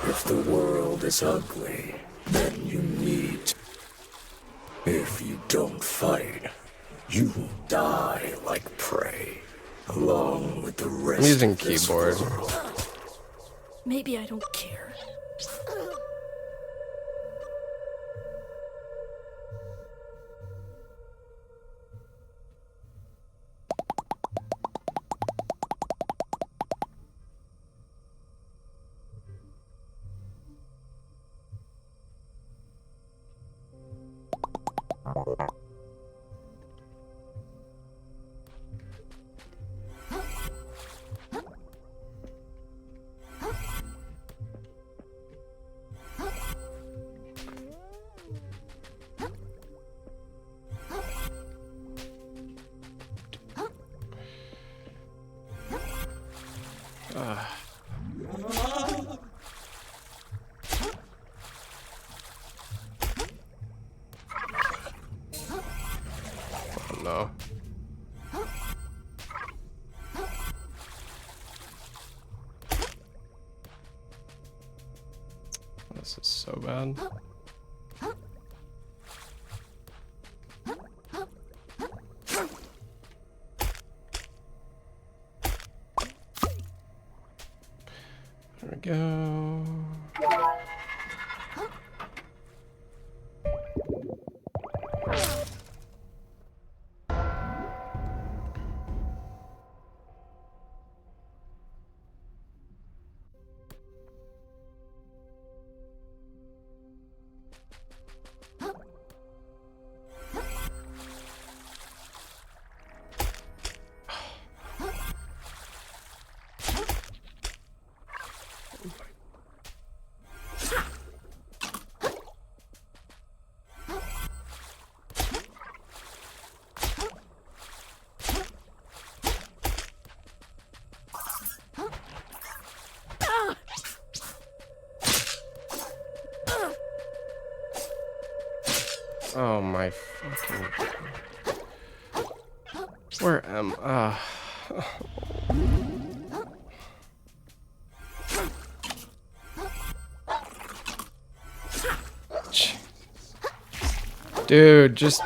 If the world is ugly, then you need. If you don't fight, you will die like prey, along with the rest I'm using of this keyboard. world. Maybe I don't care. This is so bad. There we go. Oh my fucking God. Where am Dude, just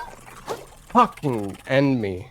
fucking end me.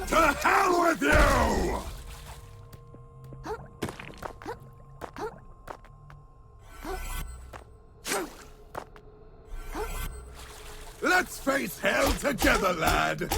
To hell with you! Let's face hell together, lad!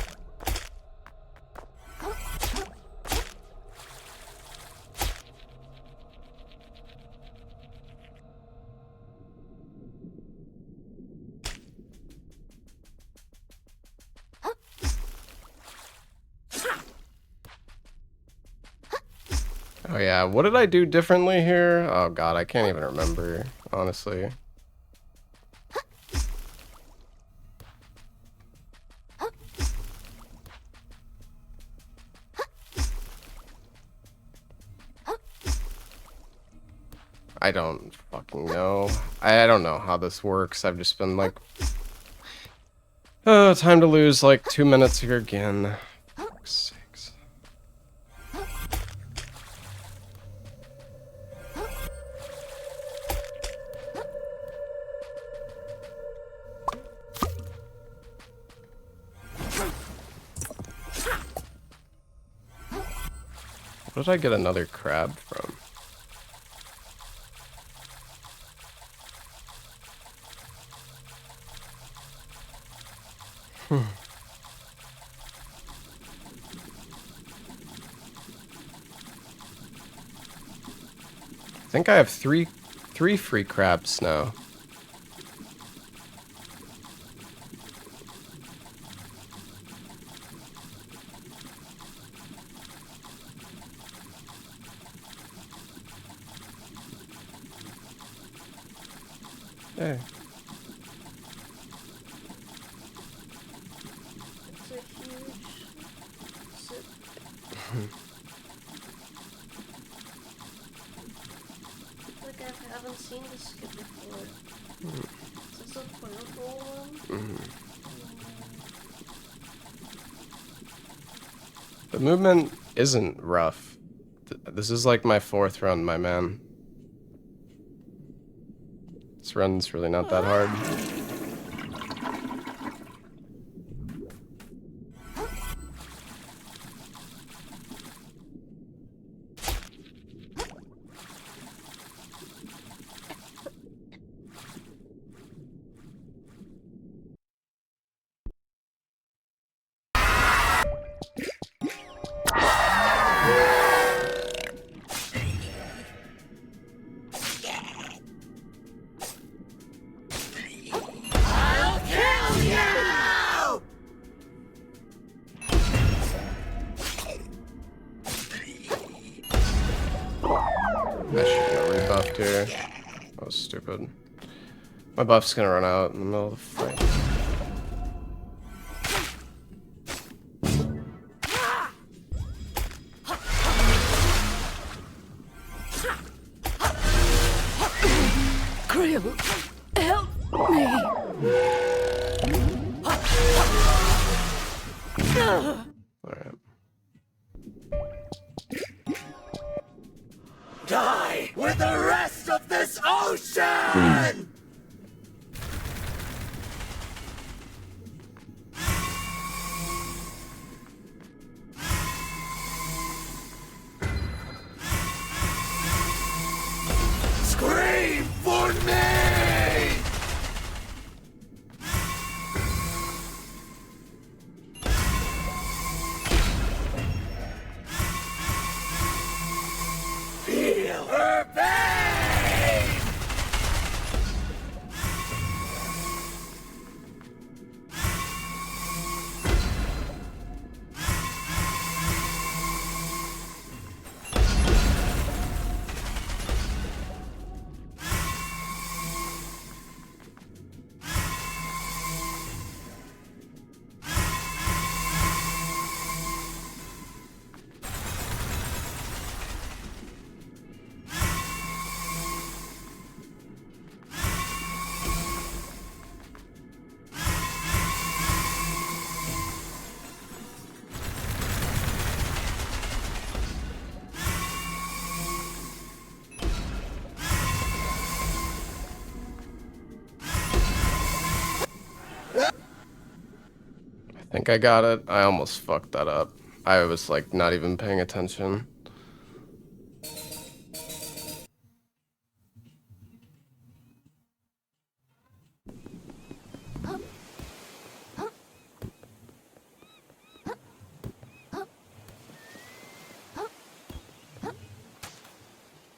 Oh yeah, what did I do differently here? Oh god, I can't even remember, honestly. I don't fucking know. I don't know how this works. I've just been like... time to lose like 2 minutes here again. Fuck's sakes. Where did I get another crab from? I think I have three free crabs now. Hey. It's a huge sip. haven't seen this skip before. Is this a purple one? The movement isn't rough. This is like my 4th run, my man. This run's really not that hard. I should have rebuffed here. That was stupid. My buff's gonna run out in the middle of the fight. Krill, help me! Alright. Die with the rest of this ocean! Scream for me! Feel her pain! I think I got it. I almost fucked that up. I was like not even paying attention.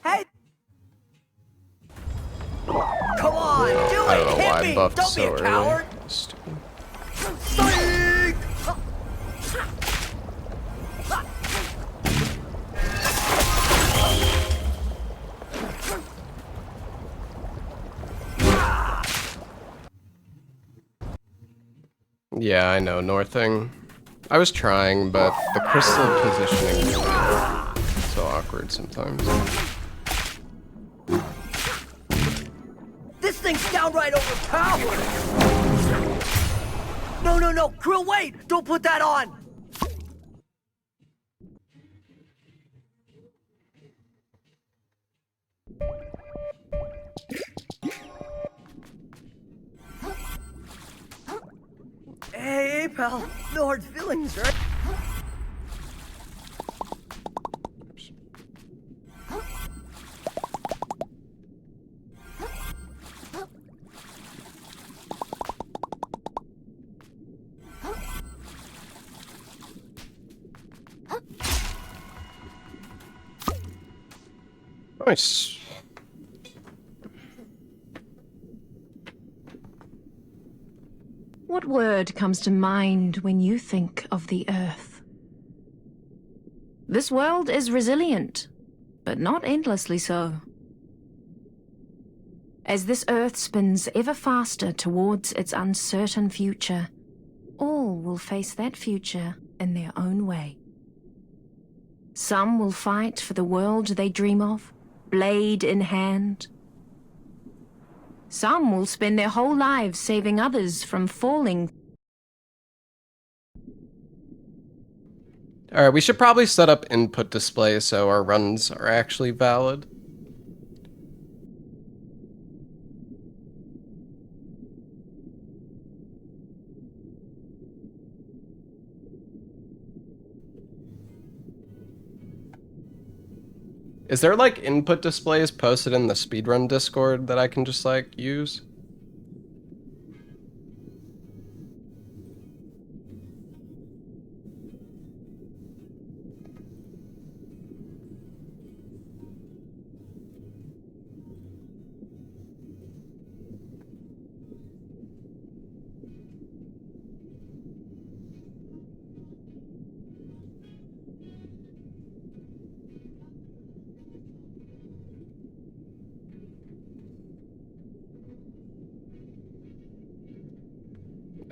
Hey! Come on, do I don't know it! why Hit I me! buffed Don't be so a coward! early. Stupid. Psych! Yeah, I know, Northing. I was trying, but the crystal positioning is so awkward sometimes. This thing's downright overpowered! No, Krill, wait! Don't put that on! Hey, pal. No hard feelings, right? Nice. What word comes to mind when you think of the Earth? This world is resilient, but not endlessly so. As this Earth spins ever faster towards its uncertain future, all will face that future in their own way. Some will fight for the world they dream of, blade in hand. Some will spend their whole lives saving others from falling. Alright, we should probably set up input display so our runs are actually valid. Is there like input displays posted in the speedrun Discord that I can just like use?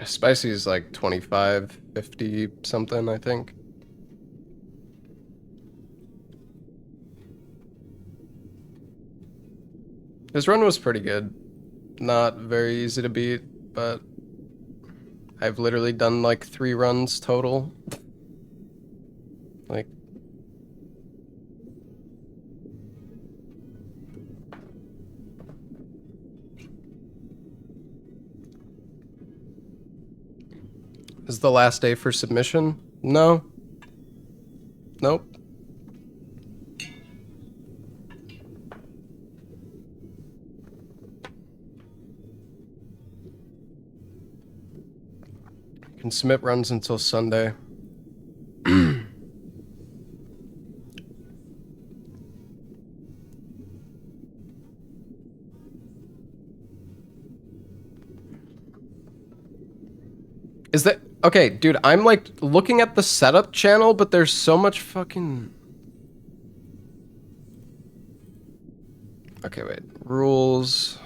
Spicy is like 25, 50 something, I think. His run was pretty good. Not very easy to beat, but I've literally done like 3 runs total. Like, is the last day for submission? No. Nope. Can submit runs until Sunday. Is that okay, dude? I'm like looking at the setup channel, but there's so much fucking. Okay, wait. Rules.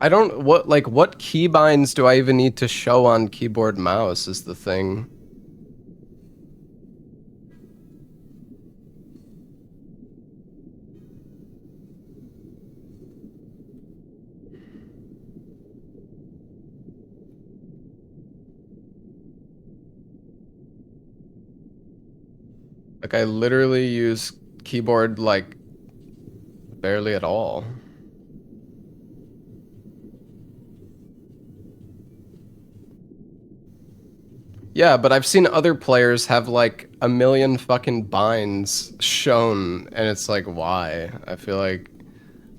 I don't what keybinds do I even need to show on keyboard mouse is the thing. Like I literally use keyboard like barely at all. Yeah, but I've seen other players have like a million fucking binds shown, and it's like, why? I feel like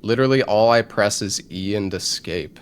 literally all I press is E and escape.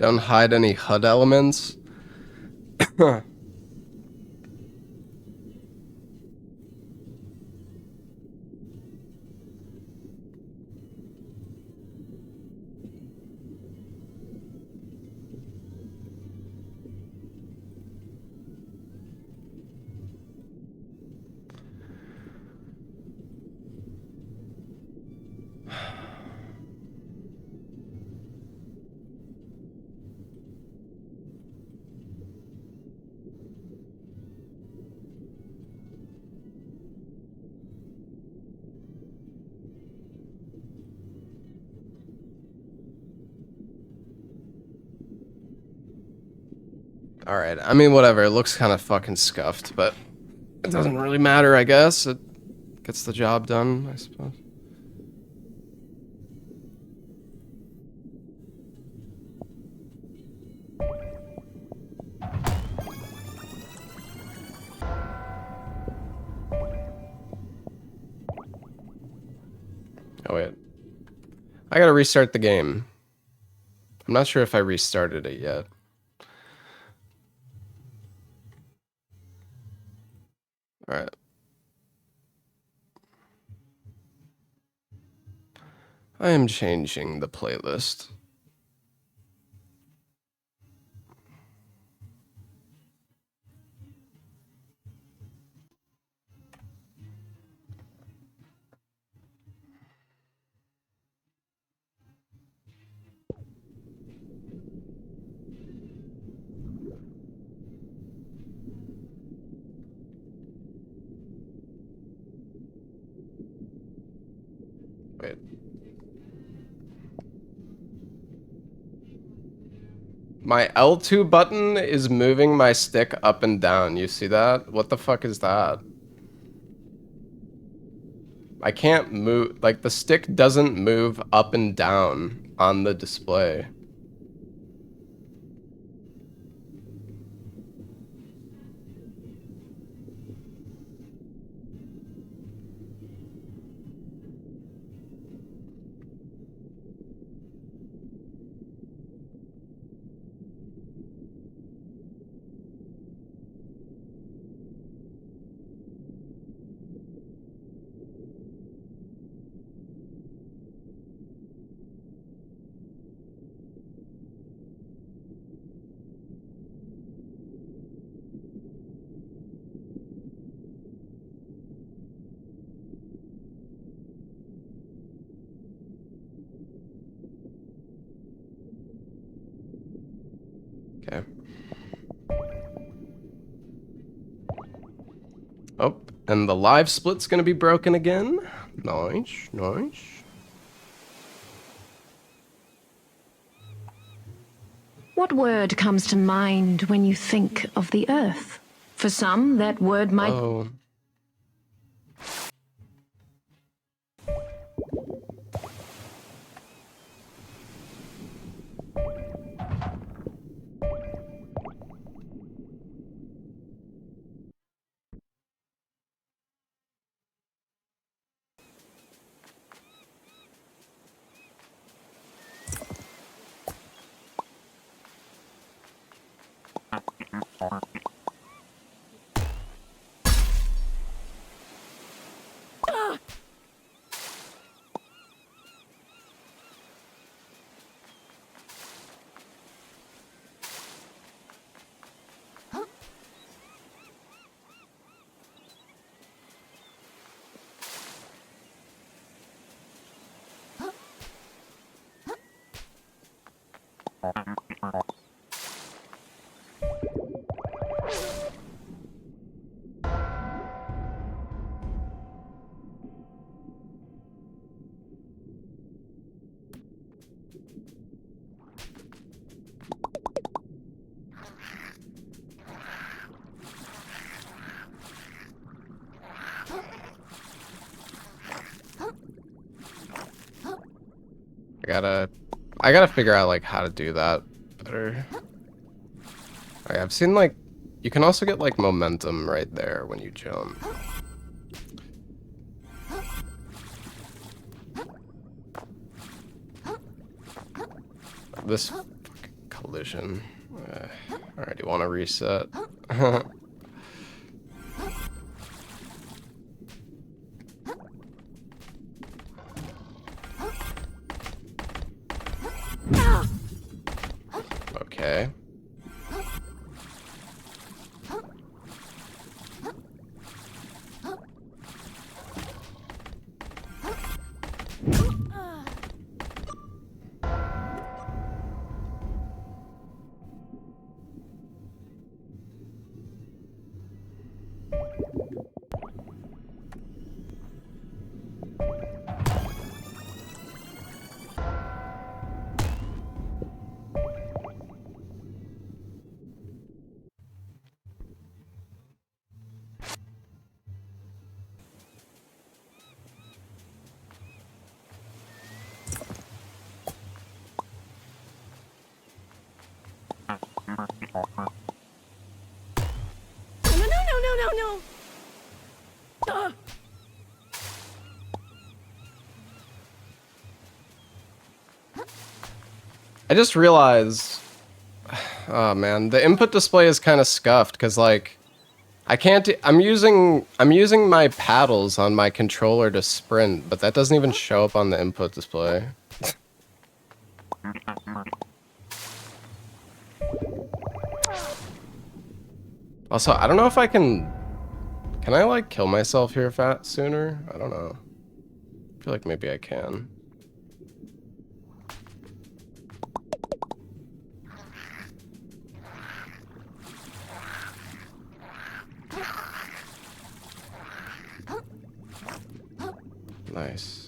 Don't hide any HUD elements. Alright, I mean, whatever. It looks kind of fucking scuffed, but it doesn't really matter, I guess. It gets the job done, I suppose. Oh, wait. I gotta restart the game. I'm not sure if I restarted it yet. Alright. I am changing the playlist. Wait. My L2 button is moving my stick up and down. You see that? What the fuck is that? I can't move, like the stick doesn't move up and down on the display. Okay. Oh, and the live split's gonna be broken again. Nice, nice. What word comes to mind when you think of the Earth? For some, that word might... Oh. I gotta figure out like how to do that better. Okay, I've seen like you can also get like momentum right there when you jump. This fucking collision. Alright, do you want to reset? Okay. No. I just realized, oh man, the input display is kind of scuffed because like I can't. I'm using my paddles on my controller to sprint, but that doesn't even show up on the input display. Also, I don't know if I can. Can I like kill myself here sooner? I don't know. I feel like maybe I can. Nice.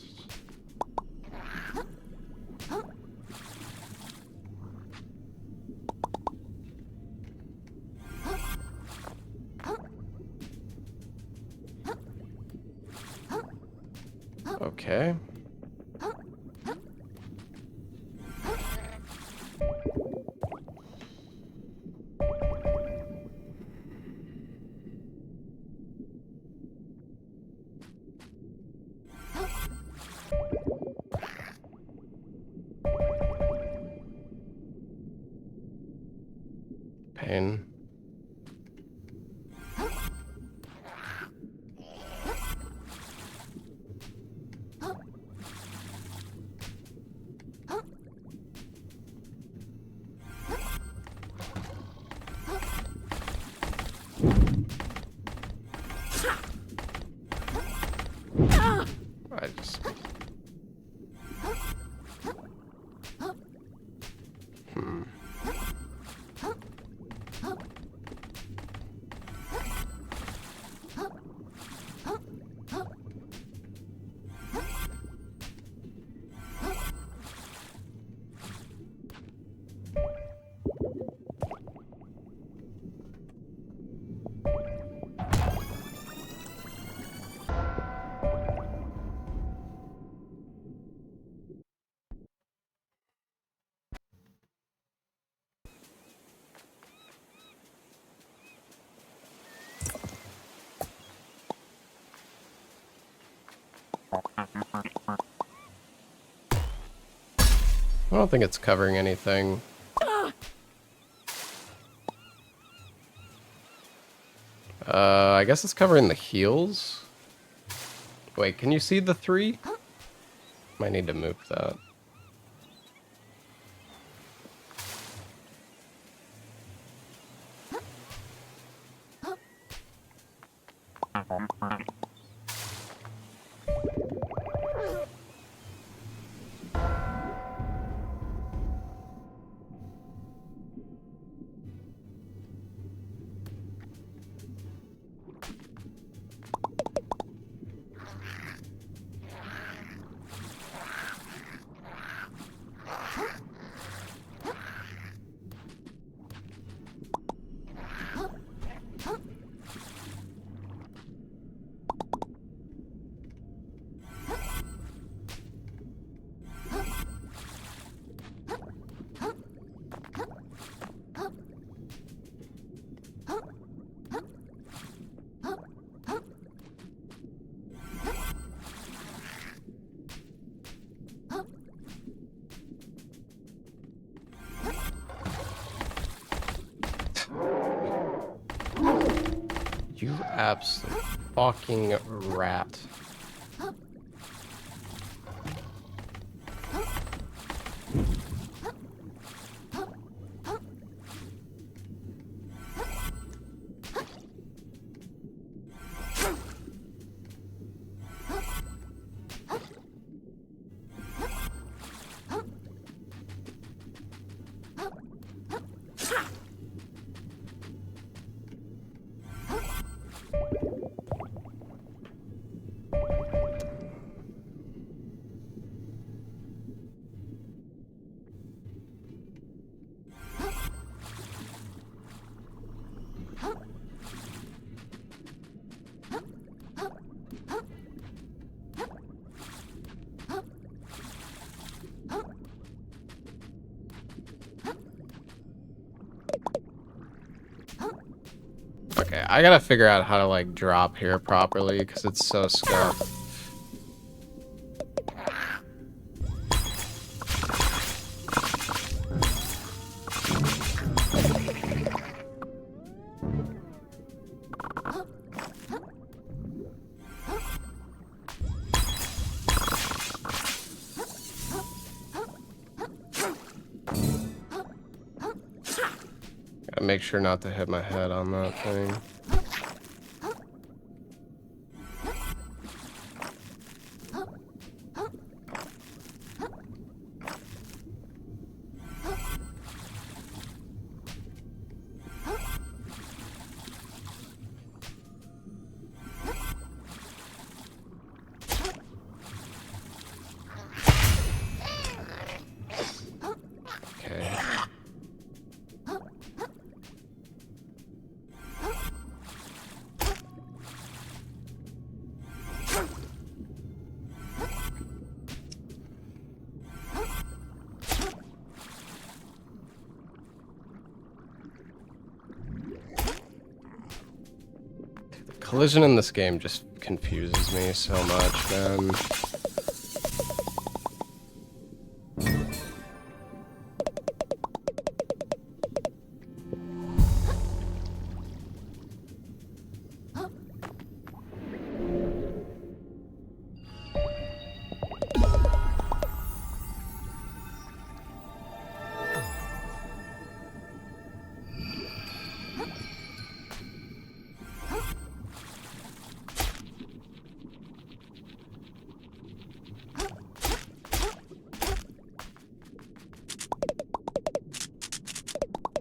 Okay. Pain. I just... I don't think it's covering anything. I guess it's covering the heels. Wait, can you see the 3? Might need to move that. You absolute fucking rat. Okay, I gotta figure out how to like drop here properly because it's so scuffed. Gotta make sure not to hit my head on that thing. Okay. Collision in this game just confuses me so much, man.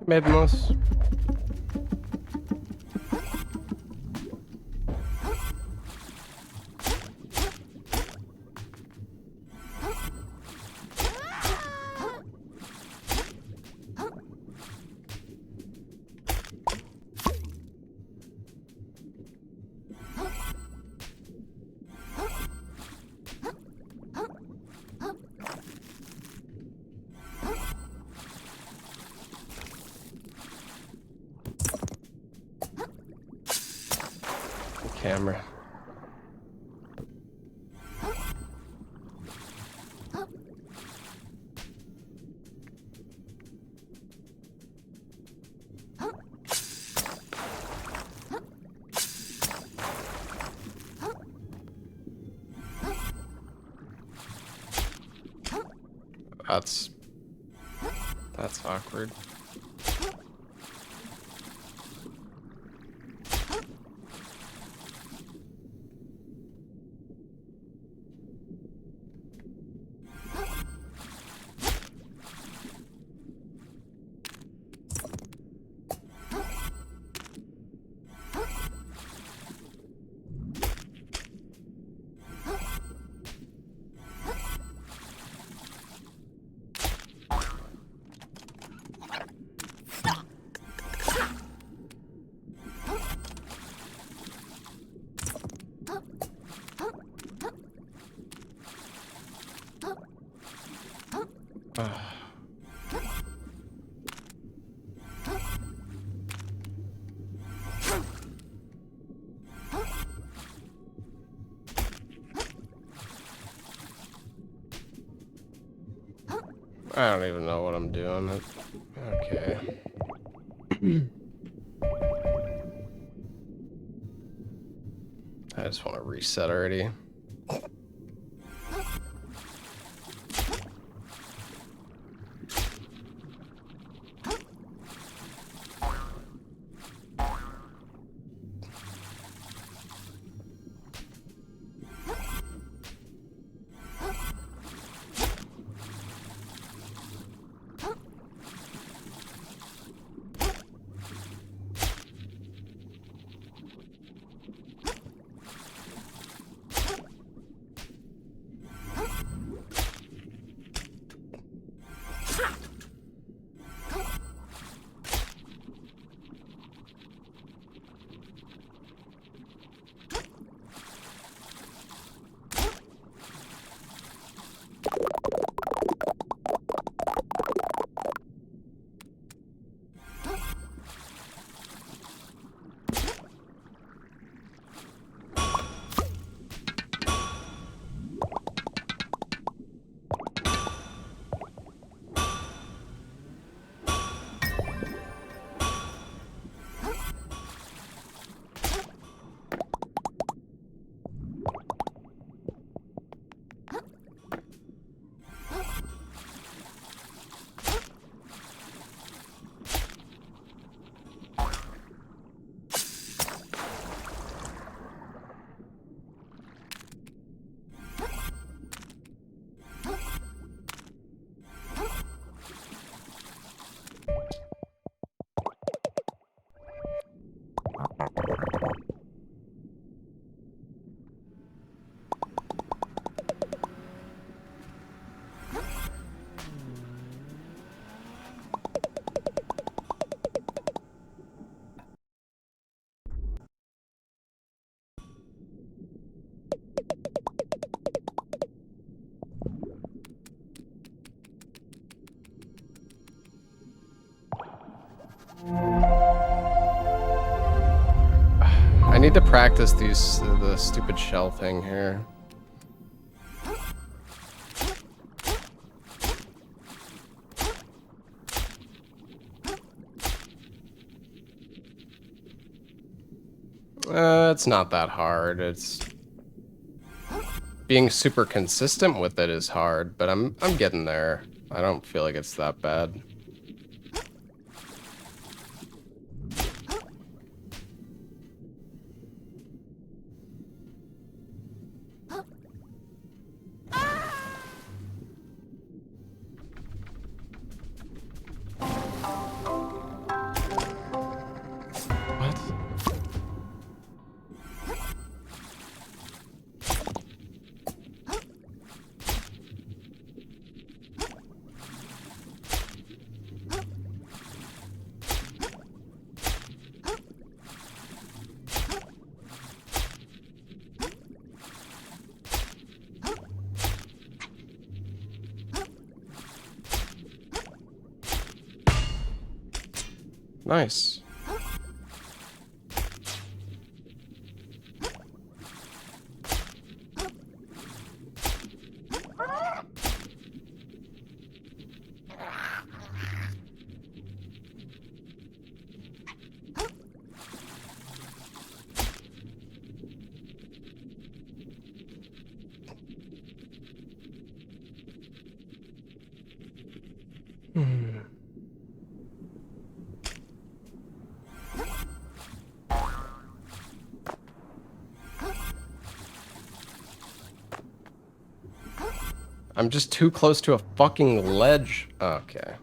Made the most. Camera. That's awkward. I don't even know what I'm doing. Okay. I just want to reset already. I need to practice the stupid shell thing here. It's not that hard. It's being super consistent with it is hard, but I'm getting there. I don't feel like it's that bad. Nice. I'm just too close to a fucking ledge. Okay.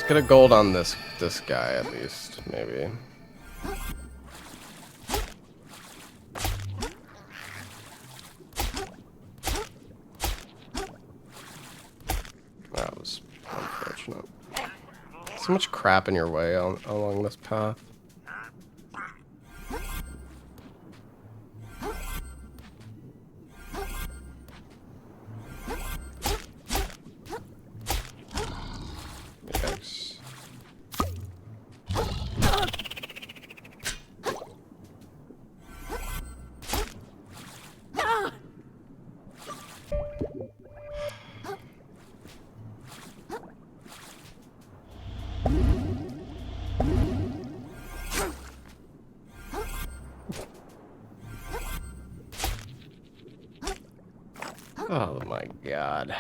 get a gold on this guy at least, maybe. That was unfortunate. So much crap in your way along this path. Yikes. Oh my god.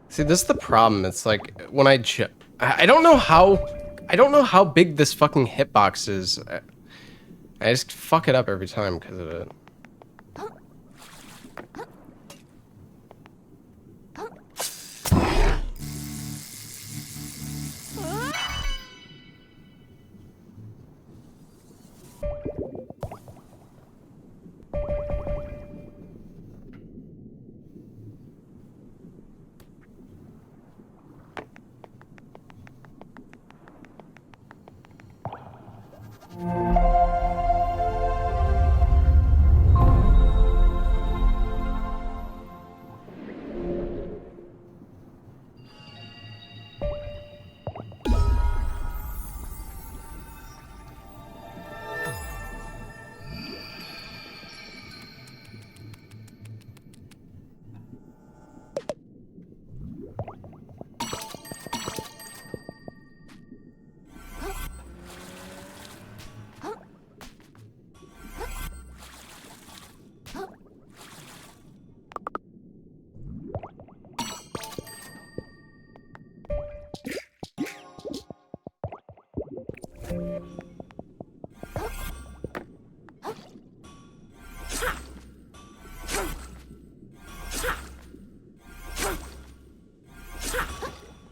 See, this is the problem. It's like when I don't know how big this fucking hitbox is. I just fuck it up every time because of it.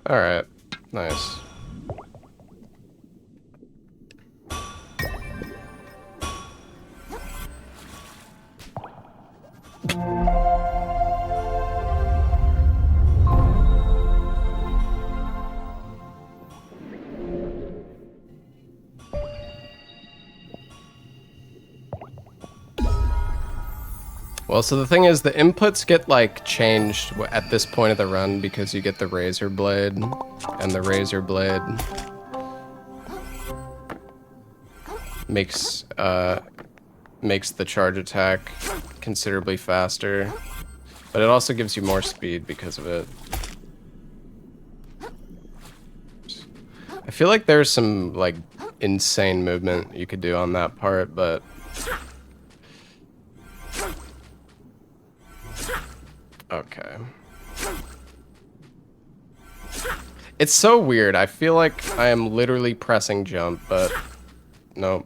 All right, nice. Well, so the thing is, the inputs get, like, changed at this point of the run because you get the Razor Blade, and the Razor Blade makes the charge attack considerably faster, but it also gives you more speed because of it. I feel like there's some, like, insane movement you could do on that part, but... Okay. It's so weird. I feel like I am literally pressing jump, but nope.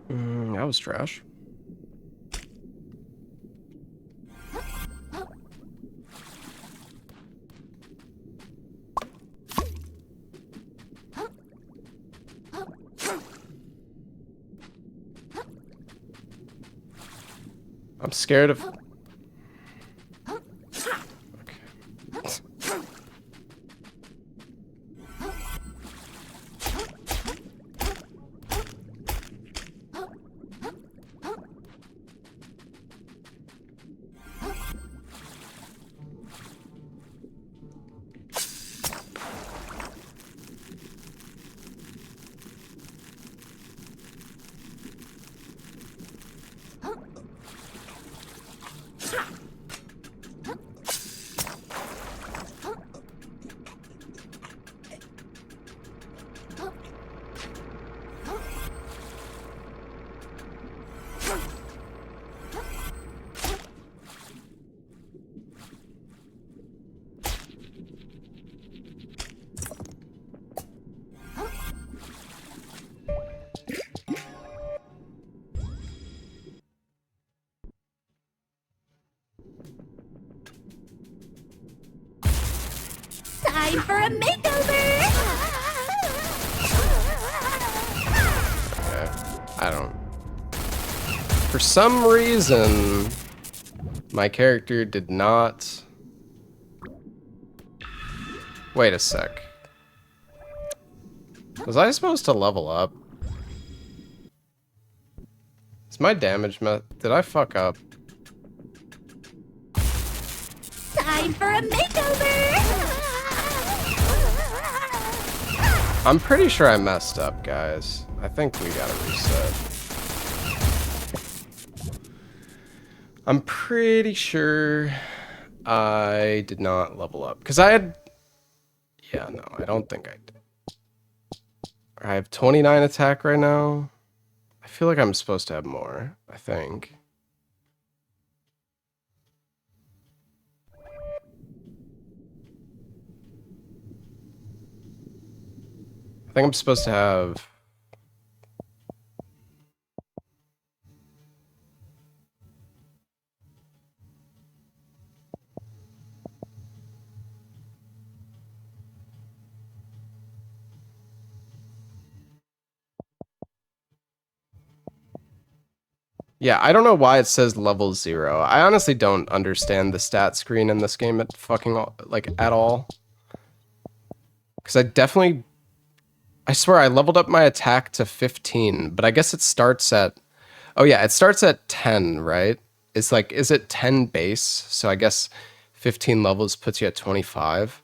That was trash. I'm scared of... Okay. Time for a makeover! Okay. I don't. For some reason, my character did not. Wait a sec. Was I supposed to level up? Is my damage did I fuck up? Time for a makeover! I'm pretty sure I messed up, guys. I think we gotta reset. I'm pretty sure I did not level up. Because I had... Yeah, no, I don't think I did. I have 29 attack right now. I feel like I'm supposed to have more, I think. I think I'm supposed to have... Yeah, I don't know why it says level 0. I honestly don't understand the stat screen in this game at fucking all, like at all. Because I swear I leveled up my attack to 15, but I guess it starts at, oh yeah, it starts at 10, right? It's like, is it 10 base? So I guess 15 levels puts you at 25.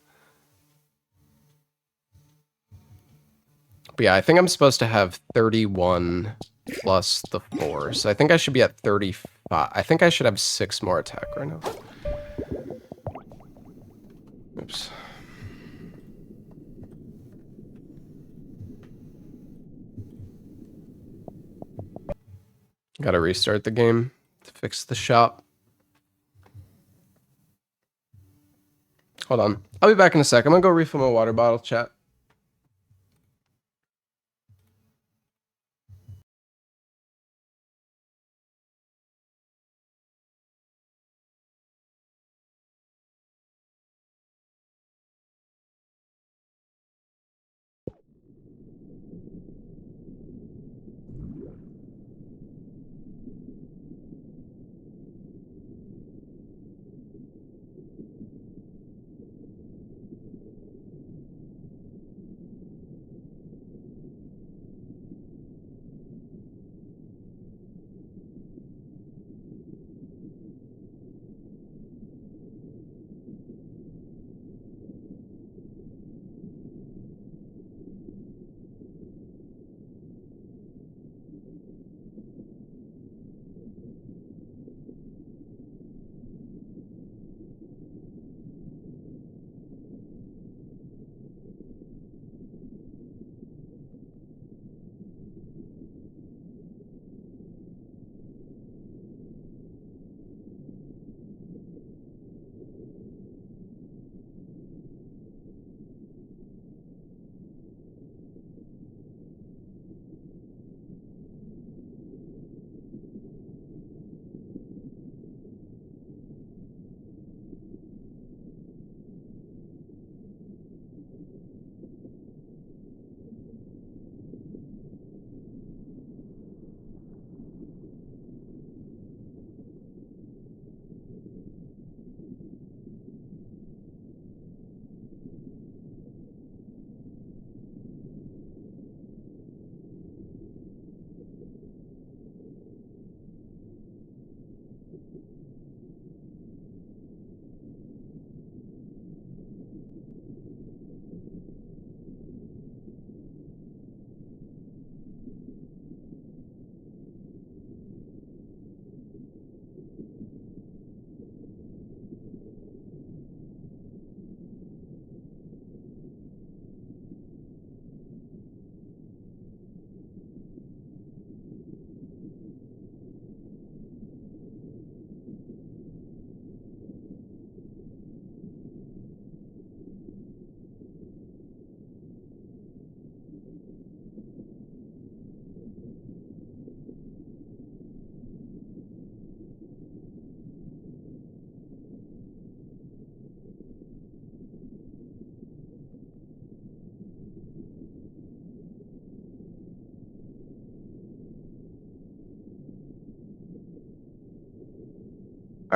But yeah, I think I'm supposed to have 31 plus the 4. So I think I should be at 35. I think I should have 6 more attack right now. Oops. Gotta restart the game to fix the shop. Hold on. I'll be back in a sec. I'm gonna go refill my water bottle, chat.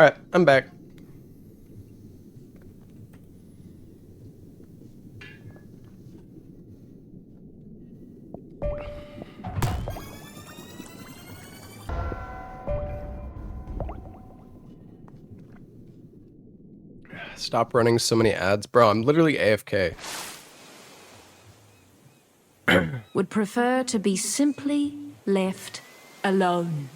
Alright, I'm back. Stop running so many ads. Bro, I'm literally AFK. Would prefer to be simply left alone.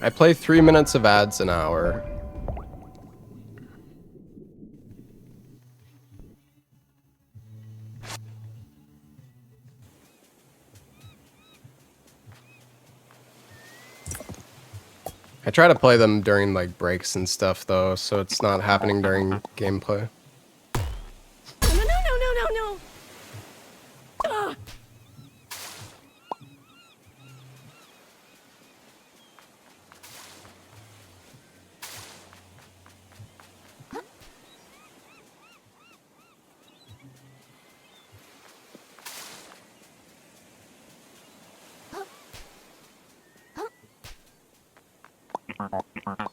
I play 3 minutes of ads an hour. I try to play them during like breaks and stuff though, so it's not happening during gameplay. No.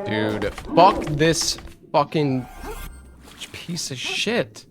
Dude, fuck this fucking piece of shit.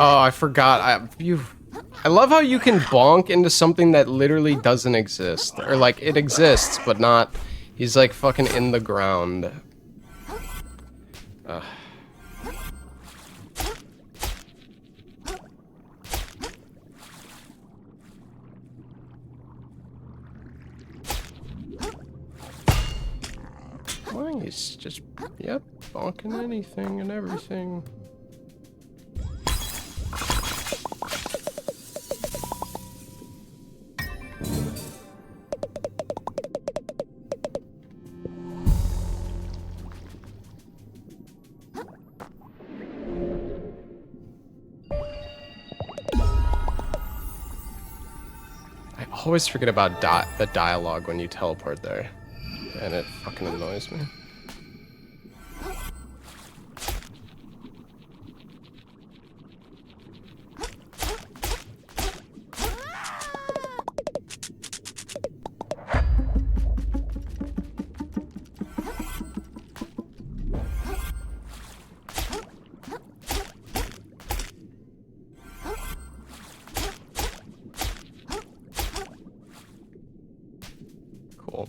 Oh, I forgot. I love how you can bonk into something that literally doesn't exist. Or like, it exists, but not... He's like fucking in the ground. Ugh. Well, he's just, yep, bonking anything and everything. always forget about the dialogue when you teleport there. And it fucking annoys me. Cool.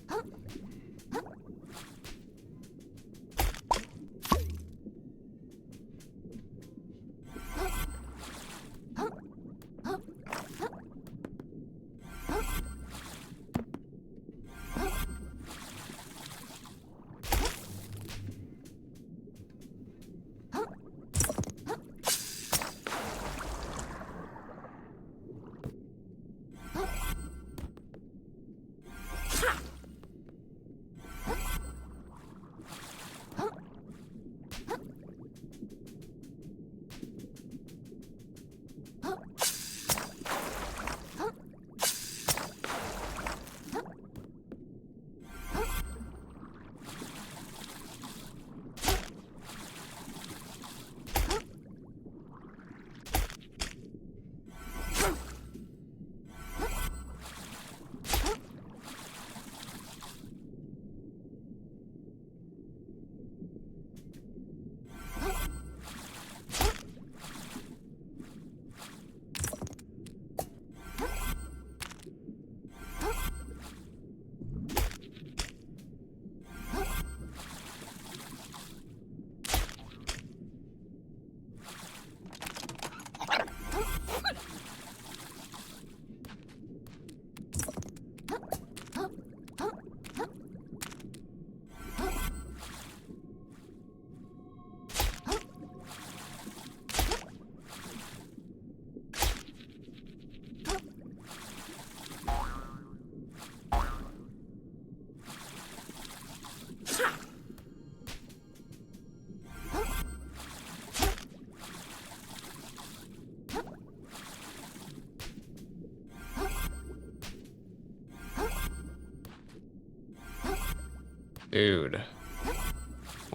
Dude.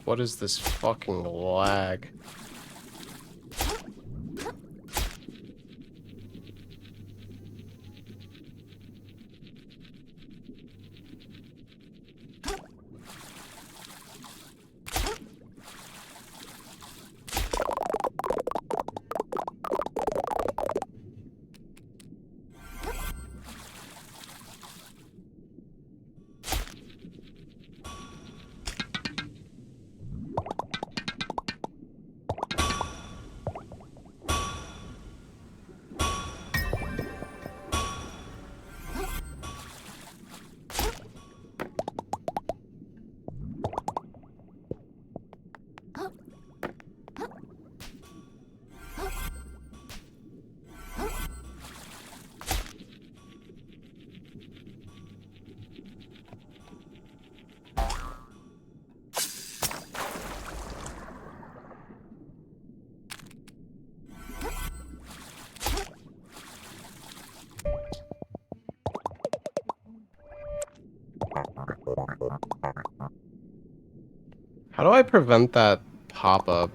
What is this fucking lag? How do I prevent that pop-up?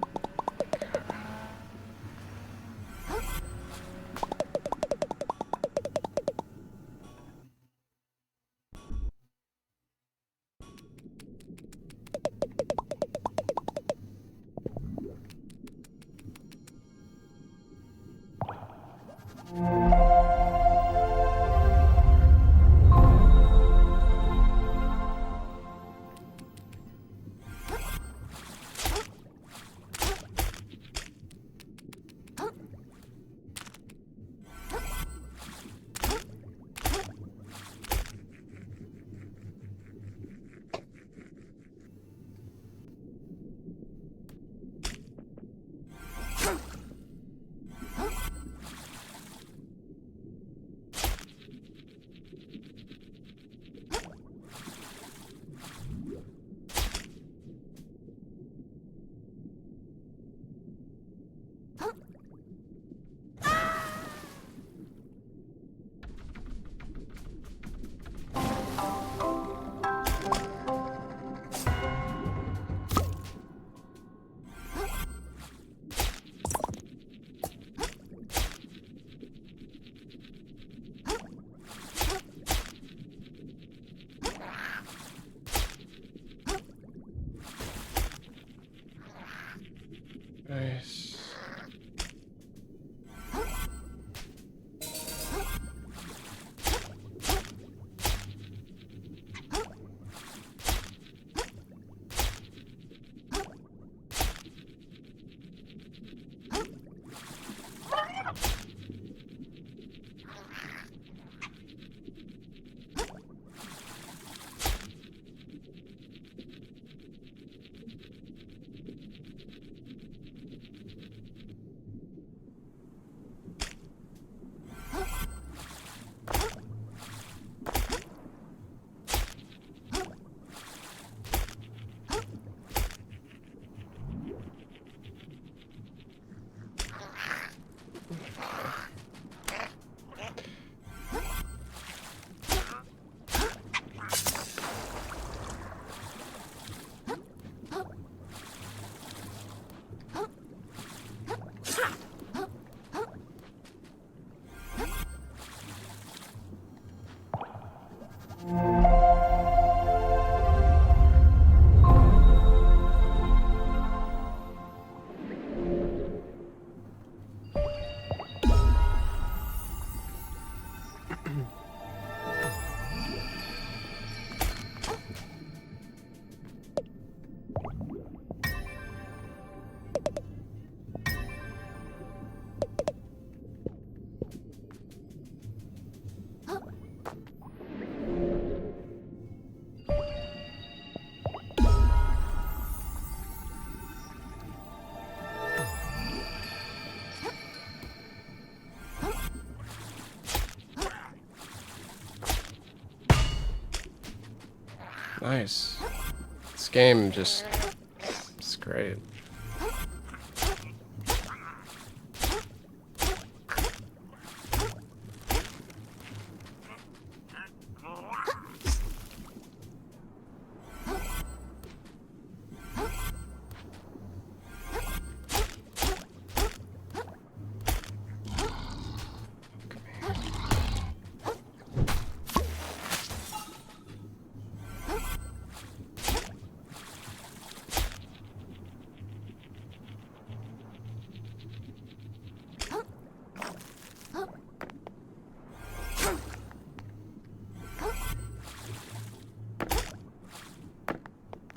Nice. This game just... it's great.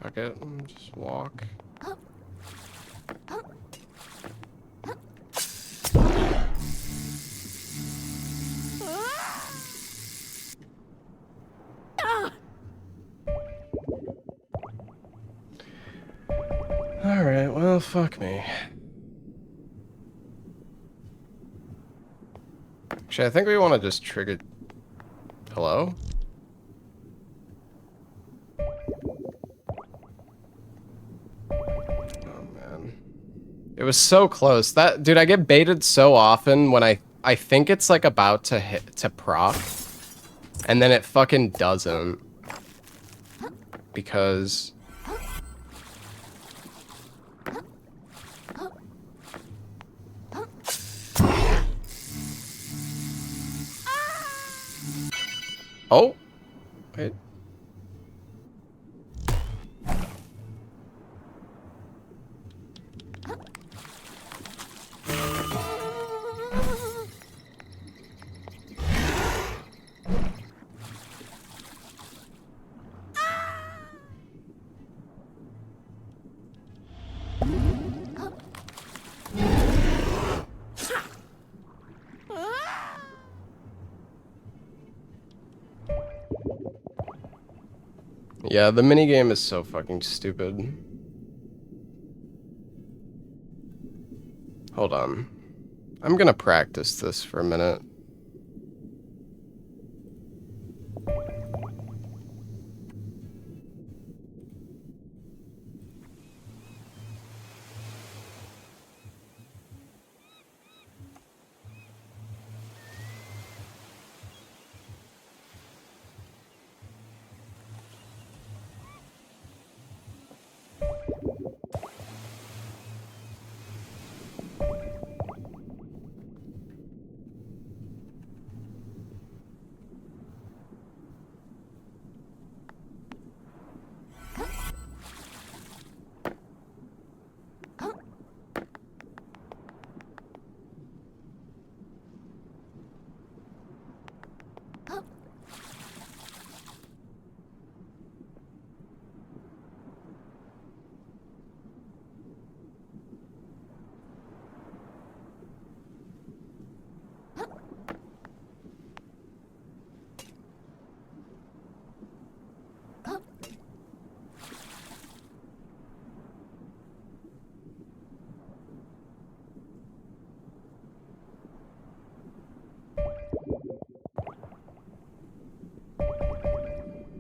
Fuck it, just walk. Alright, well, fuck me. Actually, I think we want to just trigger... Hello? It was so close. That dude, I get baited so often when I think it's like about to hit to proc, and then it fucking doesn't. Because oh, wait. Yeah, the minigame is so fucking stupid. Hold on. I'm gonna practice this for a minute.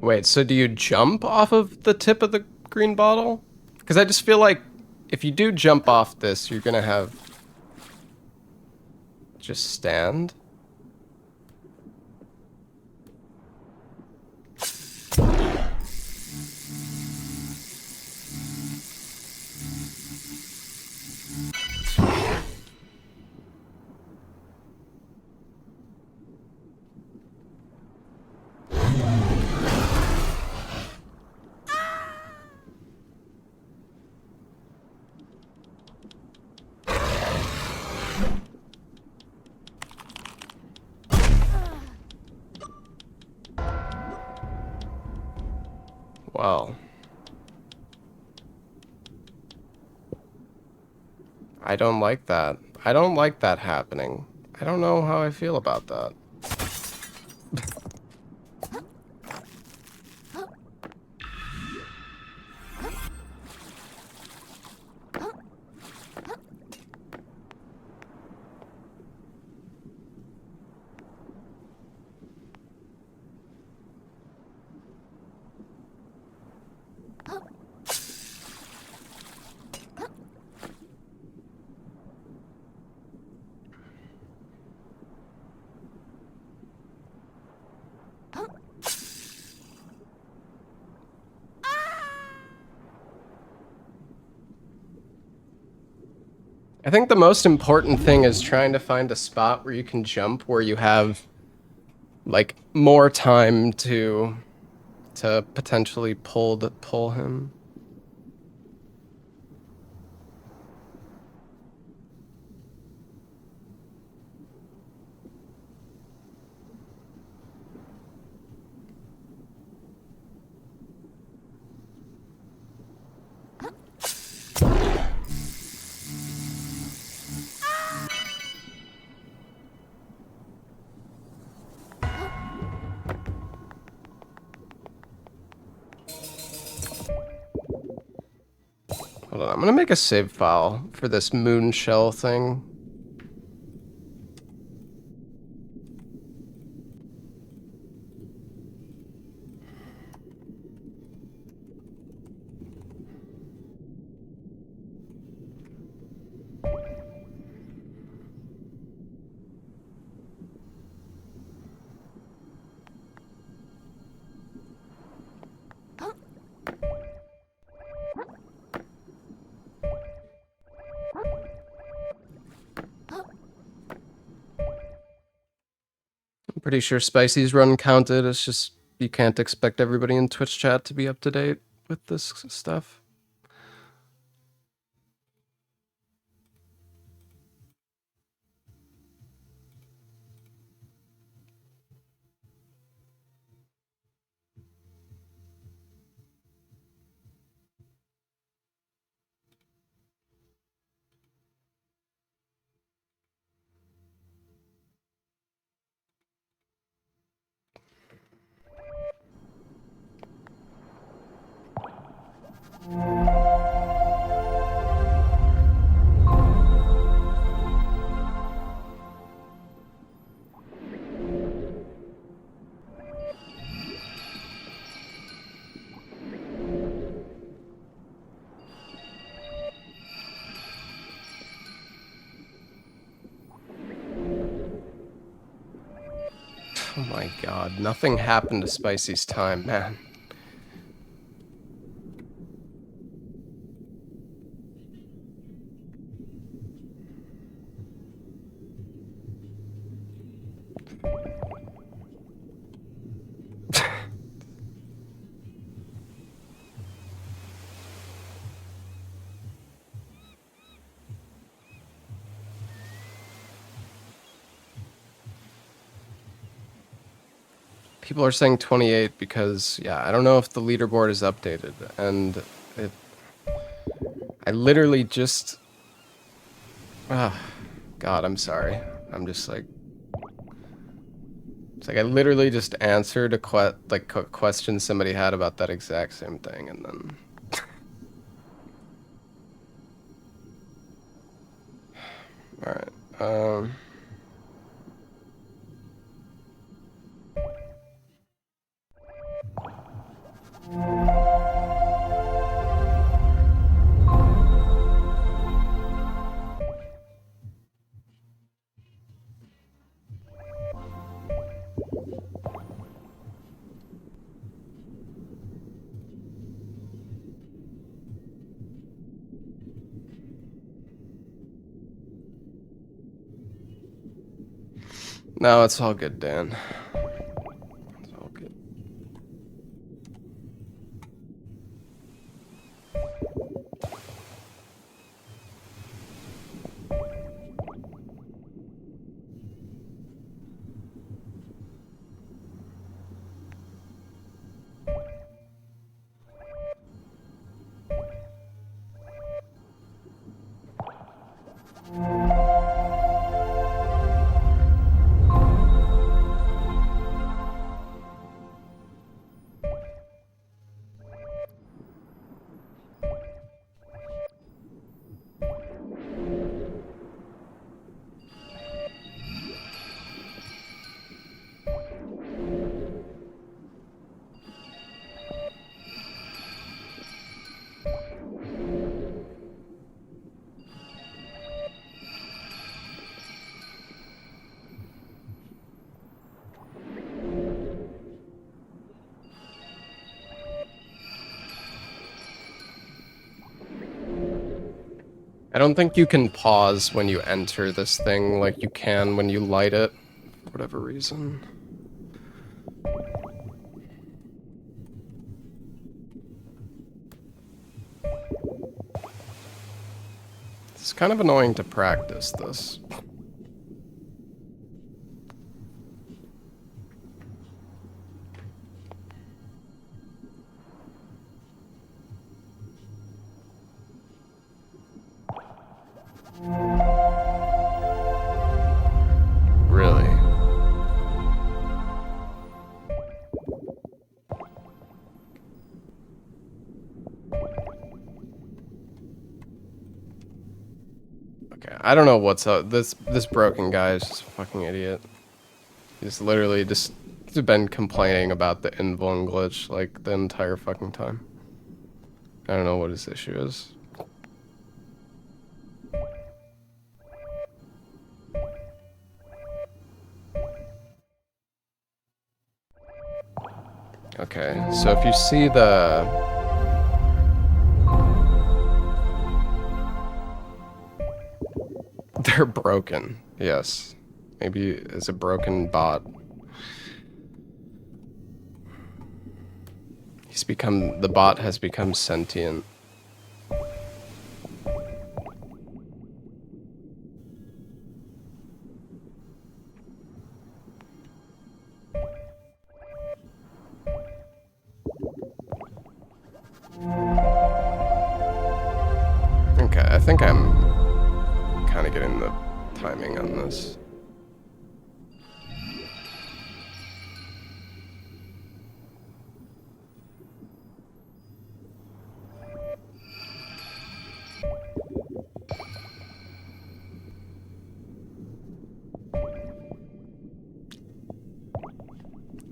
Wait, so do you jump off of the tip of the green bottle? Because I just feel like if you do jump off this, you're gonna have... just stand? Well, I don't like that. I don't like that happening. I don't know how I feel about that. I think the most important thing is trying to find a spot where you can jump, where you have like more time to potentially pull him. Hold on, I'm gonna make a save file for this moon shell thing. I'm pretty sure Spicy's run counted. It's just you can't expect everybody in Twitch chat to be up to date with this stuff. Oh my god, nothing happened to Spicy's time, man. People are saying 28 because, yeah, I don't know if the leaderboard is updated, and I literally just... God, I'm sorry. I'm just like... It's like I literally just answered a question somebody had about that exact same thing, and then... Alright, No, it's all good, Dan. It's all good. I don't think you can pause when you enter this thing like you can when you light it, for whatever reason. It's kind of annoying to practice this. Really? Okay, I don't know what's up. This broken guy is just a fucking idiot. He's literally just been complaining about the invuln glitch like the entire fucking time. I don't know what his issue is. Okay, so if you see they're broken, yes. Maybe it's a broken bot. The bot has become sentient. Okay, I think I'm kind of getting the timing on this.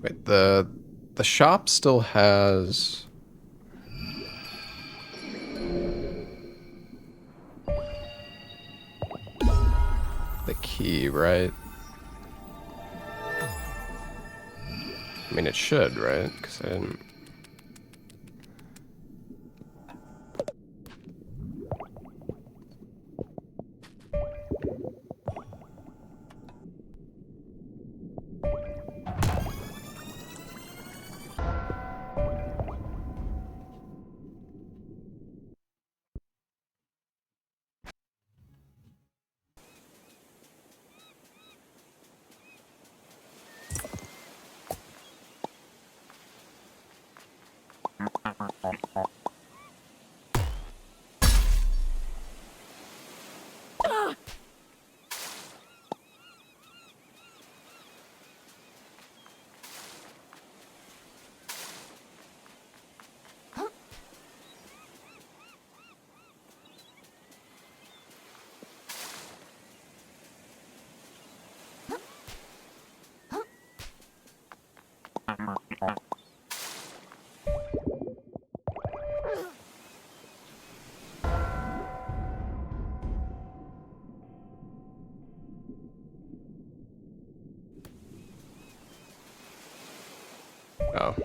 Wait, the shop still has the key, right? I mean, it should, right? Because I didn't. Oh.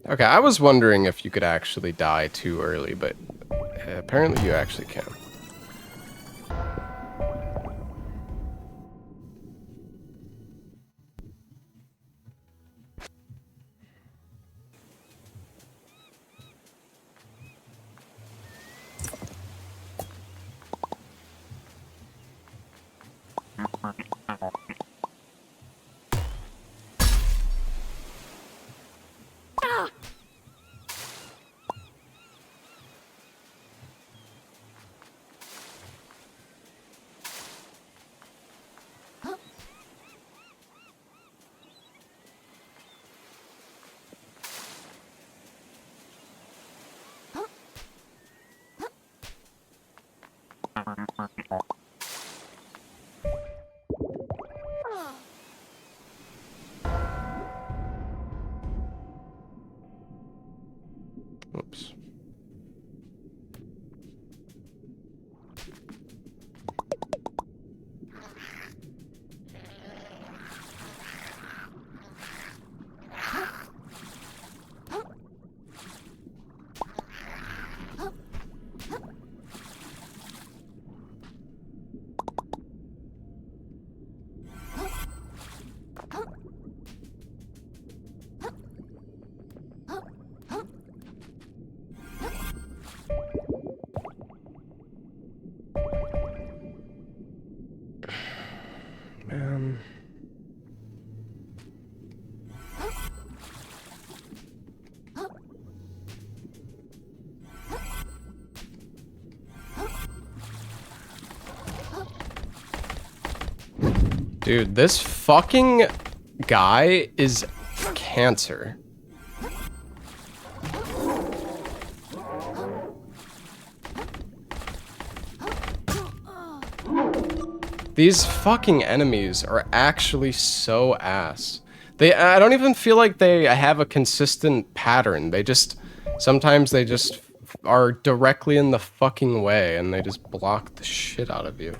Okay, I was wondering if you could actually die too early, but apparently you actually can. Oops. Dude, this fucking guy is cancer. These fucking enemies are actually so ass. I don't even feel like they have a consistent pattern. Sometimes they just are directly in the fucking way and they just block the shit out of you.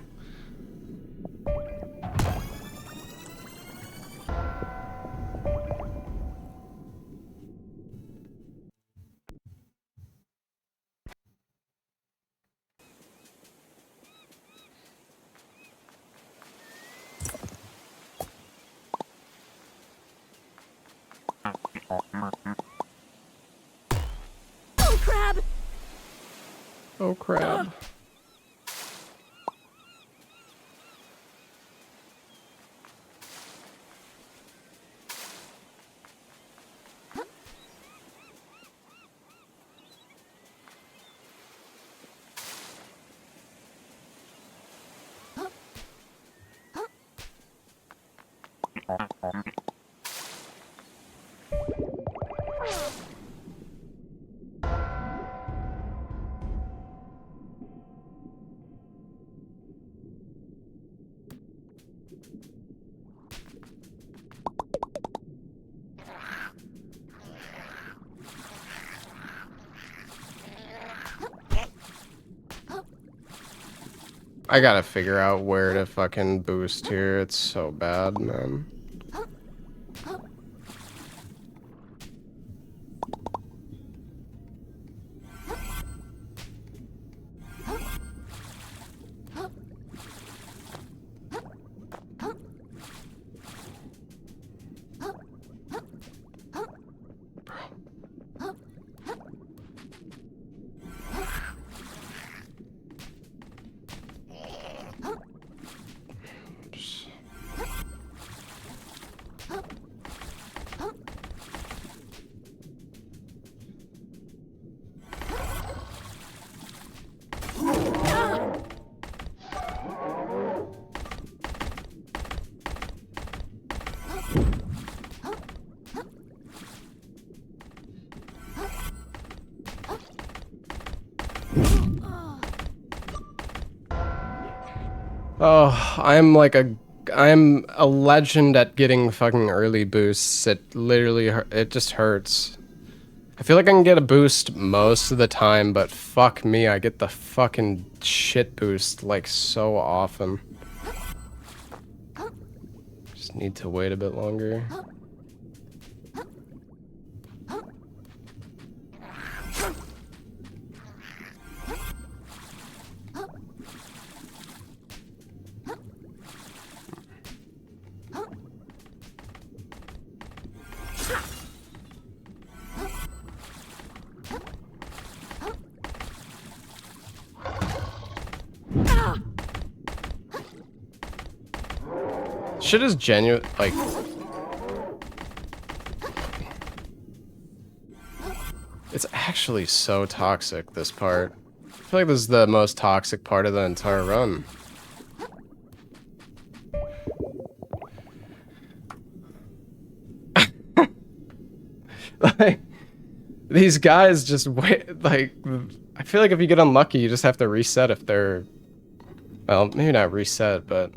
Oh, crab! Oh crap. I gotta figure out where to fucking boost here. It's so bad, man. Oh, I'm a legend at getting fucking early boosts. It just hurts. I feel like I can get a boost most of the time, but fuck me, I get the fucking shit boost like so often. Just need to wait a bit longer. Shit is genuine, like... It's actually so toxic, this part. I feel like this is the most toxic part of the entire run. Like, these guys just wait, like... I feel like if you get unlucky, you just have to reset if they're... Well, maybe not reset, but...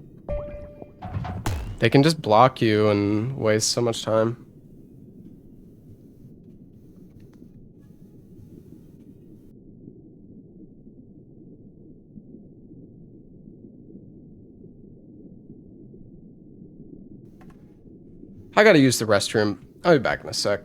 They can just block you and waste so much time. I gotta use the restroom. I'll be back in a sec.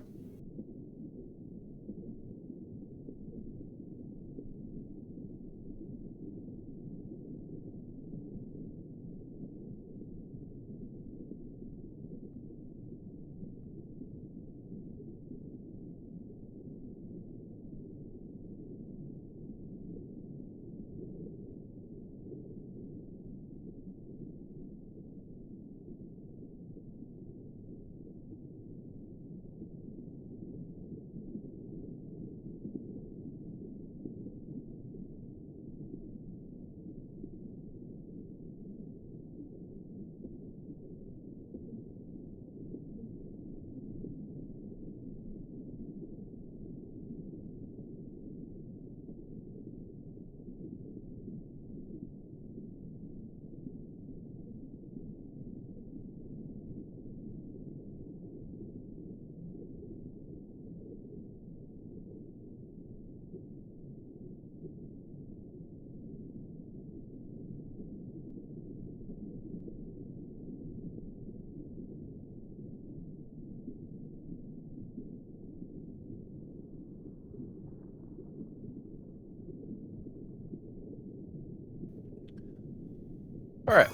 Alright.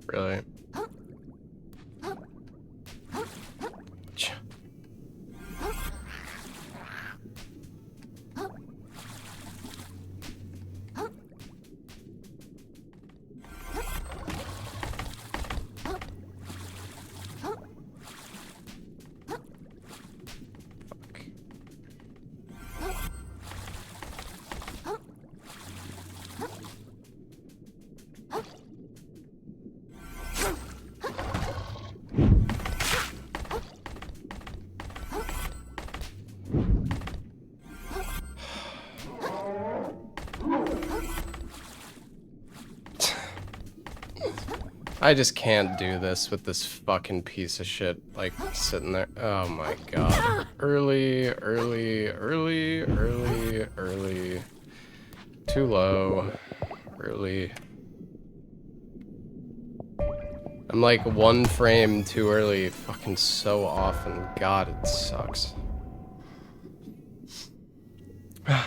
Really? Ch- I just can't do this with this fucking piece of shit, like, sitting there. Oh my god. Early, early, early, early, early. Too low. Early. I'm like 1 frame too early fucking so often. God, it sucks. No.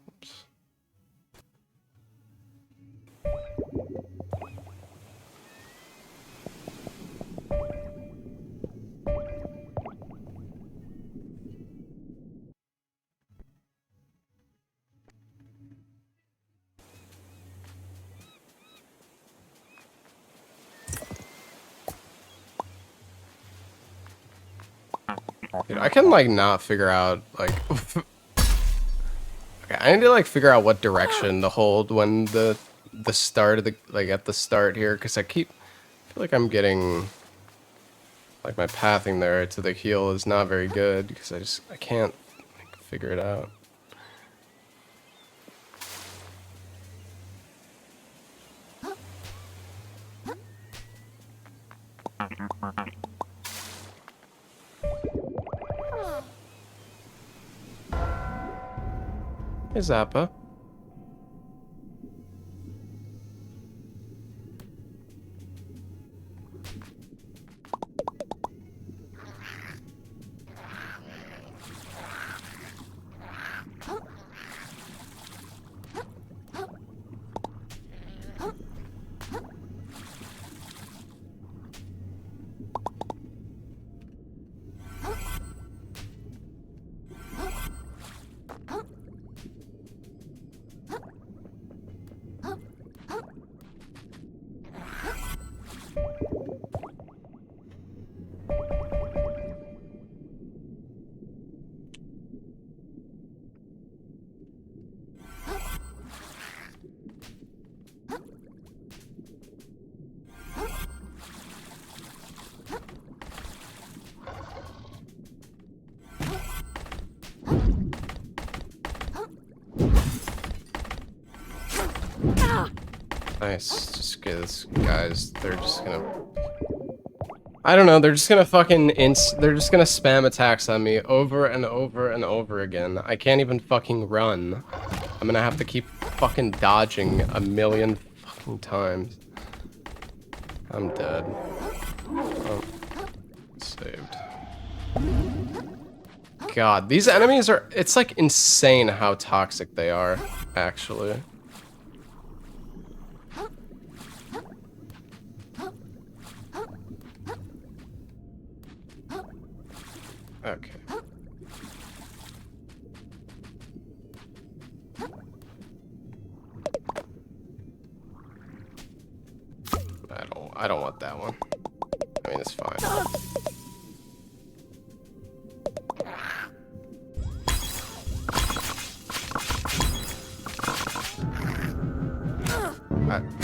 Oops. Dude, I can like not figure out like okay, I need to like figure out what direction to hold when the start of the like at the start here, because I feel like I'm getting like my pathing there to the heel is not very good because I can't like, figure it out. Hey, Zappa. Nice. Just get this guys. They're just gonna. I don't know. They're just gonna fucking they're just gonna spam attacks on me over and over and over again. I can't even fucking run. I'm gonna have to keep fucking dodging a million fucking times. I'm dead. Oh, saved. God, these enemies are... It's like insane how toxic they are, actually. Okay. I don't want that one. I mean, it's fine.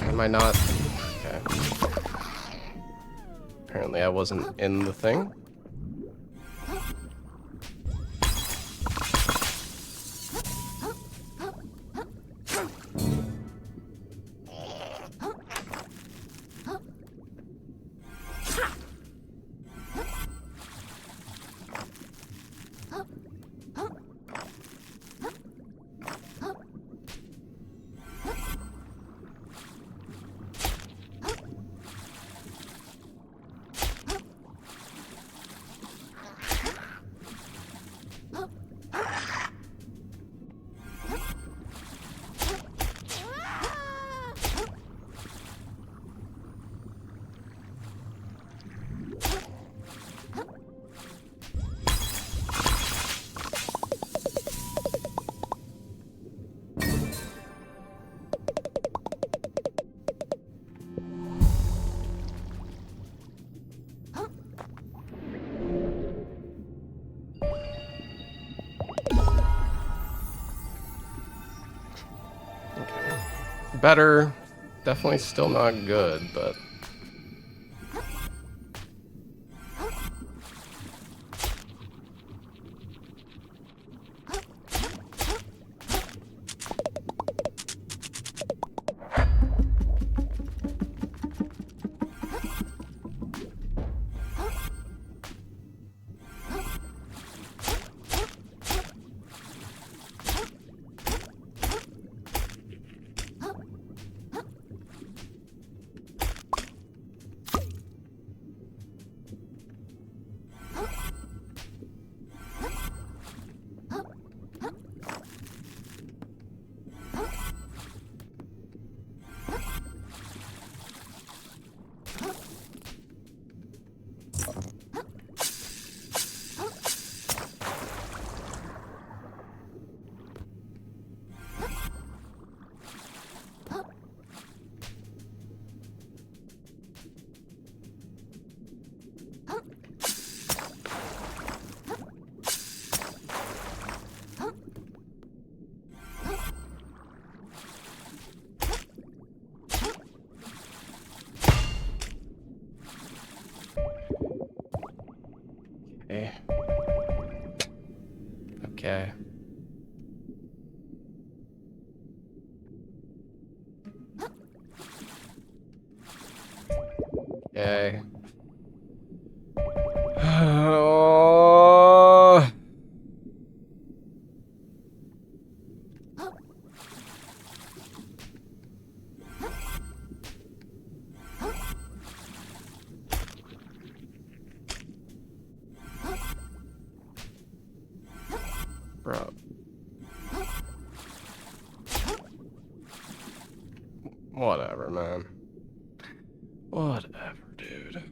Am I not? Okay. Apparently I wasn't in the thing. Better. Definitely still not good, but... Okay. Okay. Okay. Oh. Bro. Whatever, man. Whatever, dude.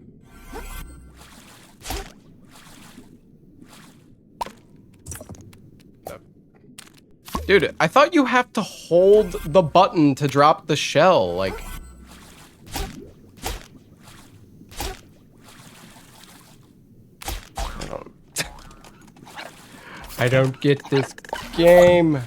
Dude, I thought you have to hold the button to drop the shell, like... I don't get this game.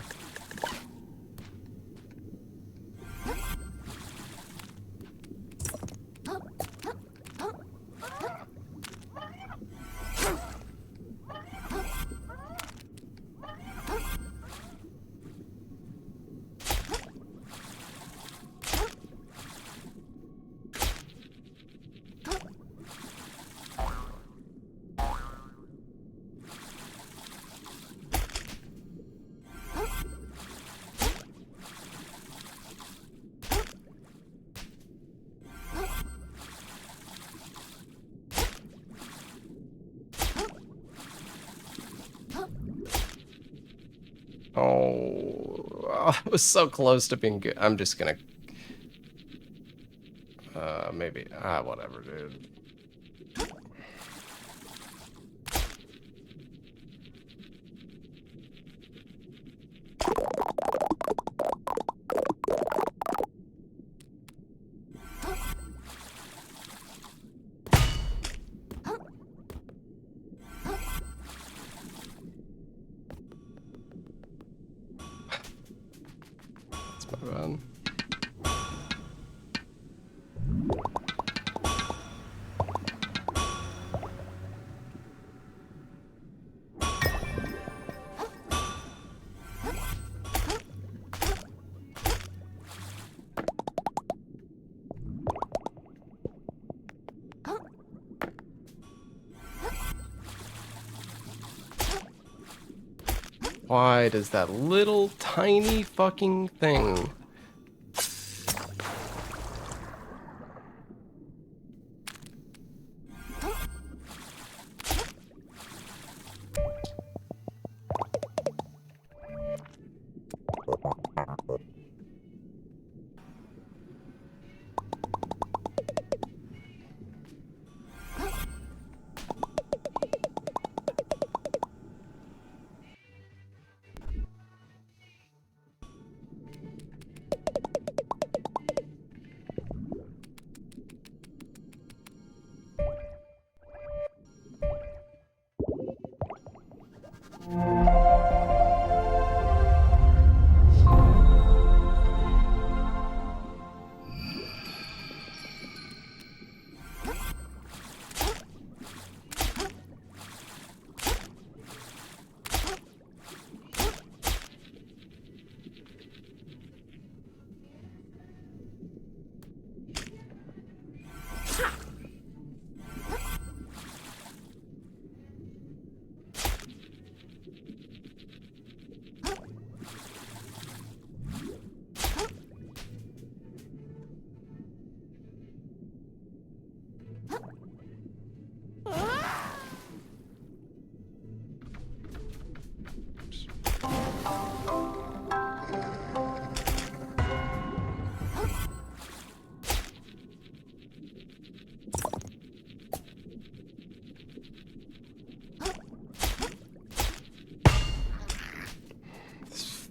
Oh, I was so close to being good. I'm just gonna... maybe... whatever, dude. That's my bad. Why does that little tiny fucking thing...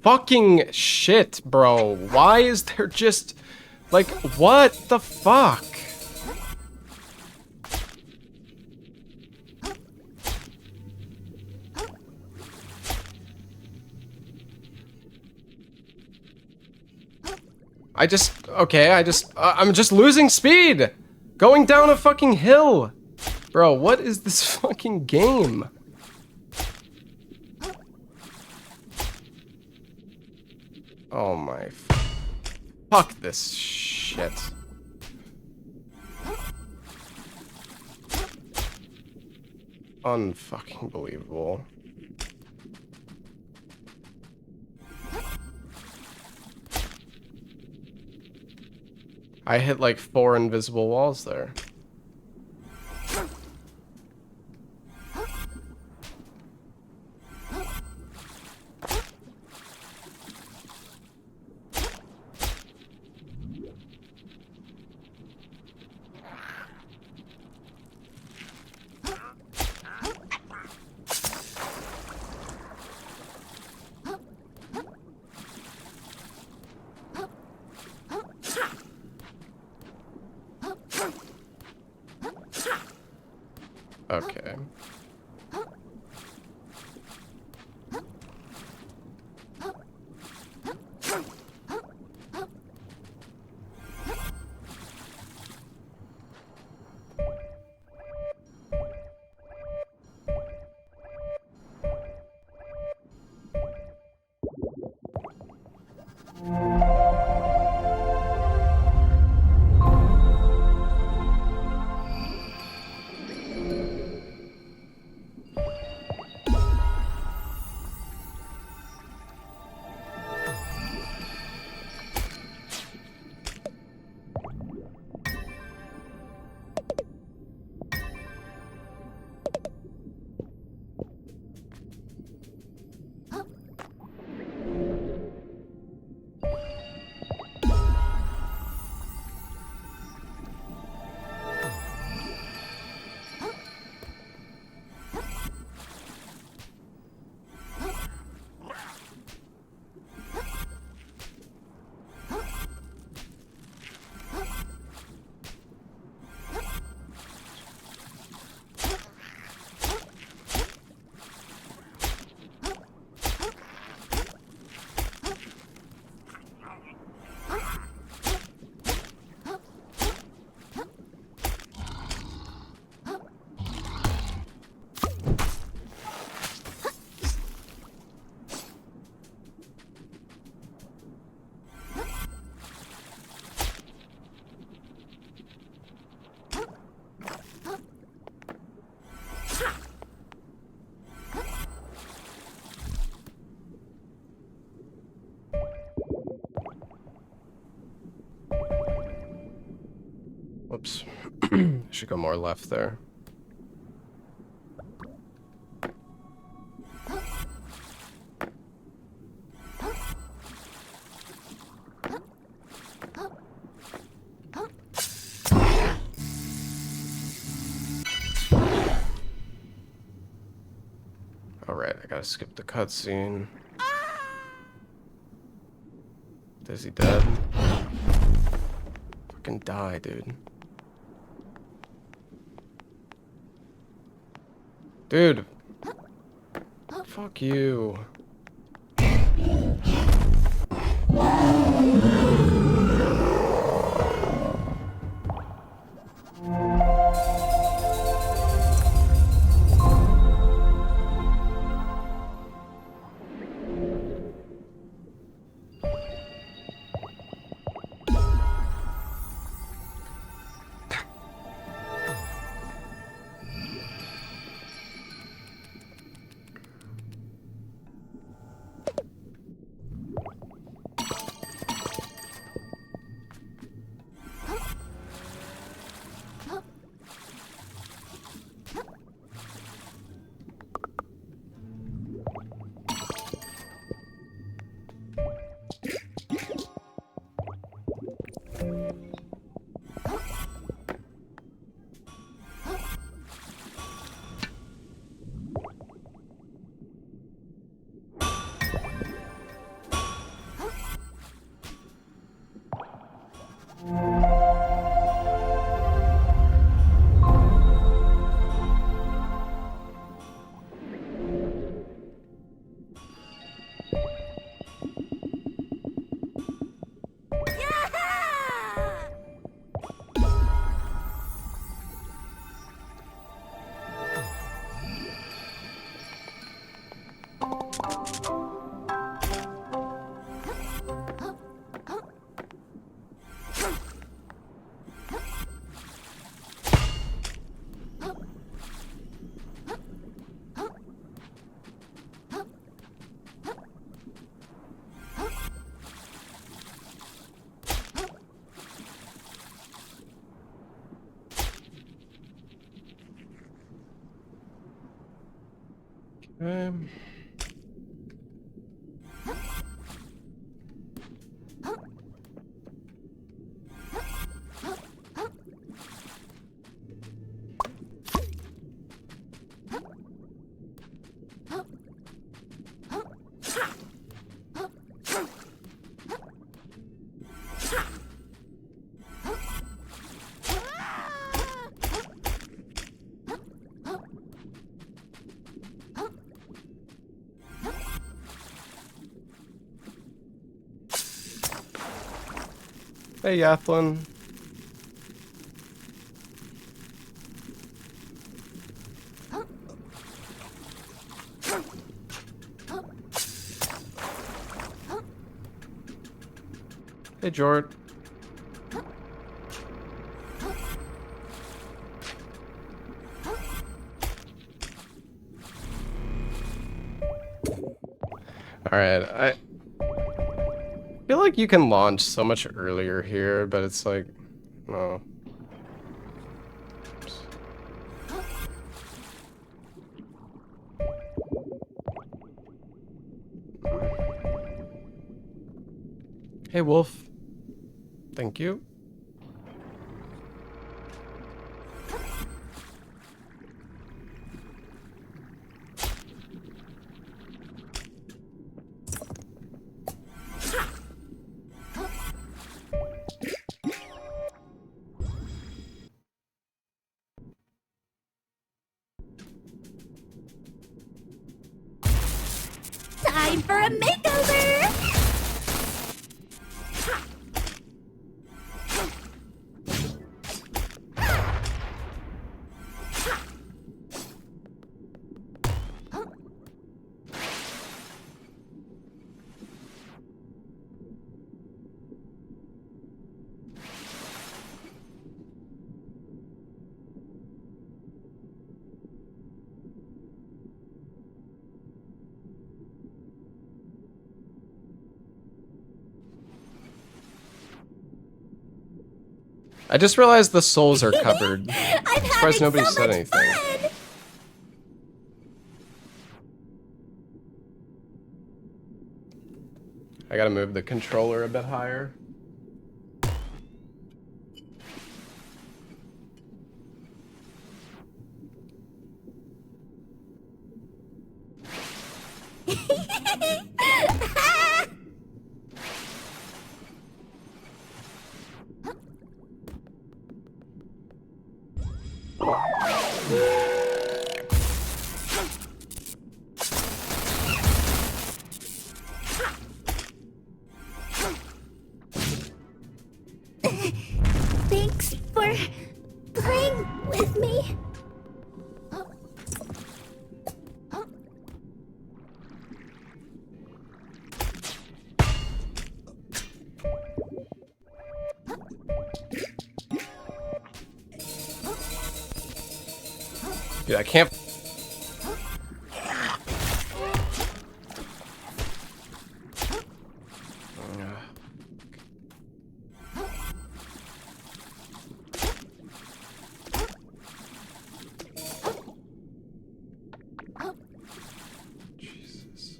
Fucking shit, bro. Why is there just... Like, what the fuck? I'm just losing speed! Going down a fucking hill! Bro, what is this fucking game? Oh my... Fuck this shit. Unfucking believable. I hit like 4 invisible walls there. Okay. Whoops. I should go more left there. Alright, I gotta skip the cutscene. Is he dead? Fucking die, dude. Dude! Fuck you. Um. Hey, Yathlin. Hey, Jort. Alright, I feel like you can launch so much earlier here, but it's like, no. Oops. Hey, Wolf. Thank you. Time for a makeover! I just realized the souls are covered. I'm Surprised having nobody so said much anything. fun! I gotta move the controller a bit higher. Thanks for playing with me. Dude, I can't. Jesus.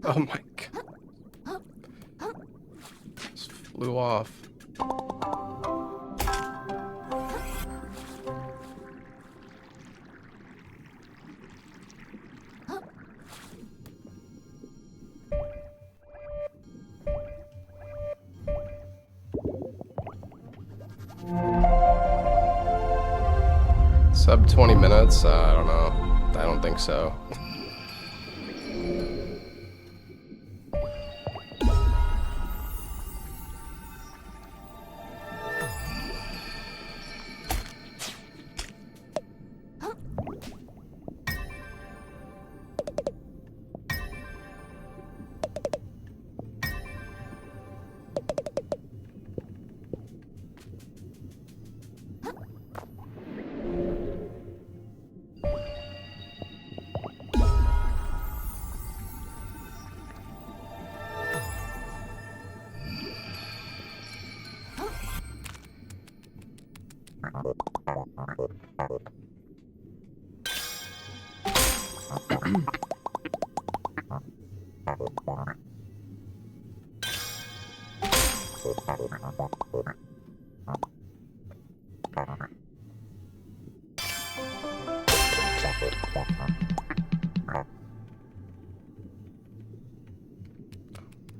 Oh my god. Just flew off. Sub 20 minutes? I don't know. I don't think so.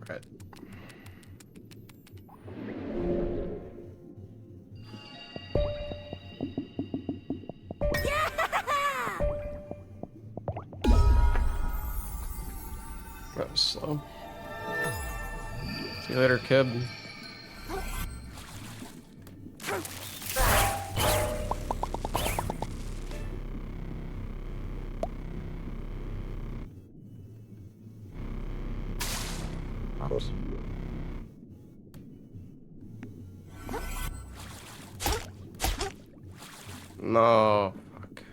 Right. That was slow. See you later, kid. No. Fuck.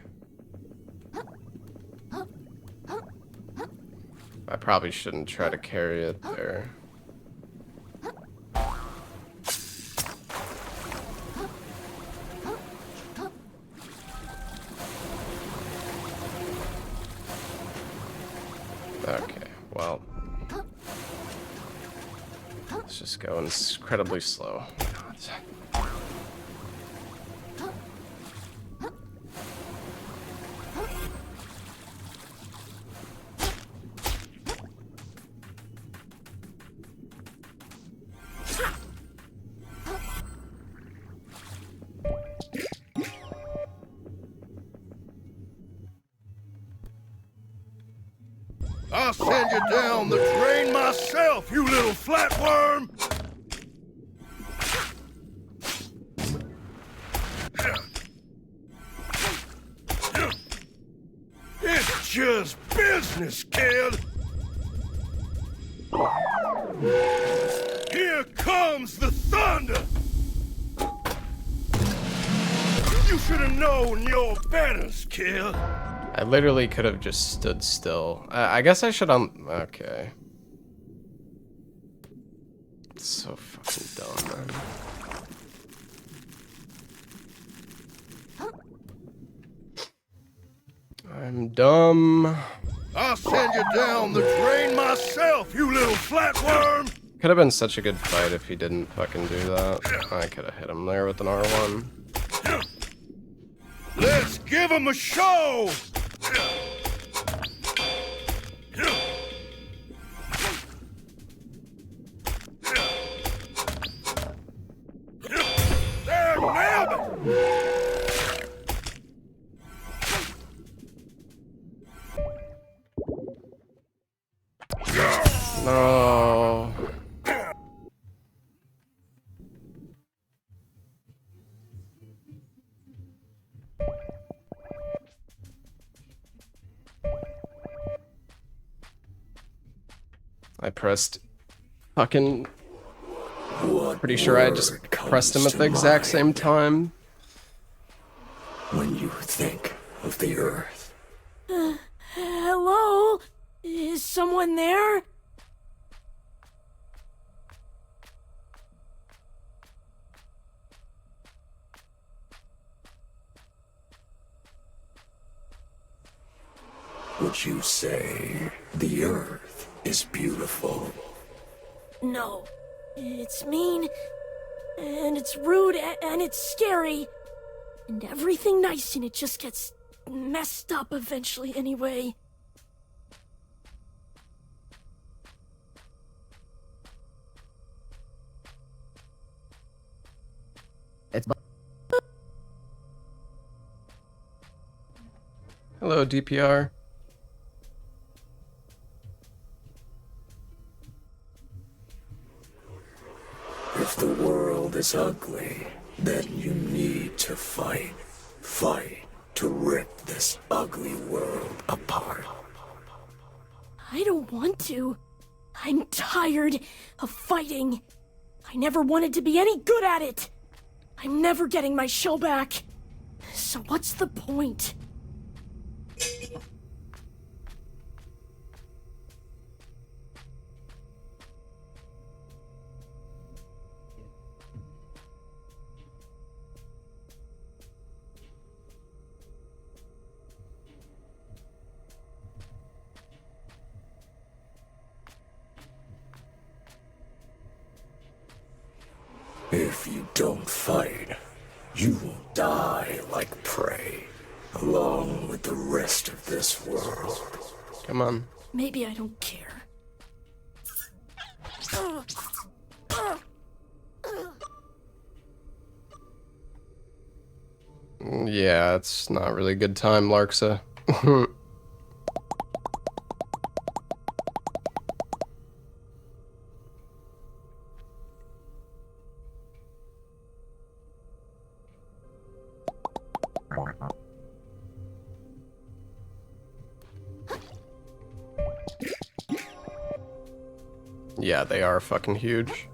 I probably shouldn't try to carry it there. Okay, well. Let's just go incredibly slow. I'll send you down the drain myself, you little flatworm! It's just business, kid! Here comes the thunder! You should have known your betters, kid! I literally could have just stood still. I guess I should okay. It's so fucking dumb, man. I'm dumb. I'll send you down the drain myself, you little flatworm! Could have been such a good fight if he didn't fucking do that. I could have hit him there with an R1. Let's give him a show! There, nab it! No. I pressed fucking... Pretty sure I just pressed him at the exact same time. When you think of the Earth, Hello? Is someone there? would you say the Earth is beautiful? No. It's mean, and it's rude, and it's scary. And everything nice in it just gets messed up eventually anyway. Hello, DPR. If the world is ugly, then you need to fight. Fight to rip this ugly world apart. I don't want to. I'm tired of fighting. I never wanted to be any good at it. I'm never getting my show back. So what's the point? If you don't fight, you will die like prey, along with the rest of this world. Come on. Maybe I don't care. Yeah, it's not really a good time, Larxa. Yeah, they are fucking huge.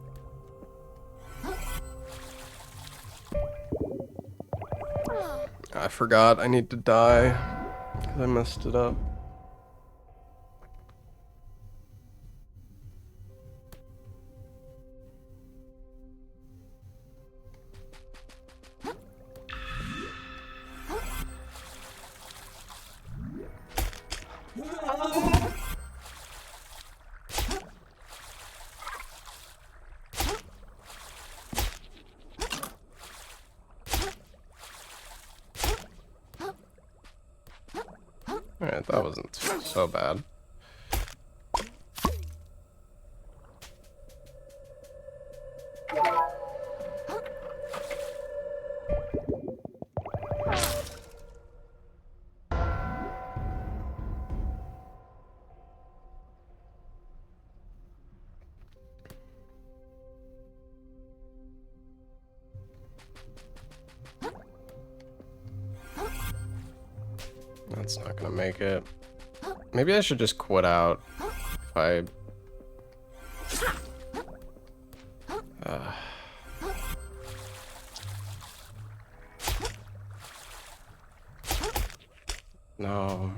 I forgot I need to die because I messed it up. Alright, that wasn't so bad. It's not gonna make it. Maybe I should just quit out. If I... No.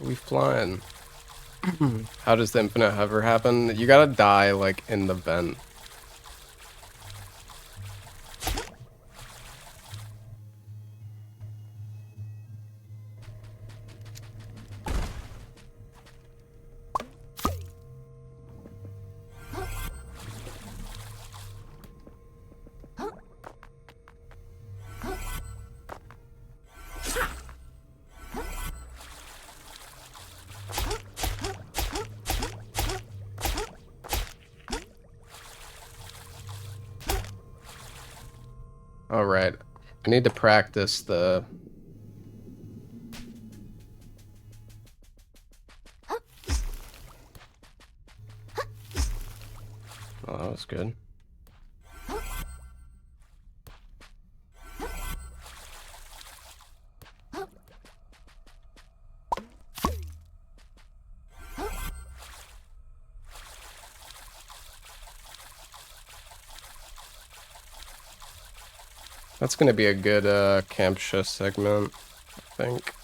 We flying. How does the infinite hover happen? You gotta die like in the vent. All right, I need to practice the... Oh, that was good. That's gonna be a good Campsha segment, I think.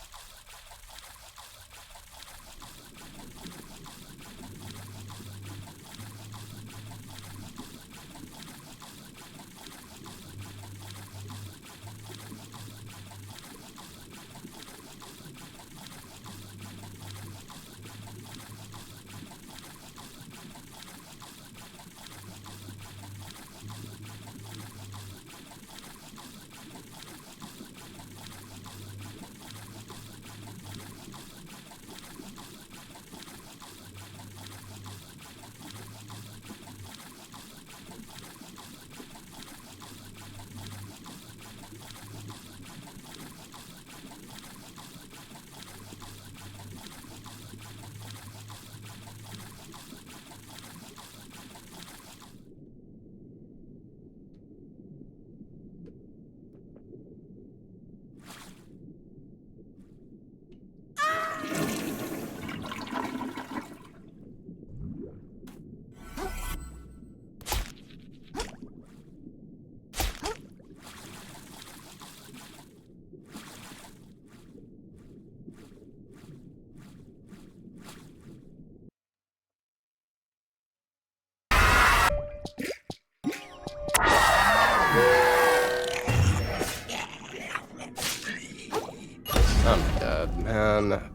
I'm dead, man.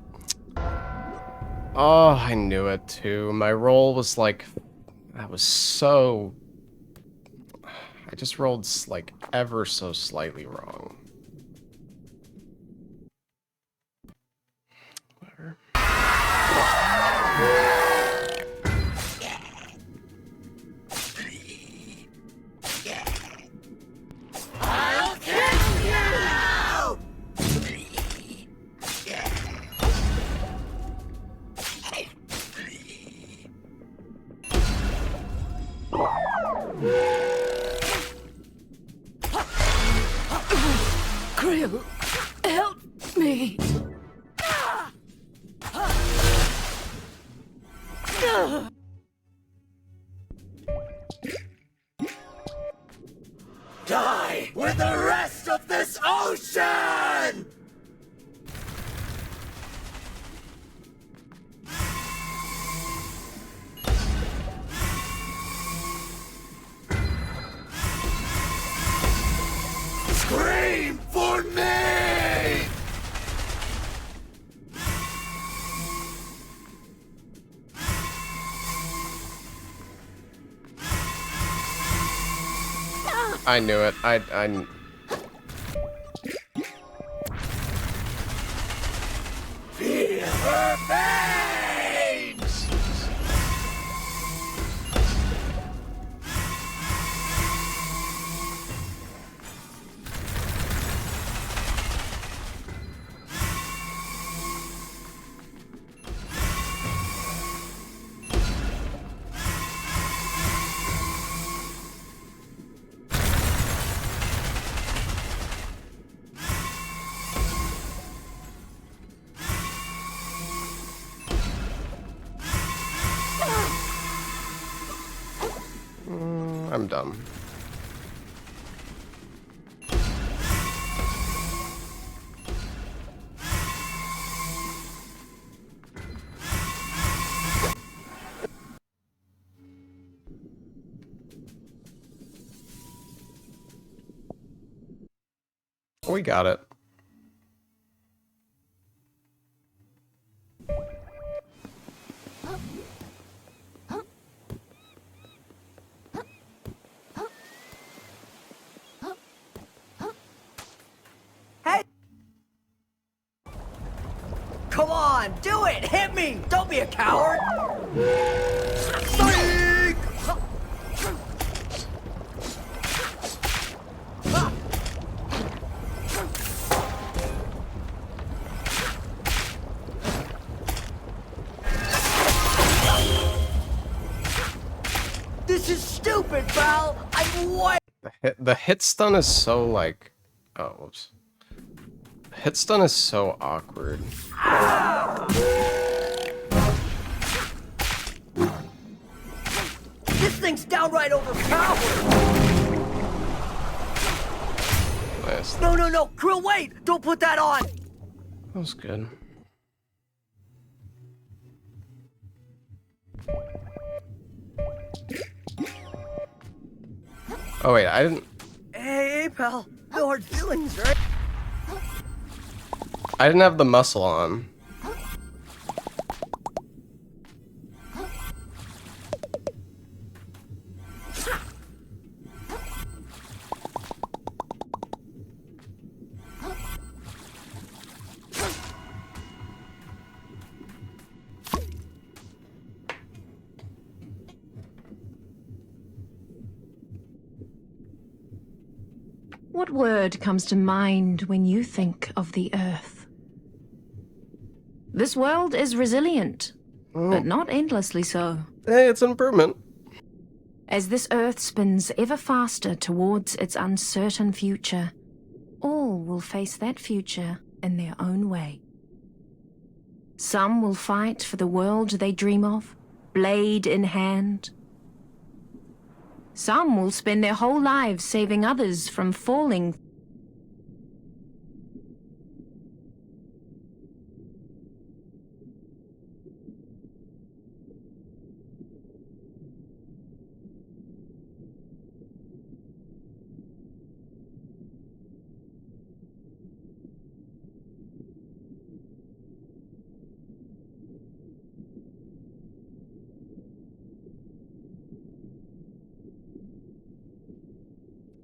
Oh, I knew it too. My roll was like... That was so... I just rolled like ever so slightly wrong. Whatever. Krill, help me. Revolution! Scream for me! I knew it. I Feel her veins! I'm done. We got it. Hey! Come on, do it! Hit me! Don't be a coward! Psych! This is stupid, pal! I'm way... The hit stun is so like, oh, whoops. Hit stun is so awkward. This thing's downright overpowered! Nice. No, no, no! Krill, wait! Don't put that on! That was good. Oh wait, I didn't. Hey, pal. No hard feelings, right? I didn't have the muscle on. What word comes to mind when you think of the Earth? This world is resilient, but not endlessly so. Hey, it's an improvement. As this Earth spins ever faster towards its uncertain future, all will face that future in their own way. Some will fight for the world they dream of, blade in hand. Some will spend their whole lives saving others from falling.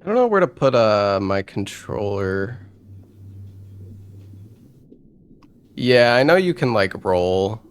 I don't know where to put my controller. Yeah, I know you can like roll.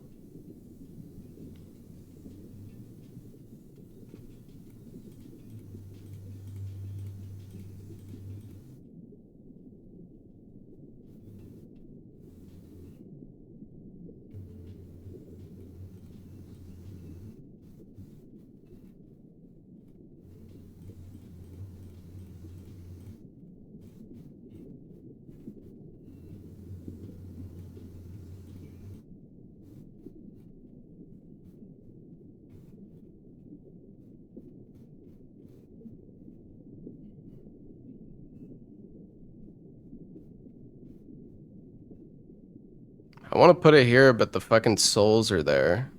I want to put it here, but the fucking souls are there.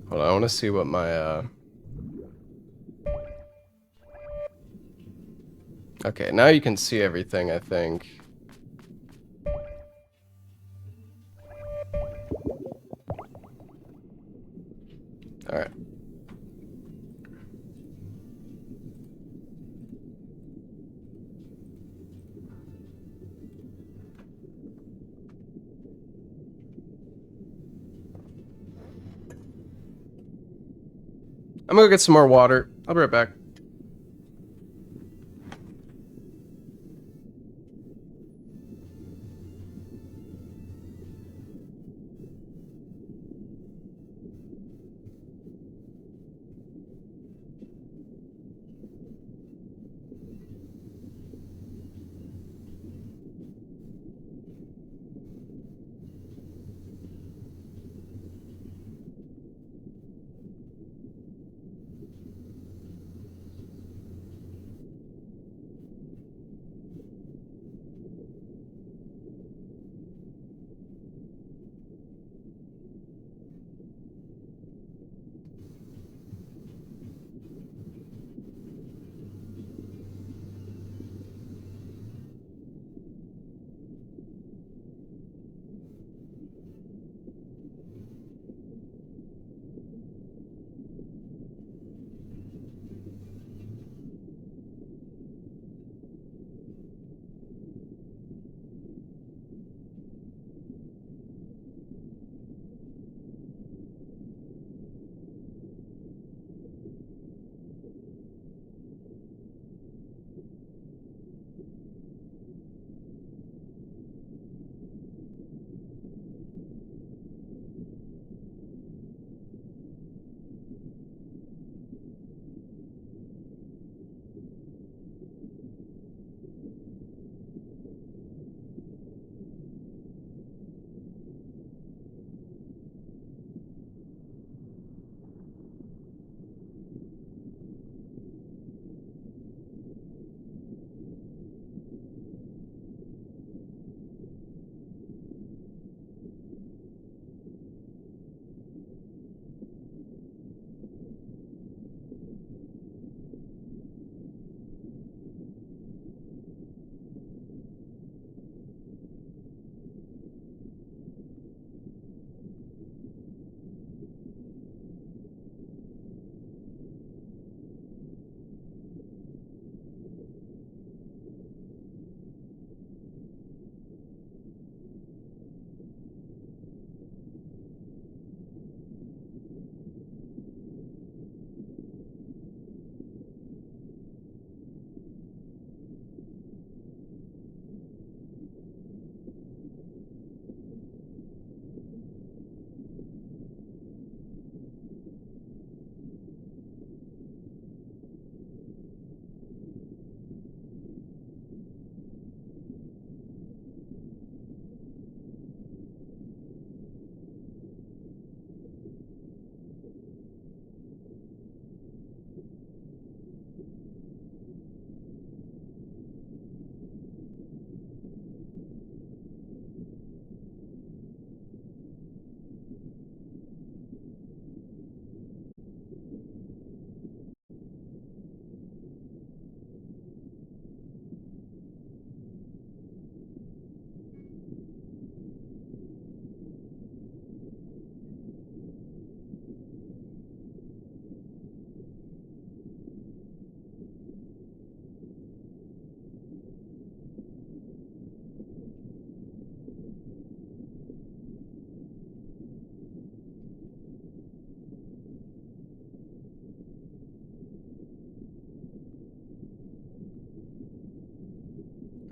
Hold on, I want to see what my, Okay, now you can see everything, I think. Alright. I'm gonna go get some more water. I'll be right back.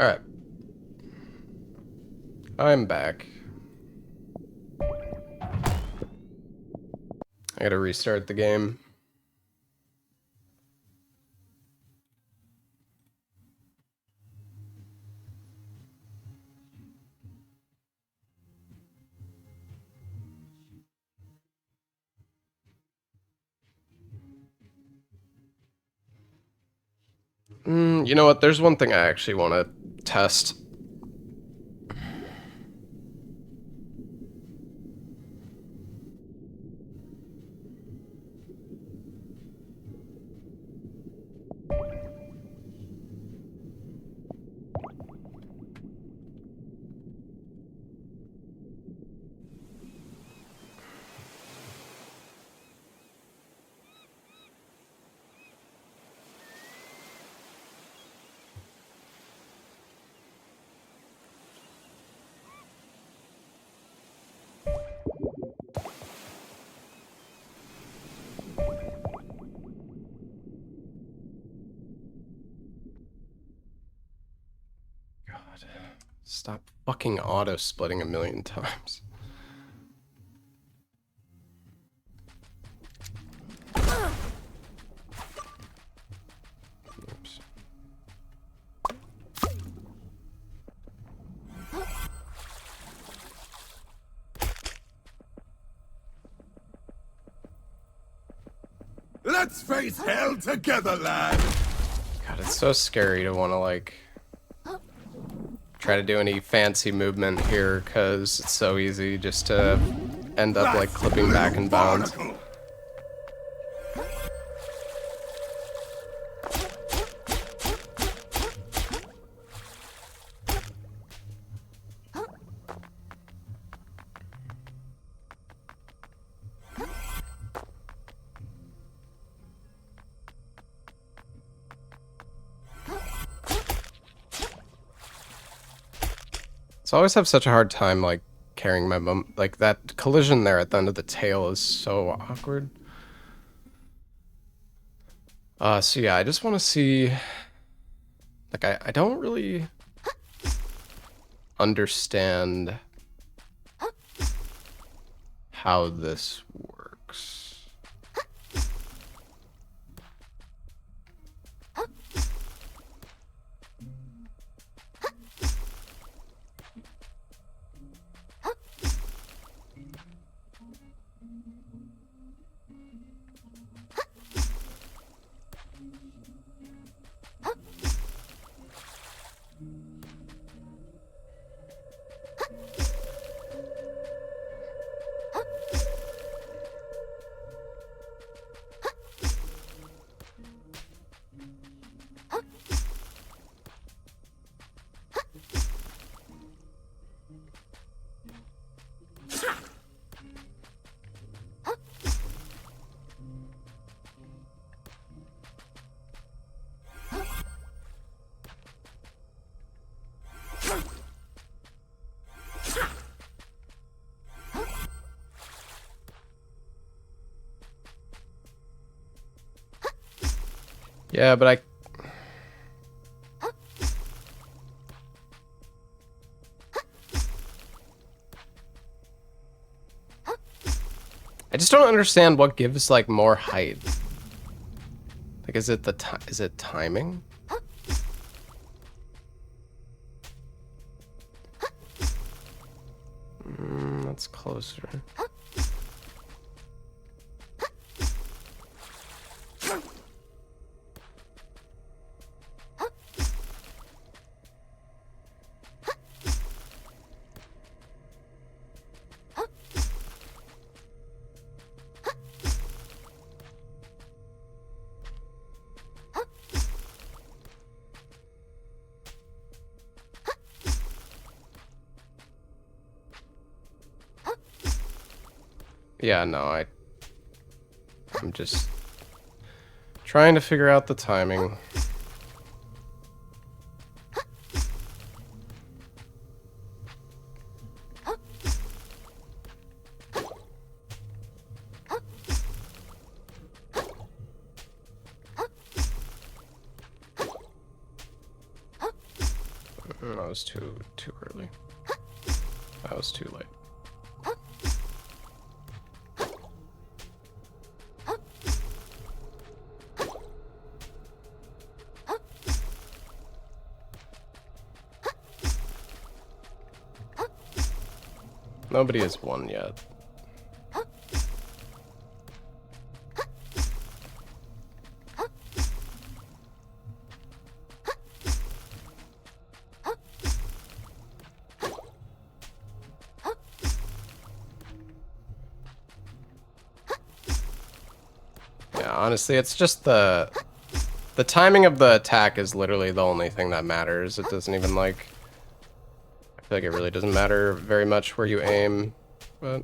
Alright. I'm back. I gotta restart the game. You know what? There's one thing I actually want to test. God, stop fucking auto-splitting a million times. Oops. Let's face hell together, lad! God, it's so scary to want to, like, try to do any fancy movement here, because it's so easy just to end up, like, clipping back and bounds. Barnacle. So I always have such a hard time, like, carrying my mum. Like, that collision there at the end of the tail is so awkward. So yeah, I just want to see... Like, I don't really understand how this works. Yeah, but I just don't understand what gives, like, more height. Like, is it is it timing? That's closer. Yeah, no, I'm just trying to figure out the timing. That was too early. That was too late. Nobody has won yet. Yeah, honestly, it's just the timing of the attack is literally the only thing that matters. It doesn't even like... I feel like it really doesn't matter very much where you aim, but...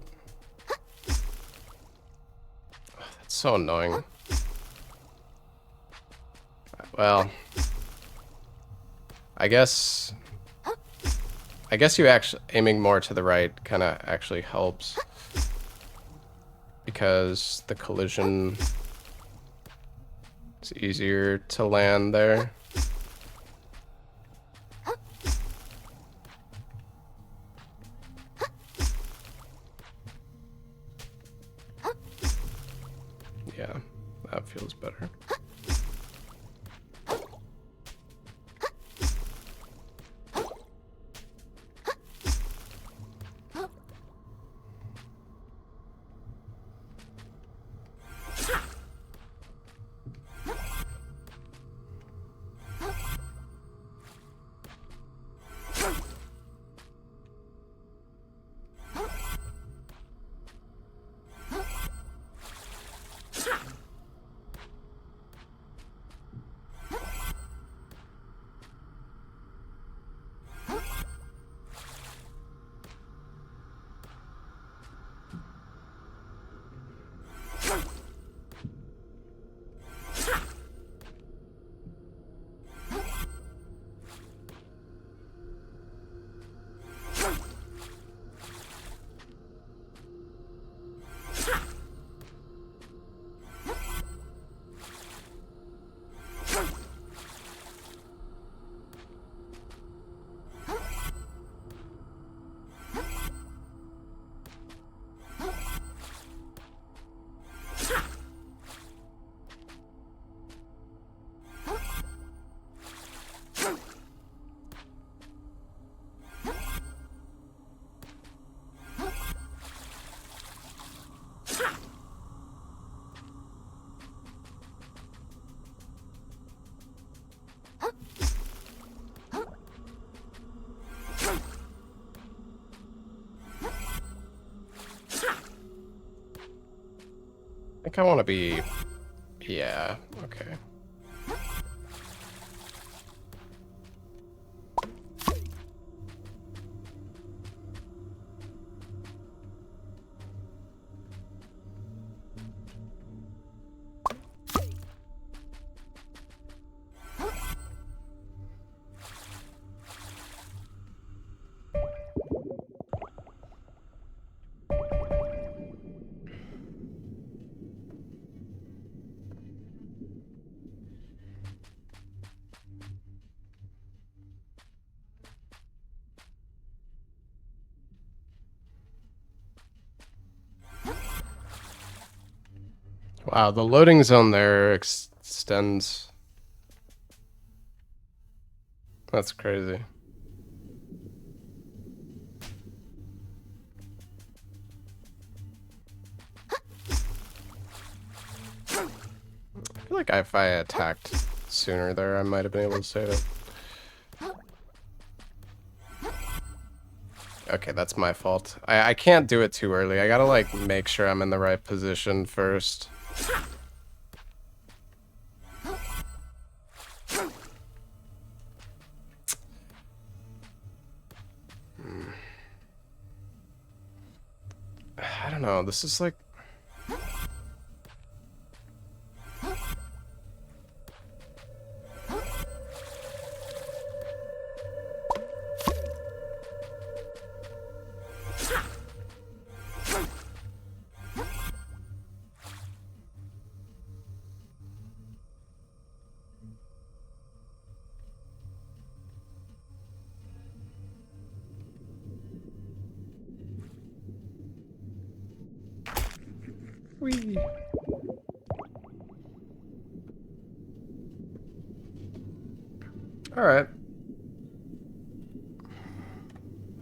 Oh, that's so annoying. Well... I guess you actually aiming more to the right kind of actually helps. Because the collision... It's easier to land there. Yeah, that feels better. I think I want to be... Yeah, okay. Wow, the loading zone there extends. That's crazy. I feel like if I attacked sooner there, I might have been able to save it. Okay, that's my fault. I can't do it too early. I gotta, like, make sure I'm in the right position first. I don't know, this is like... Whee. All right.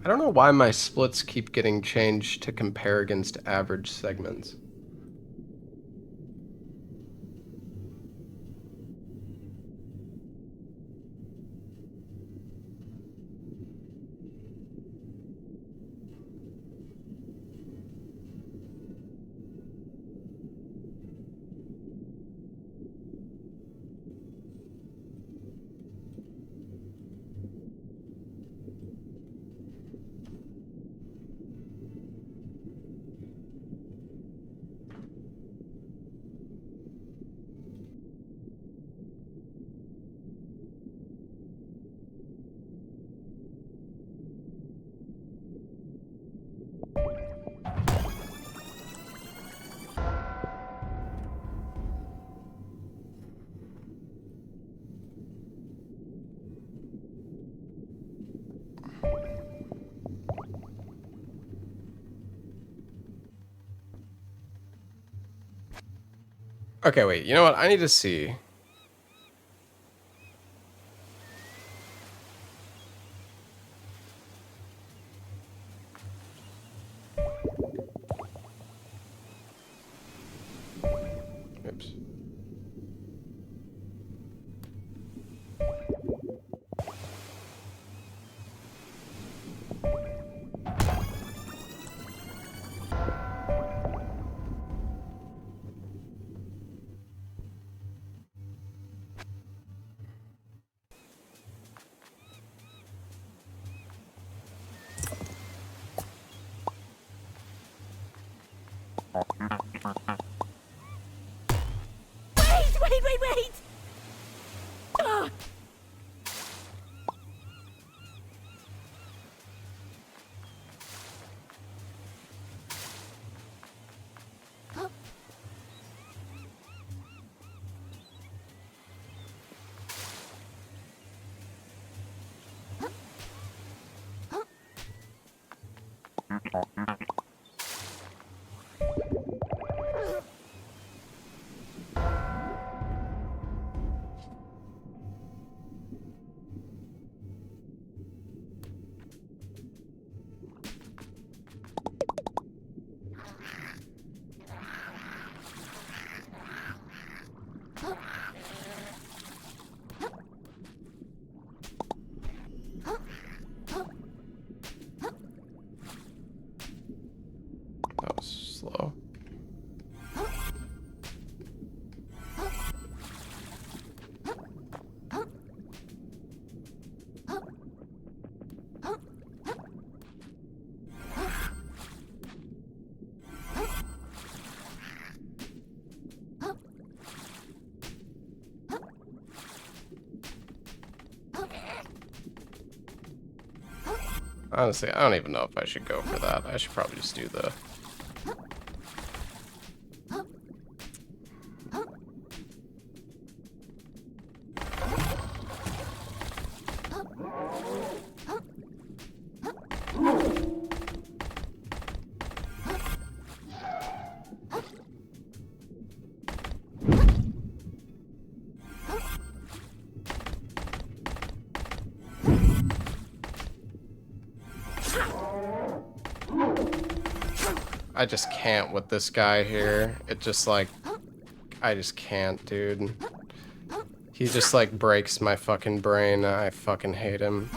I don't know why my splits keep getting changed to compare against average segments. Okay, wait, you know what? I need to see. Oops. Wait! Ugh. That was slow. Honestly, I don't even know if I should go for that. I should probably just do the... I just can't with this guy here. It just like, I just can't, dude. He just like breaks my fucking brain. I fucking hate him.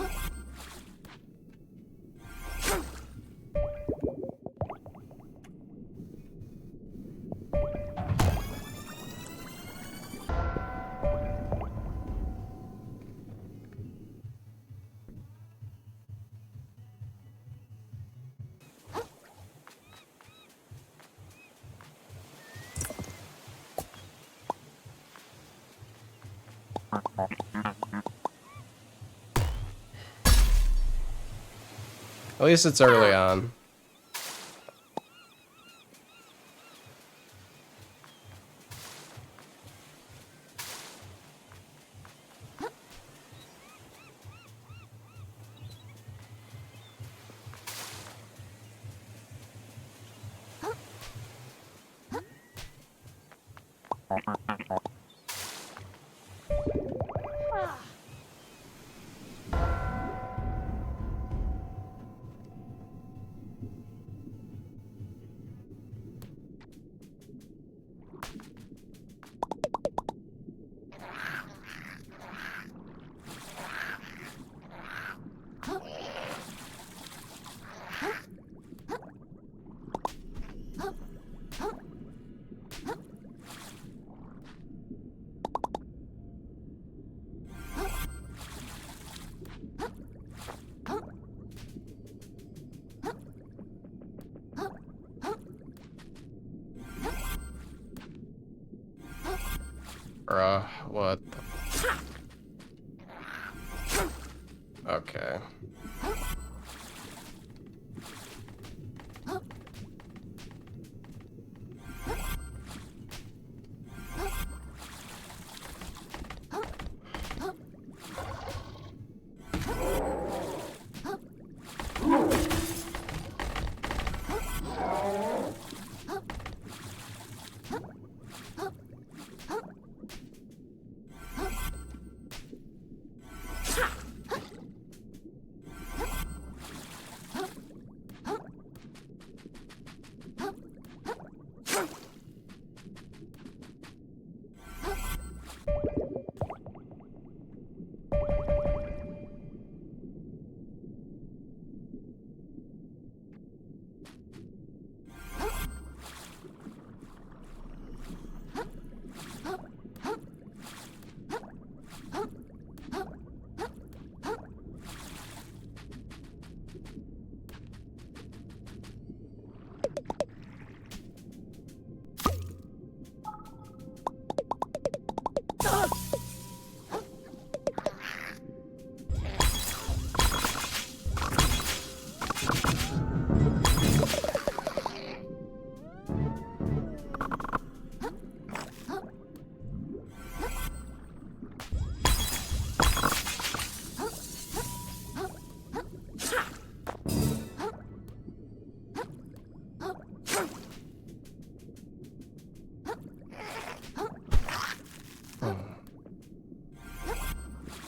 At least it's early on. Bruh, what the... Okay.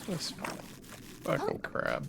This fucking crap.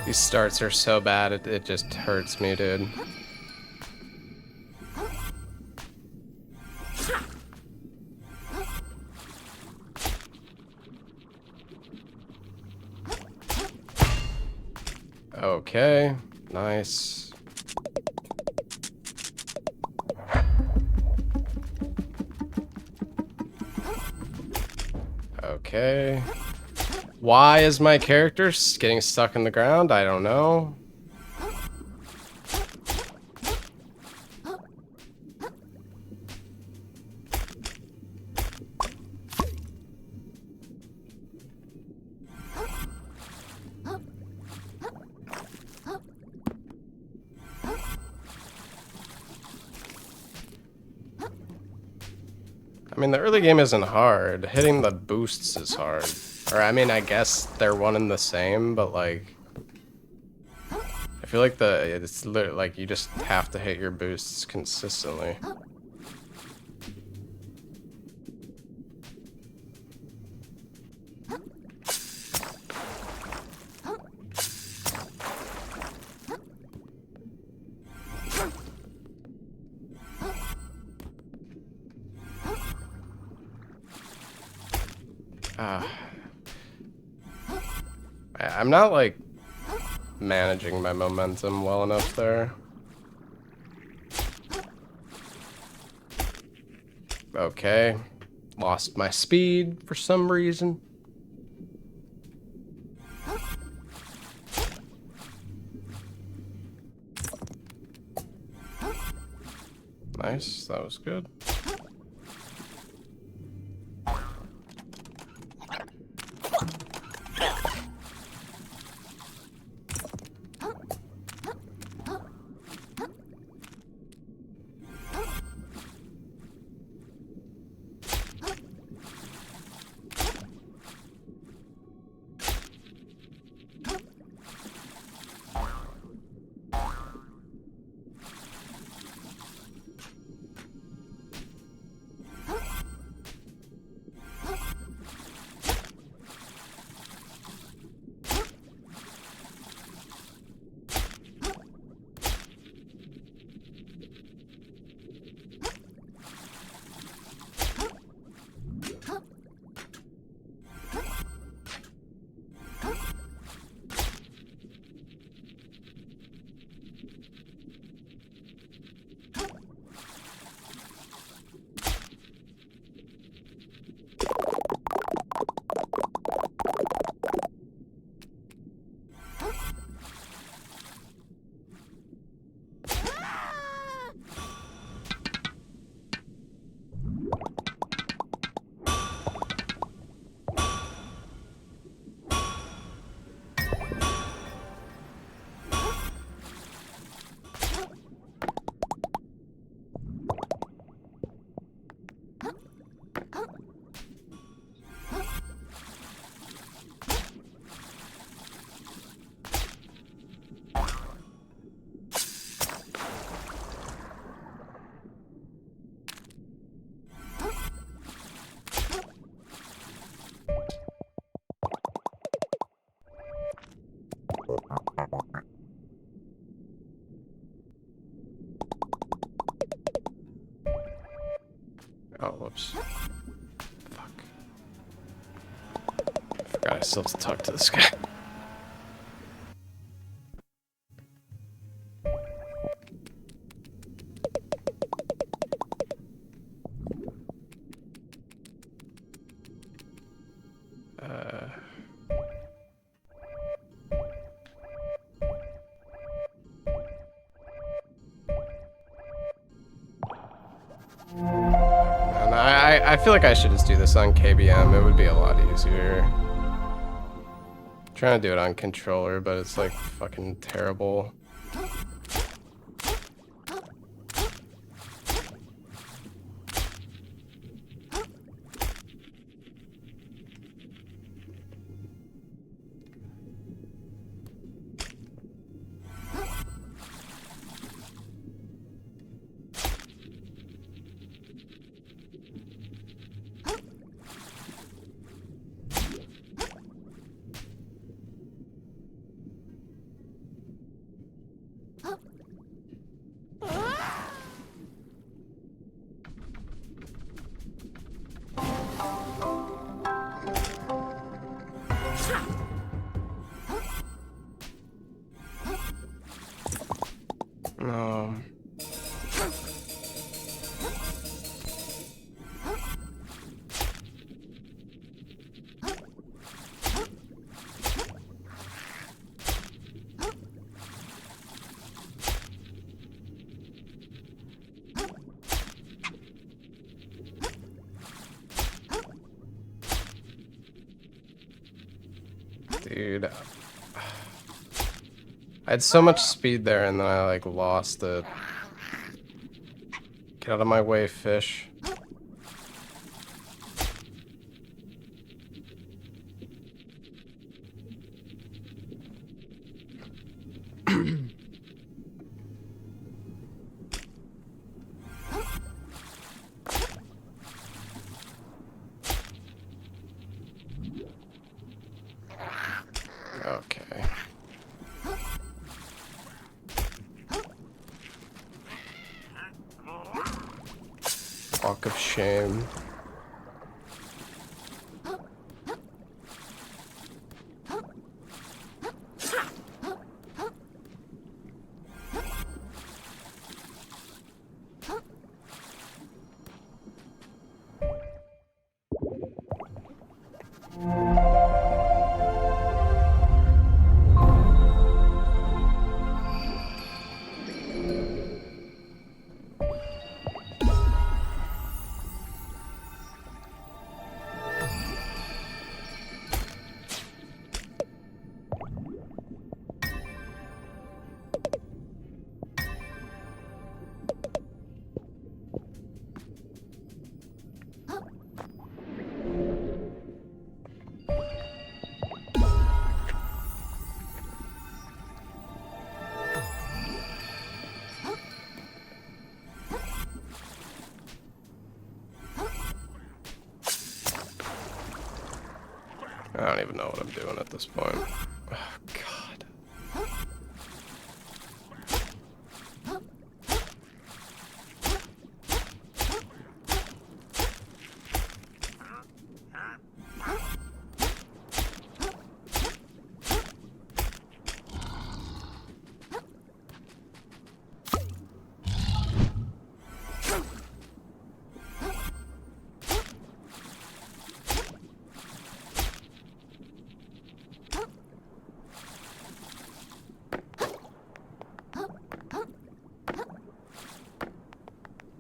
These starts are so bad, it just hurts me, dude. Okay, nice. Okay. Why is my character getting stuck in the ground? I don't know. I mean, the early game isn't hard. Hitting the boosts is hard. Or, I mean, I guess they're one and the same, but, like... I feel like it's literally, like, you just have to hit your boosts consistently. I'm not, like, managing my momentum well enough there. Okay. Lost my speed for some reason. Nice, that was good. Fuck. I forgot I still have to talk to this guy. And I feel like I should just do this on KBM. It would be a lot easier. Trying to do it on controller, but it's like fucking terrible. No. Dude. I had so much speed there and then I like lost it. Get out of my way, fish. Okay. Walk of shame. I don't even know what I'm doing at this point. Oh, God.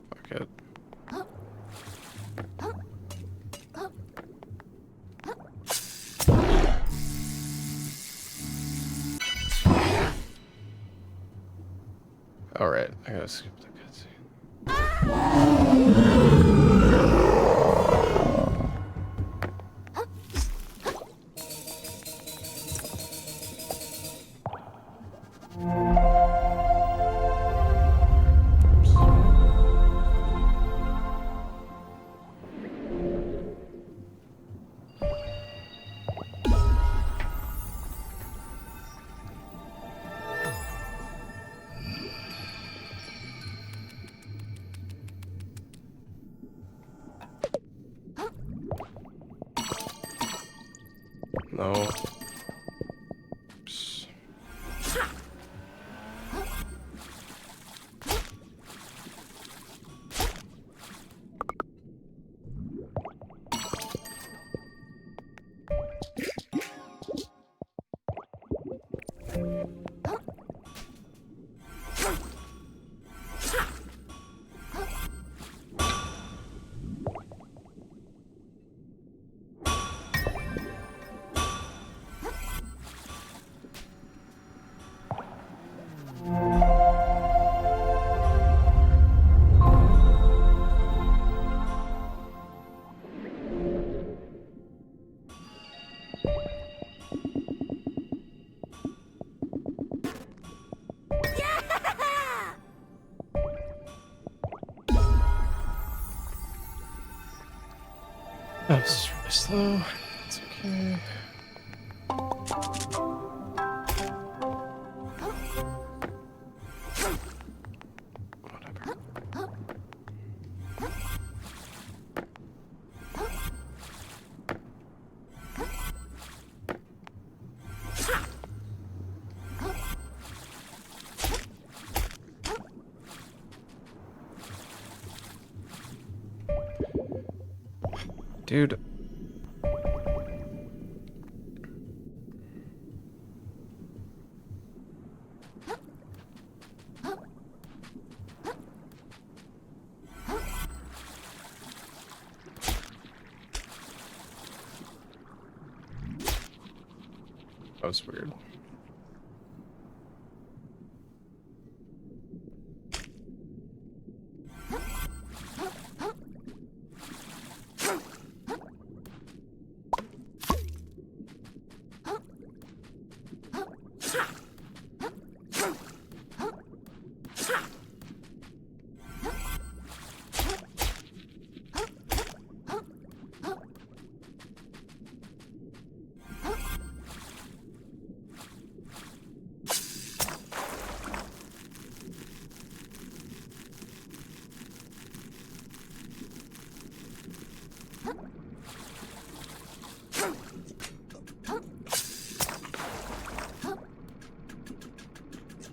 Fuck it. Alright, I gotta skip the cutscene. No. Oops. That was really slow. It's okay. Whatever. Dude. That was weird.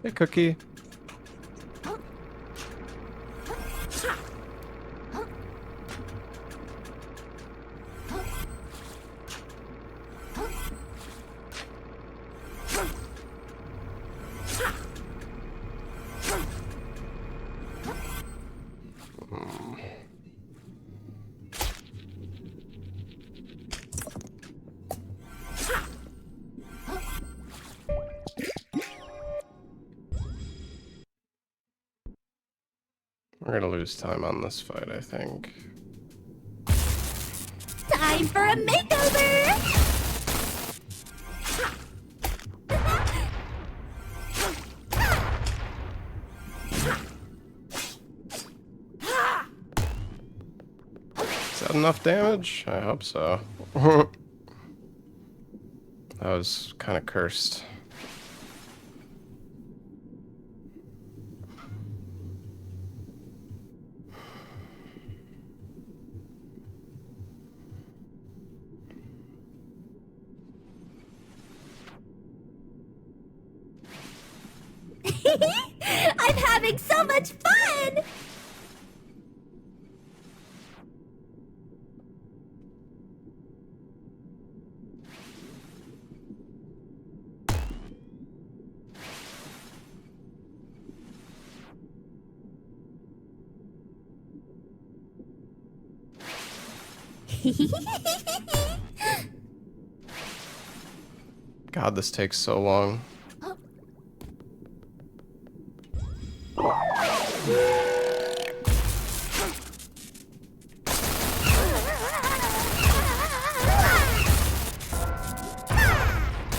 Hey, Cookie. We're gonna lose time on this fight, I think. Time for a makeover! Is that enough damage? I hope so. That was kind of cursed. I'm having so much fun! God, this takes so long.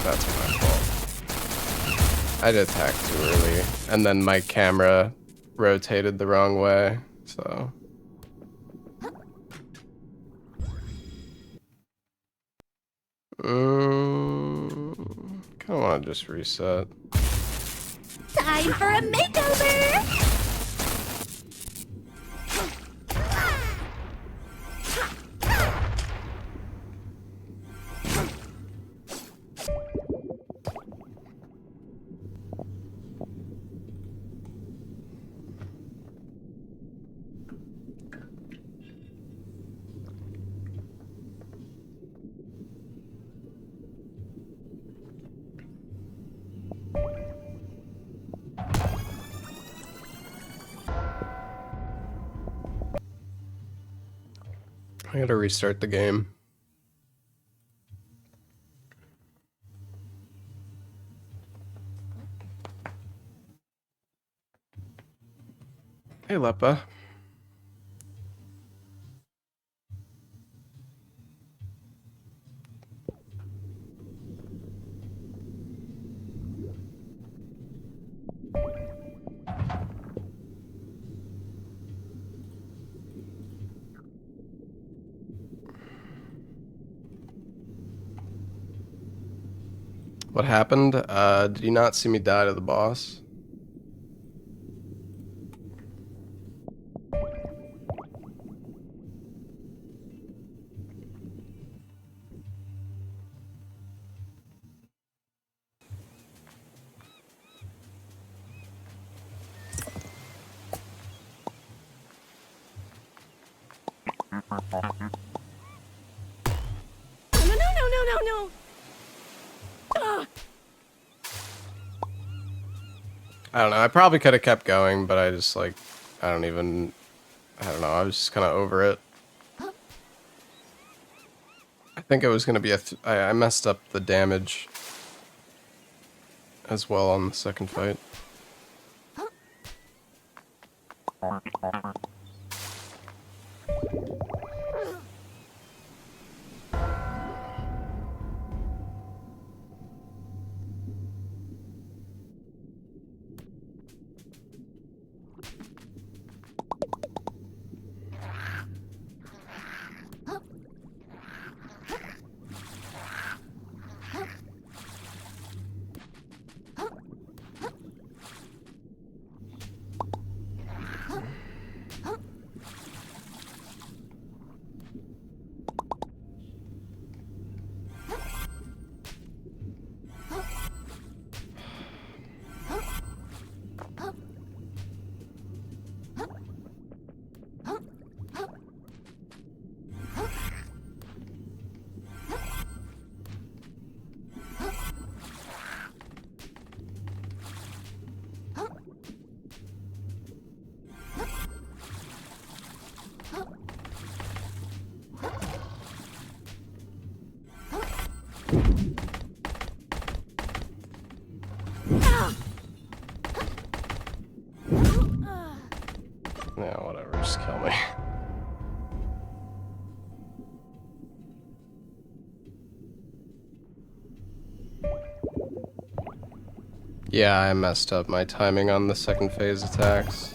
That's my fault. I did attack too early, and then my camera rotated the wrong way, so... Kinda wanna just reset. Time for a makeover! I gotta restart the game. Hey, Leppa. What happened? Did you not see me die to the boss? No. I don't know. I probably could have kept going, but I just like, I don't know. I was just kind of over it. I think it was going to be I messed up the damage as well on the second fight. Yeah, whatever, just kill me. Yeah, I messed up my timing on the second phase attacks.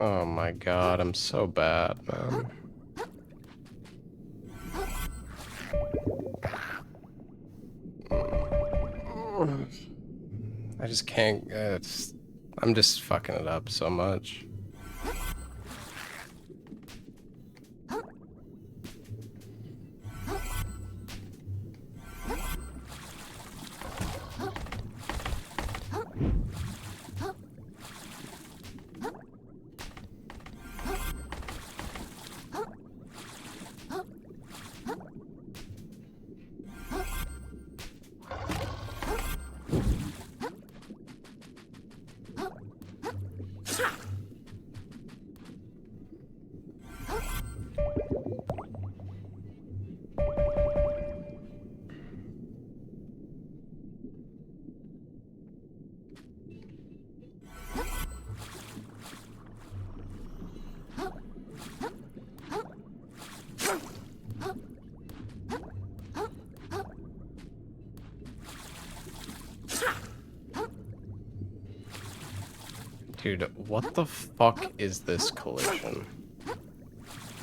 Oh my god, I'm so bad, man. I just can't. I'm just fucking it up so much. Dude, what the fuck is this collision?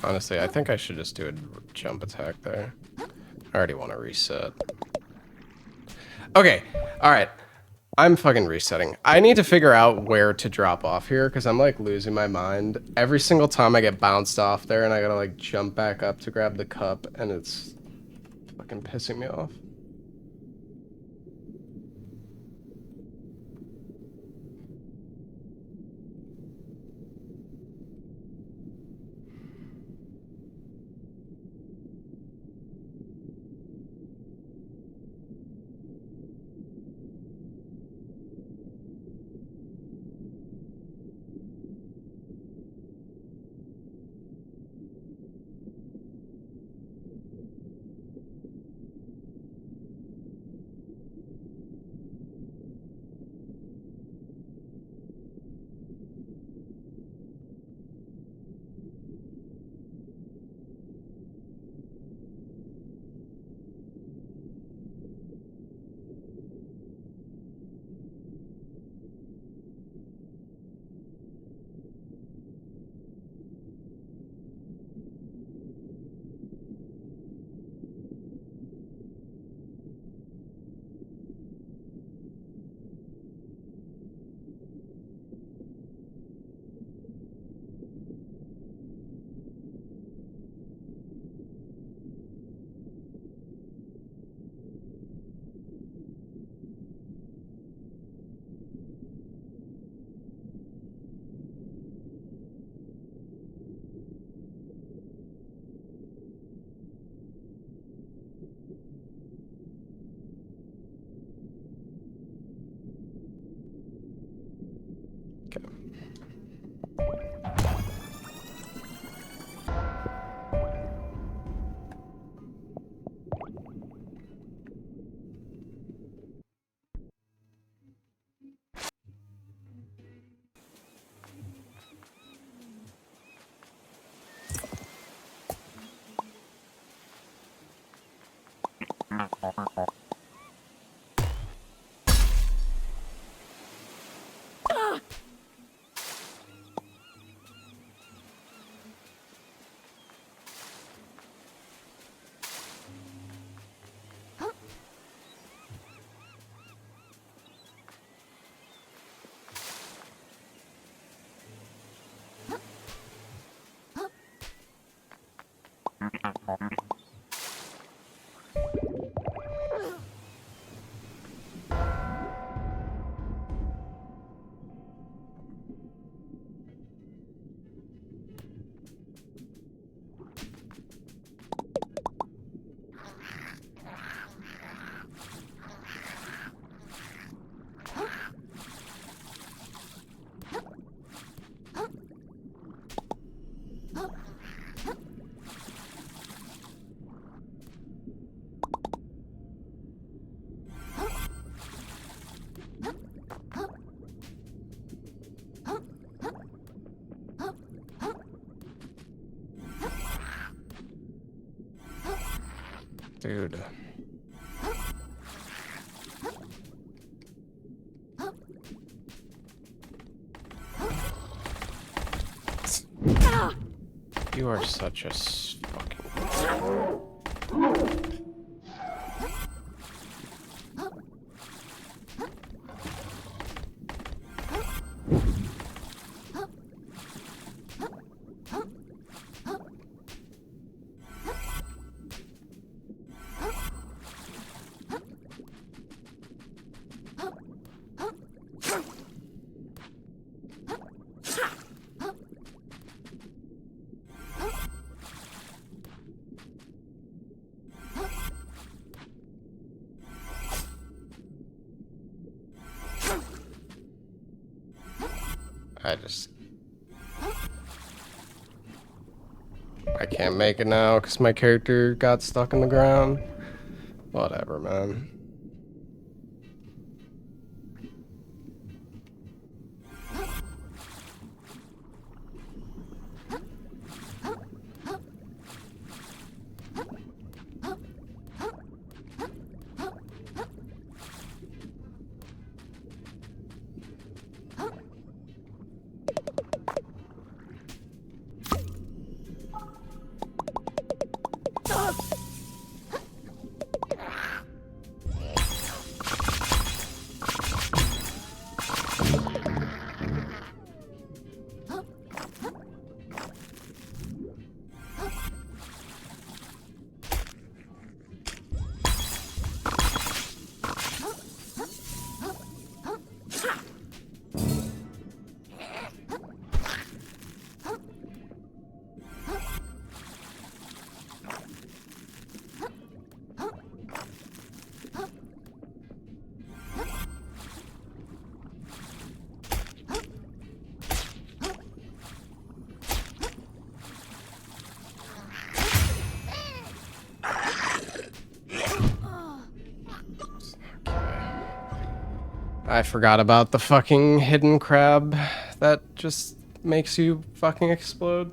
Honestly, I think I should just do a jump attack there. I already want to reset. Okay, alright. I'm fucking resetting. I need to figure out where to drop off here, because I'm like losing my mind. Every single time I get bounced off there and I gotta like jump back up to grab the cup, and it's fucking pissing me off. Dude. You are such a fucking... I can't make it now because my character got stuck in the ground. Whatever, man. I forgot about the fucking hidden crab that just makes you fucking explode.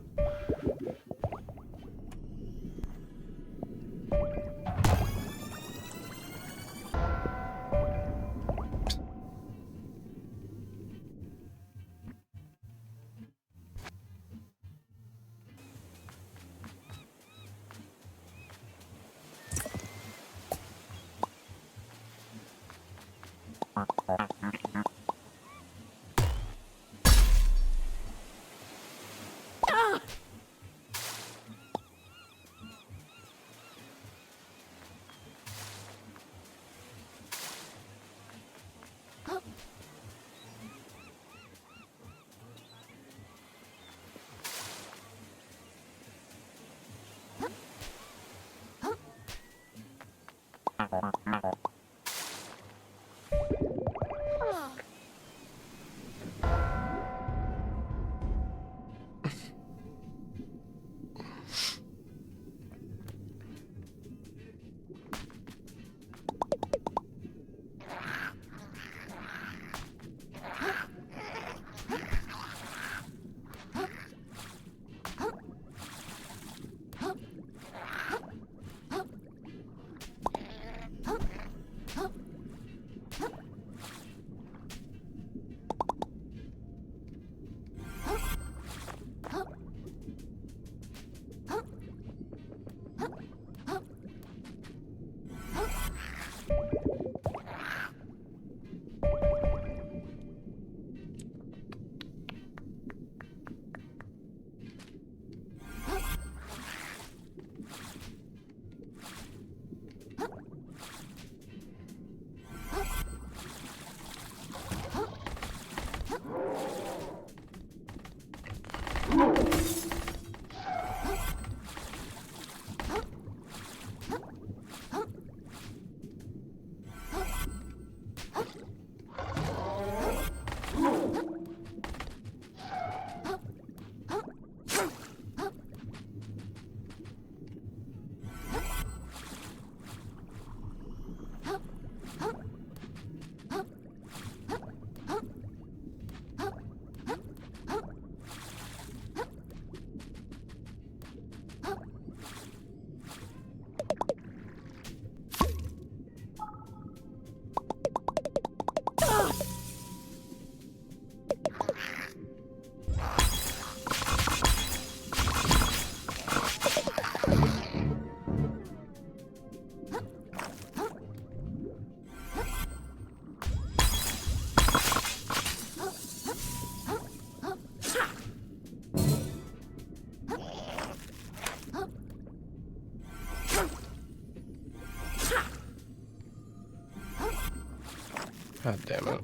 God damn it.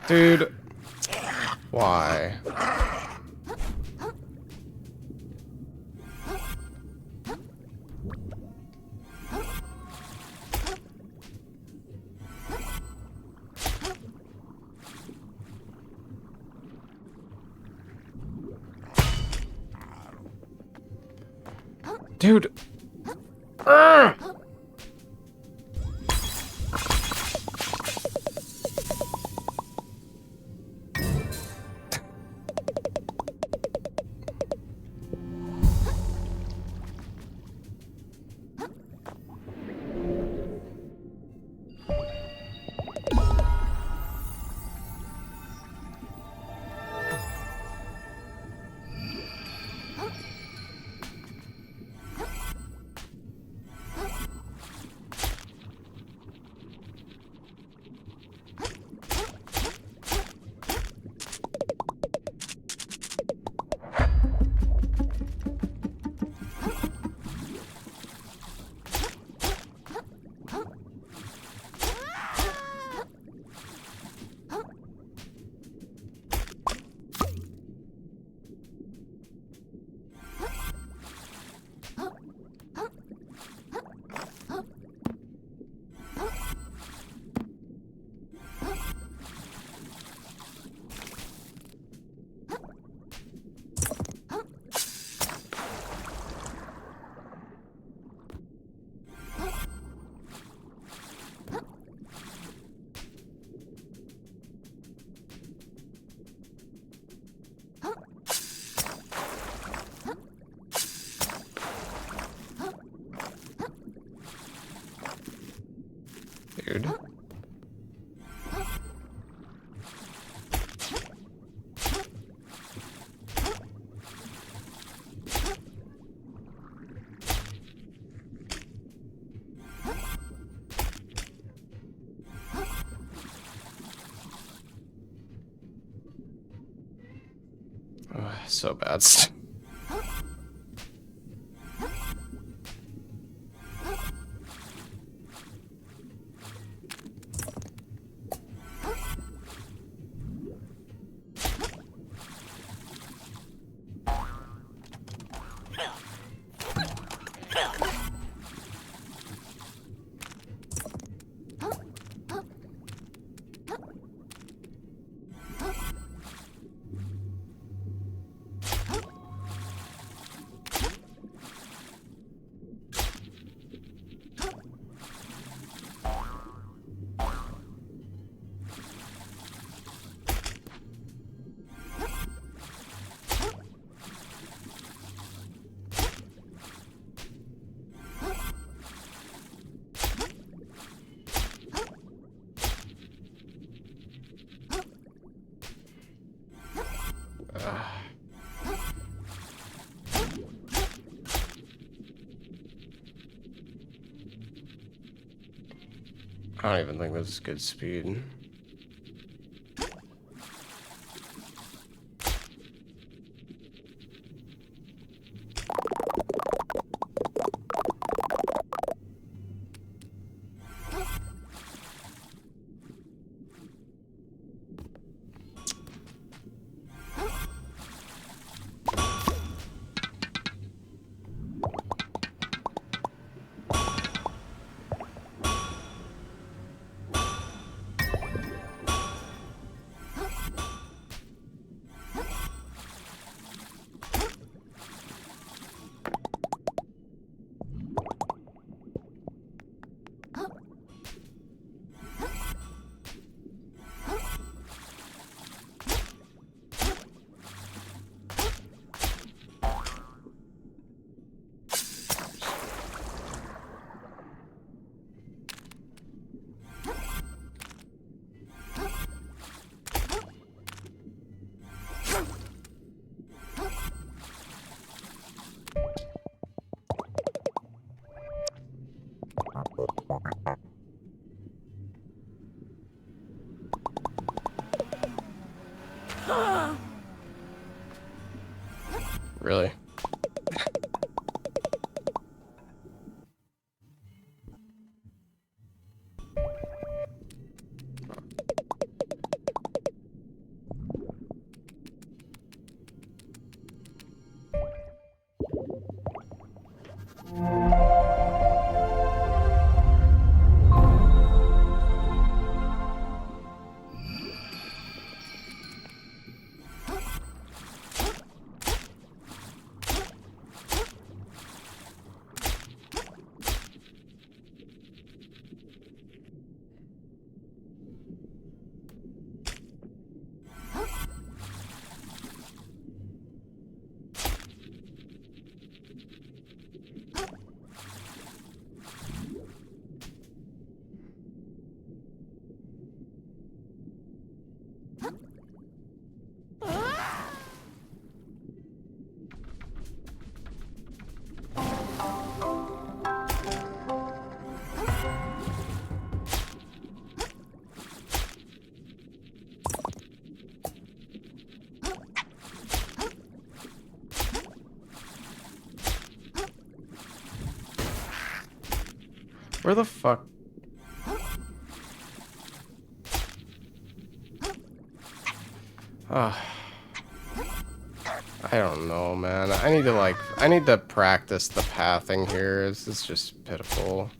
Dude, why? Dude. Urgh! Dude. Ugh, so bad. I don't even think this is good speed. really. Where the fuck? I don't know, man. I need to practice the pathing here. This is just pitiful.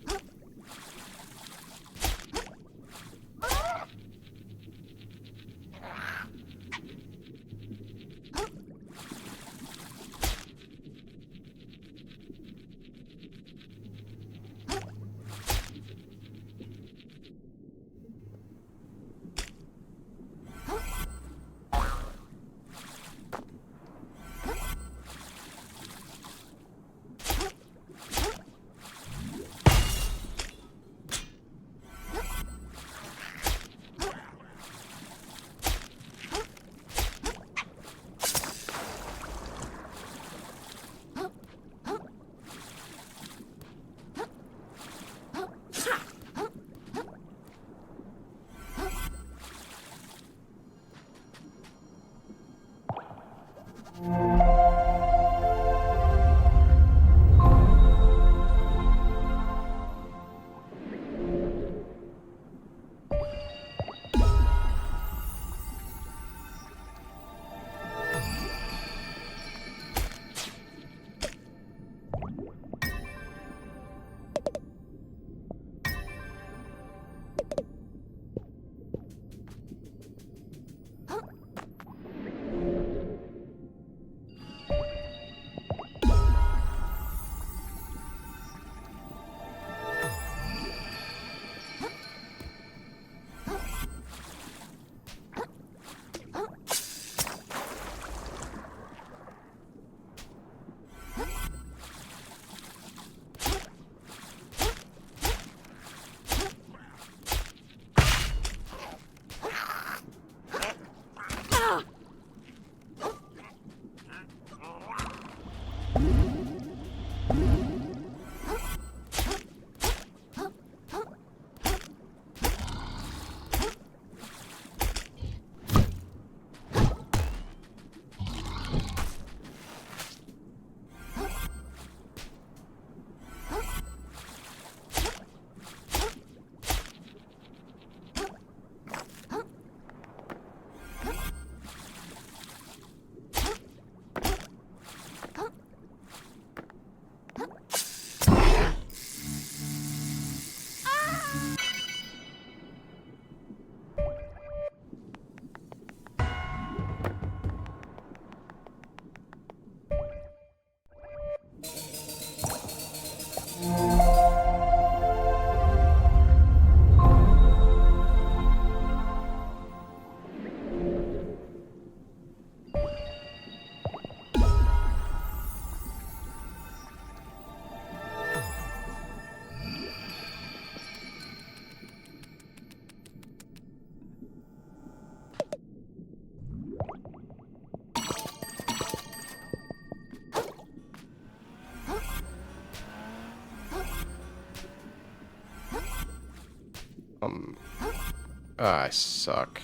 I suck.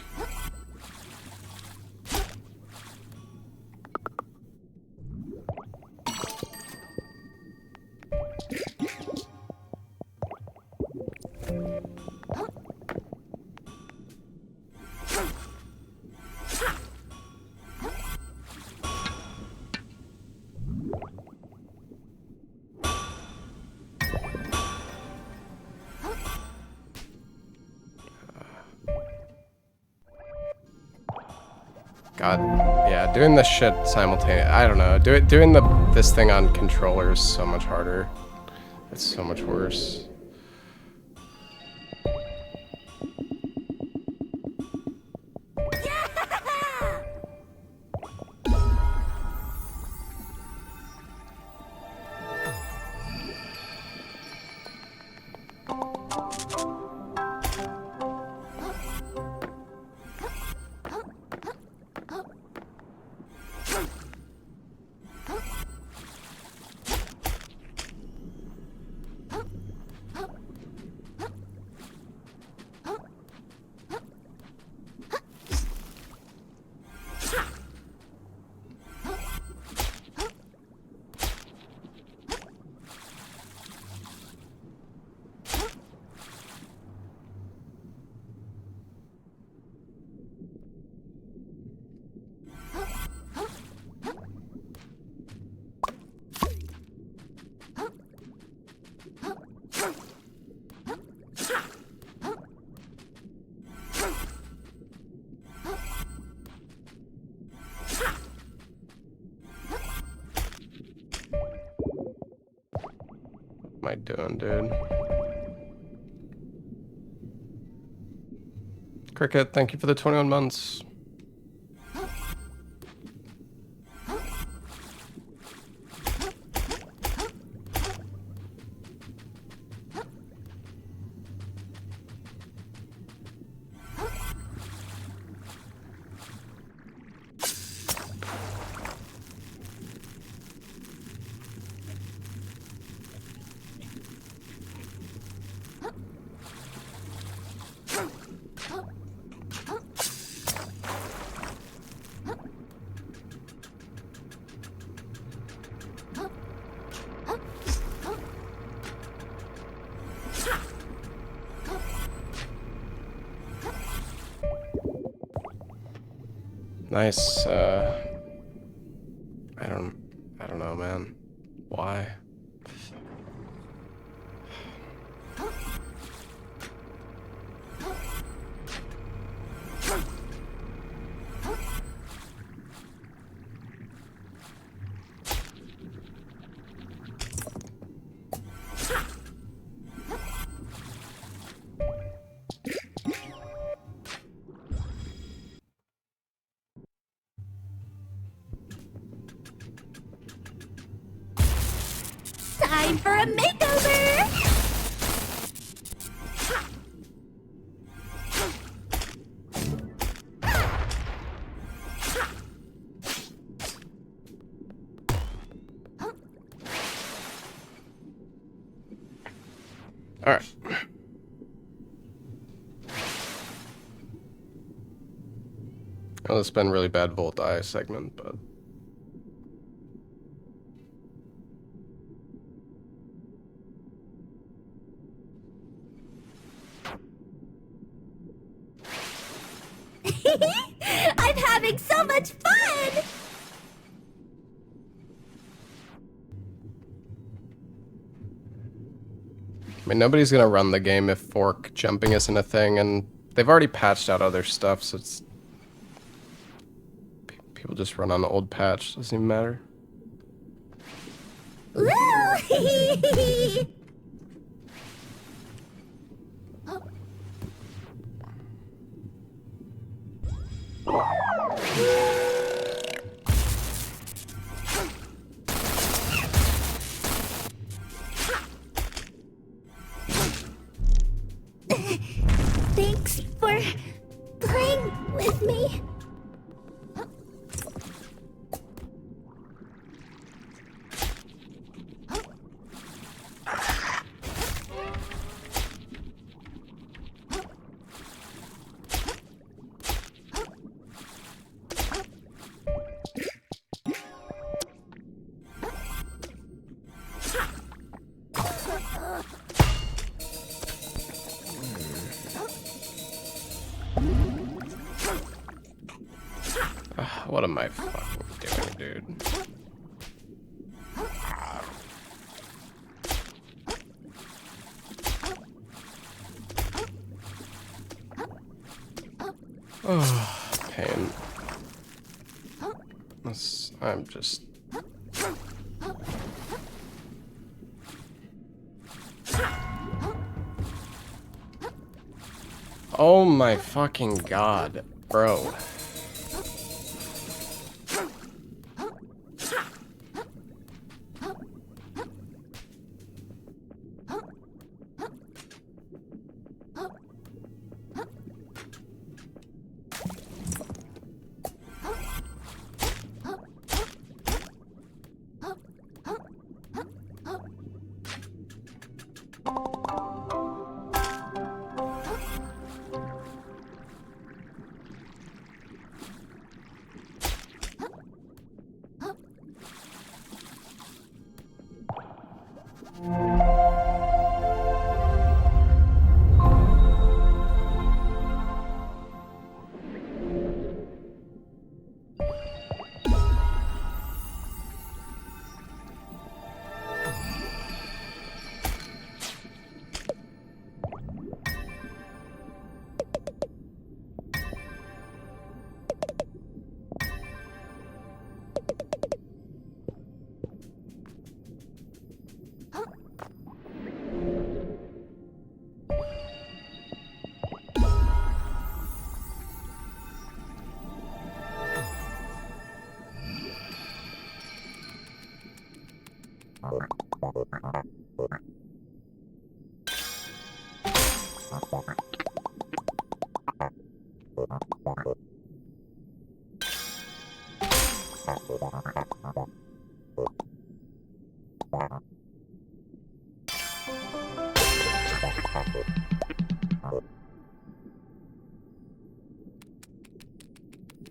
God, yeah, doing this shit simultaneously. I don't know. Doing this thing on controller is so much harder. It's so much worse. What am I doing, dude? Cricket, thank you for the 21 months. Nice, I don't know, man. Why? Time for a makeover! All right. Well, it's been really bad Volt Eye segment, but I'm having so much fun! I mean, nobody's gonna run the game if fork jumping isn't a thing, and they've already patched out other stuff, so it's people just run on the old patch. Doesn't even matter. Woo! Thanks for playing with me. What am I fucking doing, dude? Oh, pain. I'm just... Oh my fucking god, bro.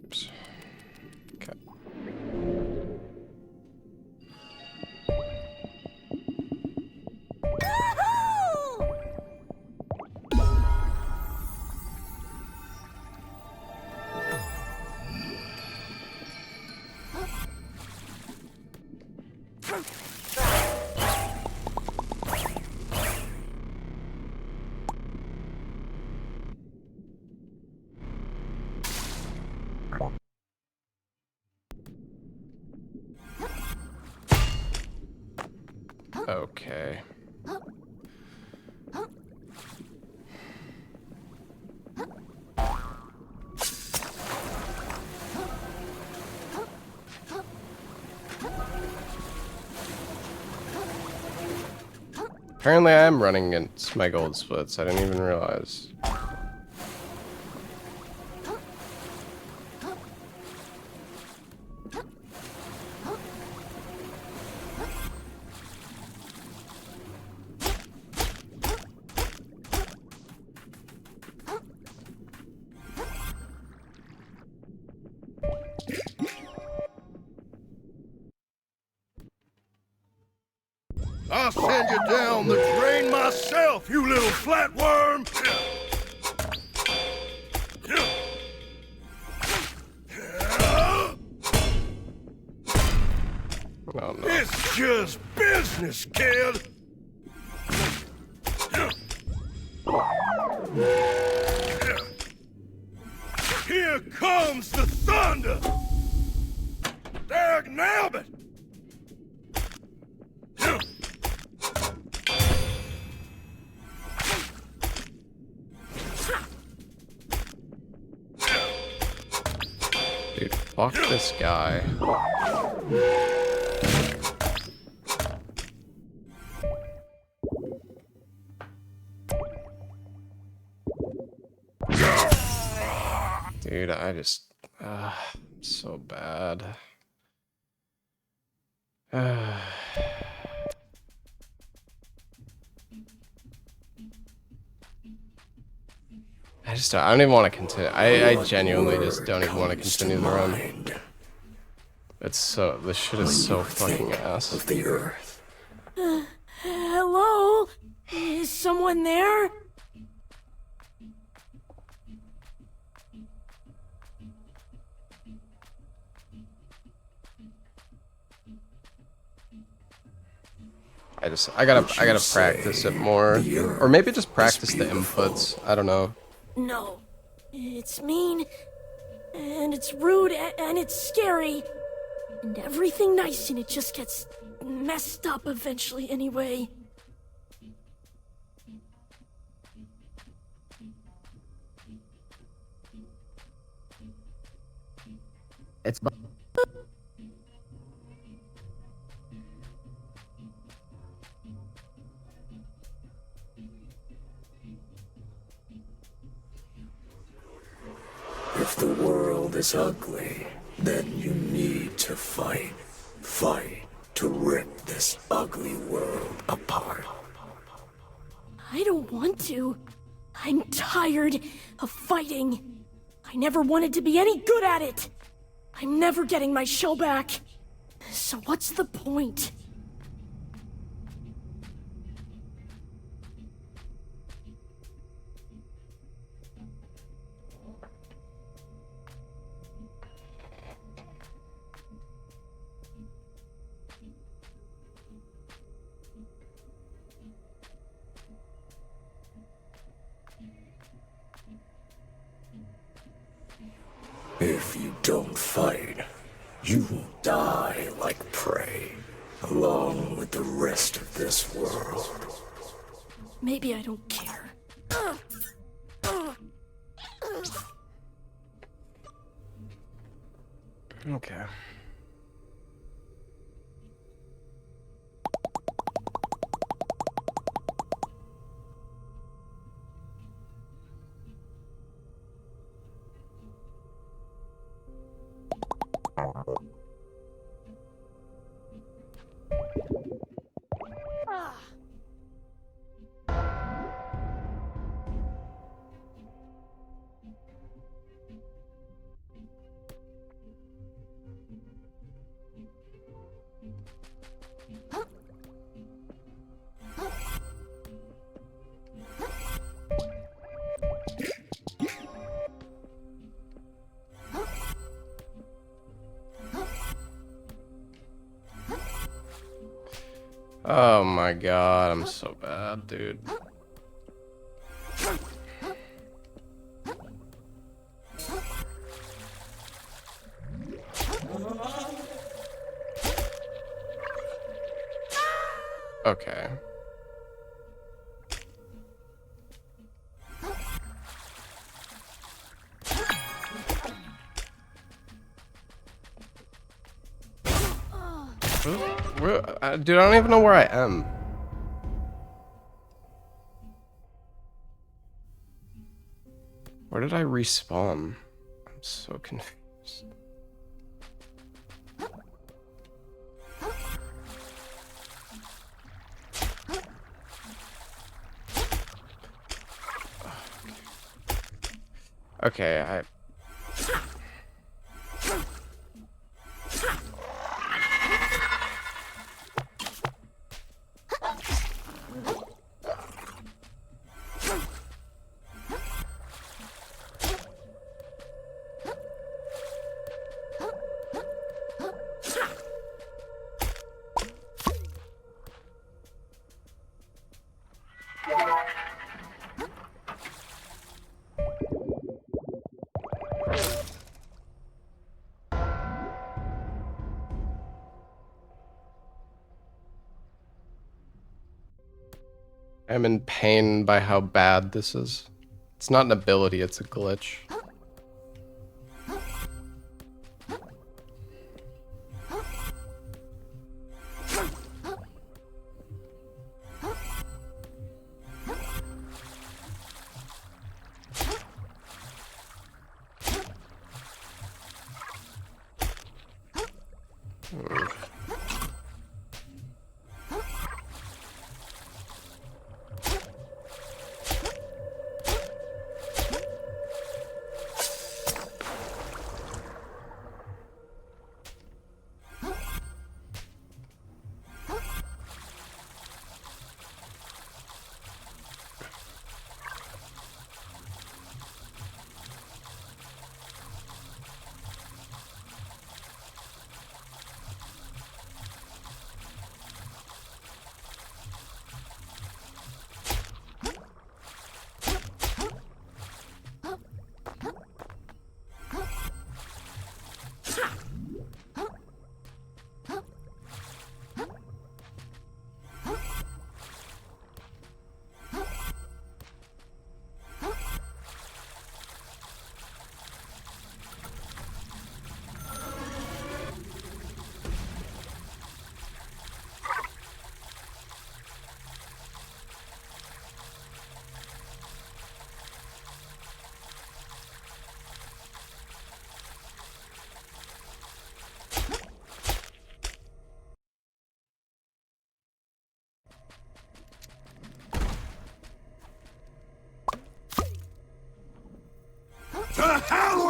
Oops. Okay. Okay. Apparently I am running against my gold splits. I didn't even realize. I'll send you down the drain myself, you little flatworm! Oh, no. It's just business, kid! Here comes the thunder! Dag nabbit! Dude, fuck this guy. Dude, I just... so bad. I don't even want to continue. I genuinely just don't even want to continue the run. It's so... This shit is so fucking ass. Of the earth. Hello? Is someone there? I gotta practice it more. Or maybe just practice the inputs. I don't know. No. It's mean, and it's rude, and it's scary. And everything nice in it just gets messed up eventually anyway. It's If the world is ugly, then you need to fight. Fight to rip this ugly world apart. I don't want to. I'm tired of fighting. I never wanted to be any good at it. I'm never getting my show back. So what's the point? If you don't fight, you will die like prey, along with the rest of this world. Maybe I don't care. Okay. Oh my god, I'm so bad, dude. Okay. Dude, I don't even know where I am. Where did I respawn? I'm so confused. Okay, I... I'm in pain by how bad this is. It's not an ability, it's a glitch.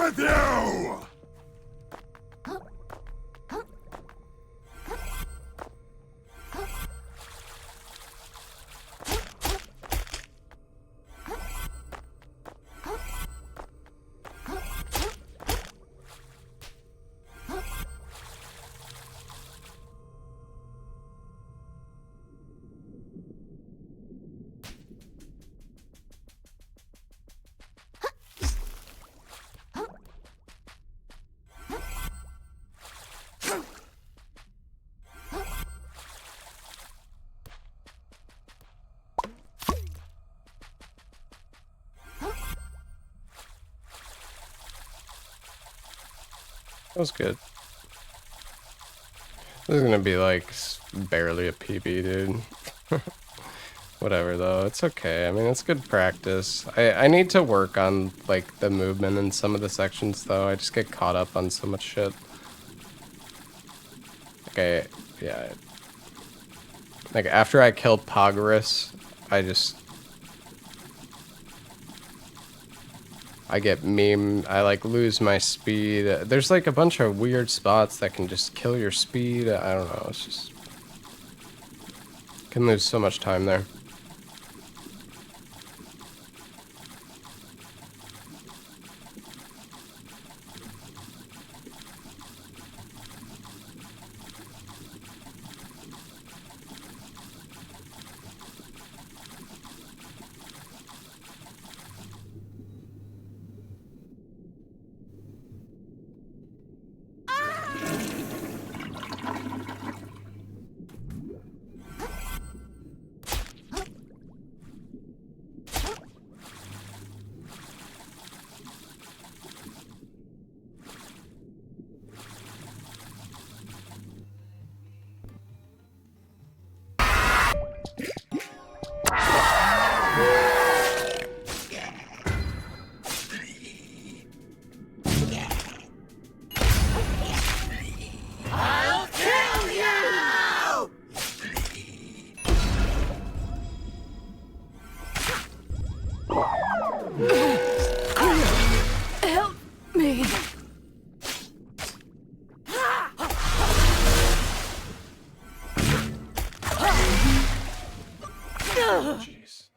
with you! That was good. This is gonna be like barely a PB, dude. Whatever though, it's okay. I mean, it's good practice. I need to work on like the movement in some of the sections though. I just get caught up on so much shit. Okay, yeah. Like after I kill Pogorus, I get meme. I like lose my speed. There's like a bunch of weird spots that can just kill your speed. I don't know. It's just can lose so much time there. Help me. Jeez.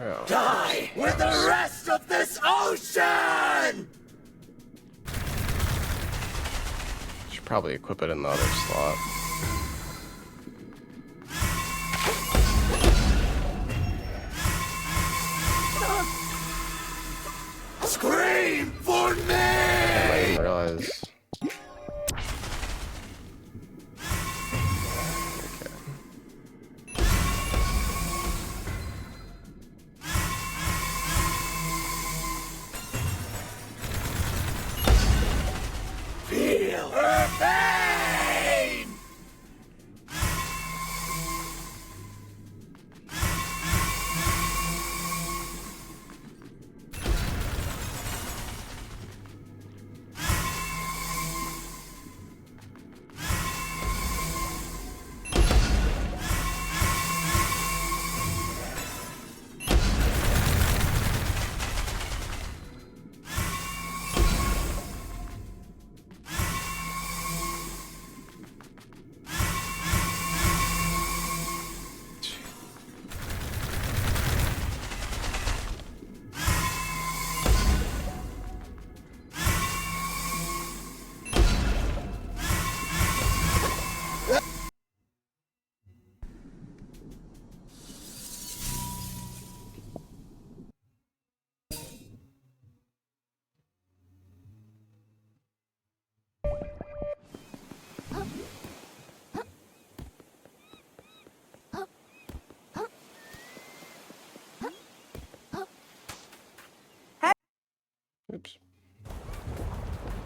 Oh. Die with the rest of this ocean! Should probably equip it in the other slot. Scream for me! I didn't realize. Feel her pain! Oops.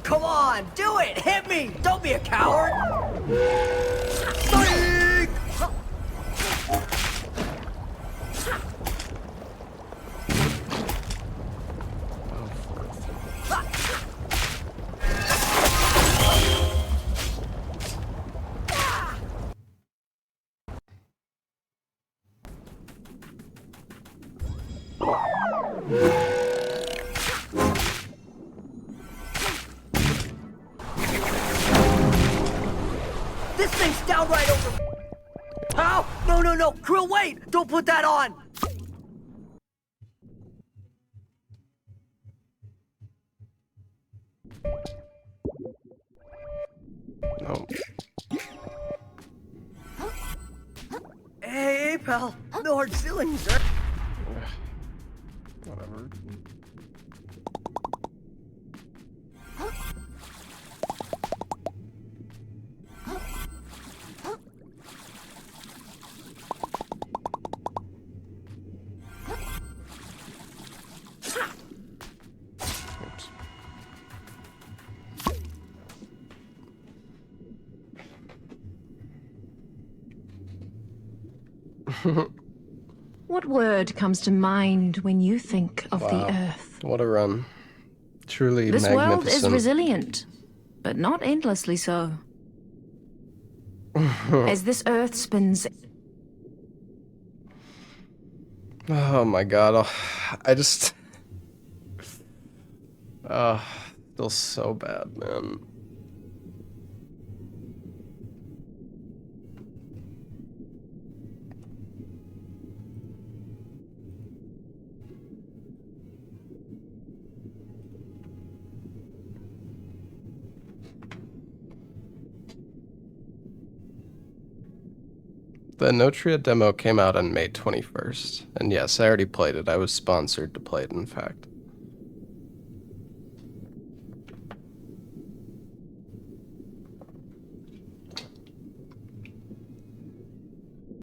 Come on, do it! Hit me! Don't be a coward! Psych! This thing's downright over. Ow! No, no, no! Krill, wait! Don't put that on! No. Hey, pal. No hard feelings, sir. Whatever. Oops. What word comes to mind when you think of the Earth? What a run. Truly This magnificent. world is resilient, but not endlessly so. As this Earth spins, Oh my god. I just... feels so bad, man. The Notria demo came out on May 21st, and yes, I already played it. I was sponsored to play it, in fact.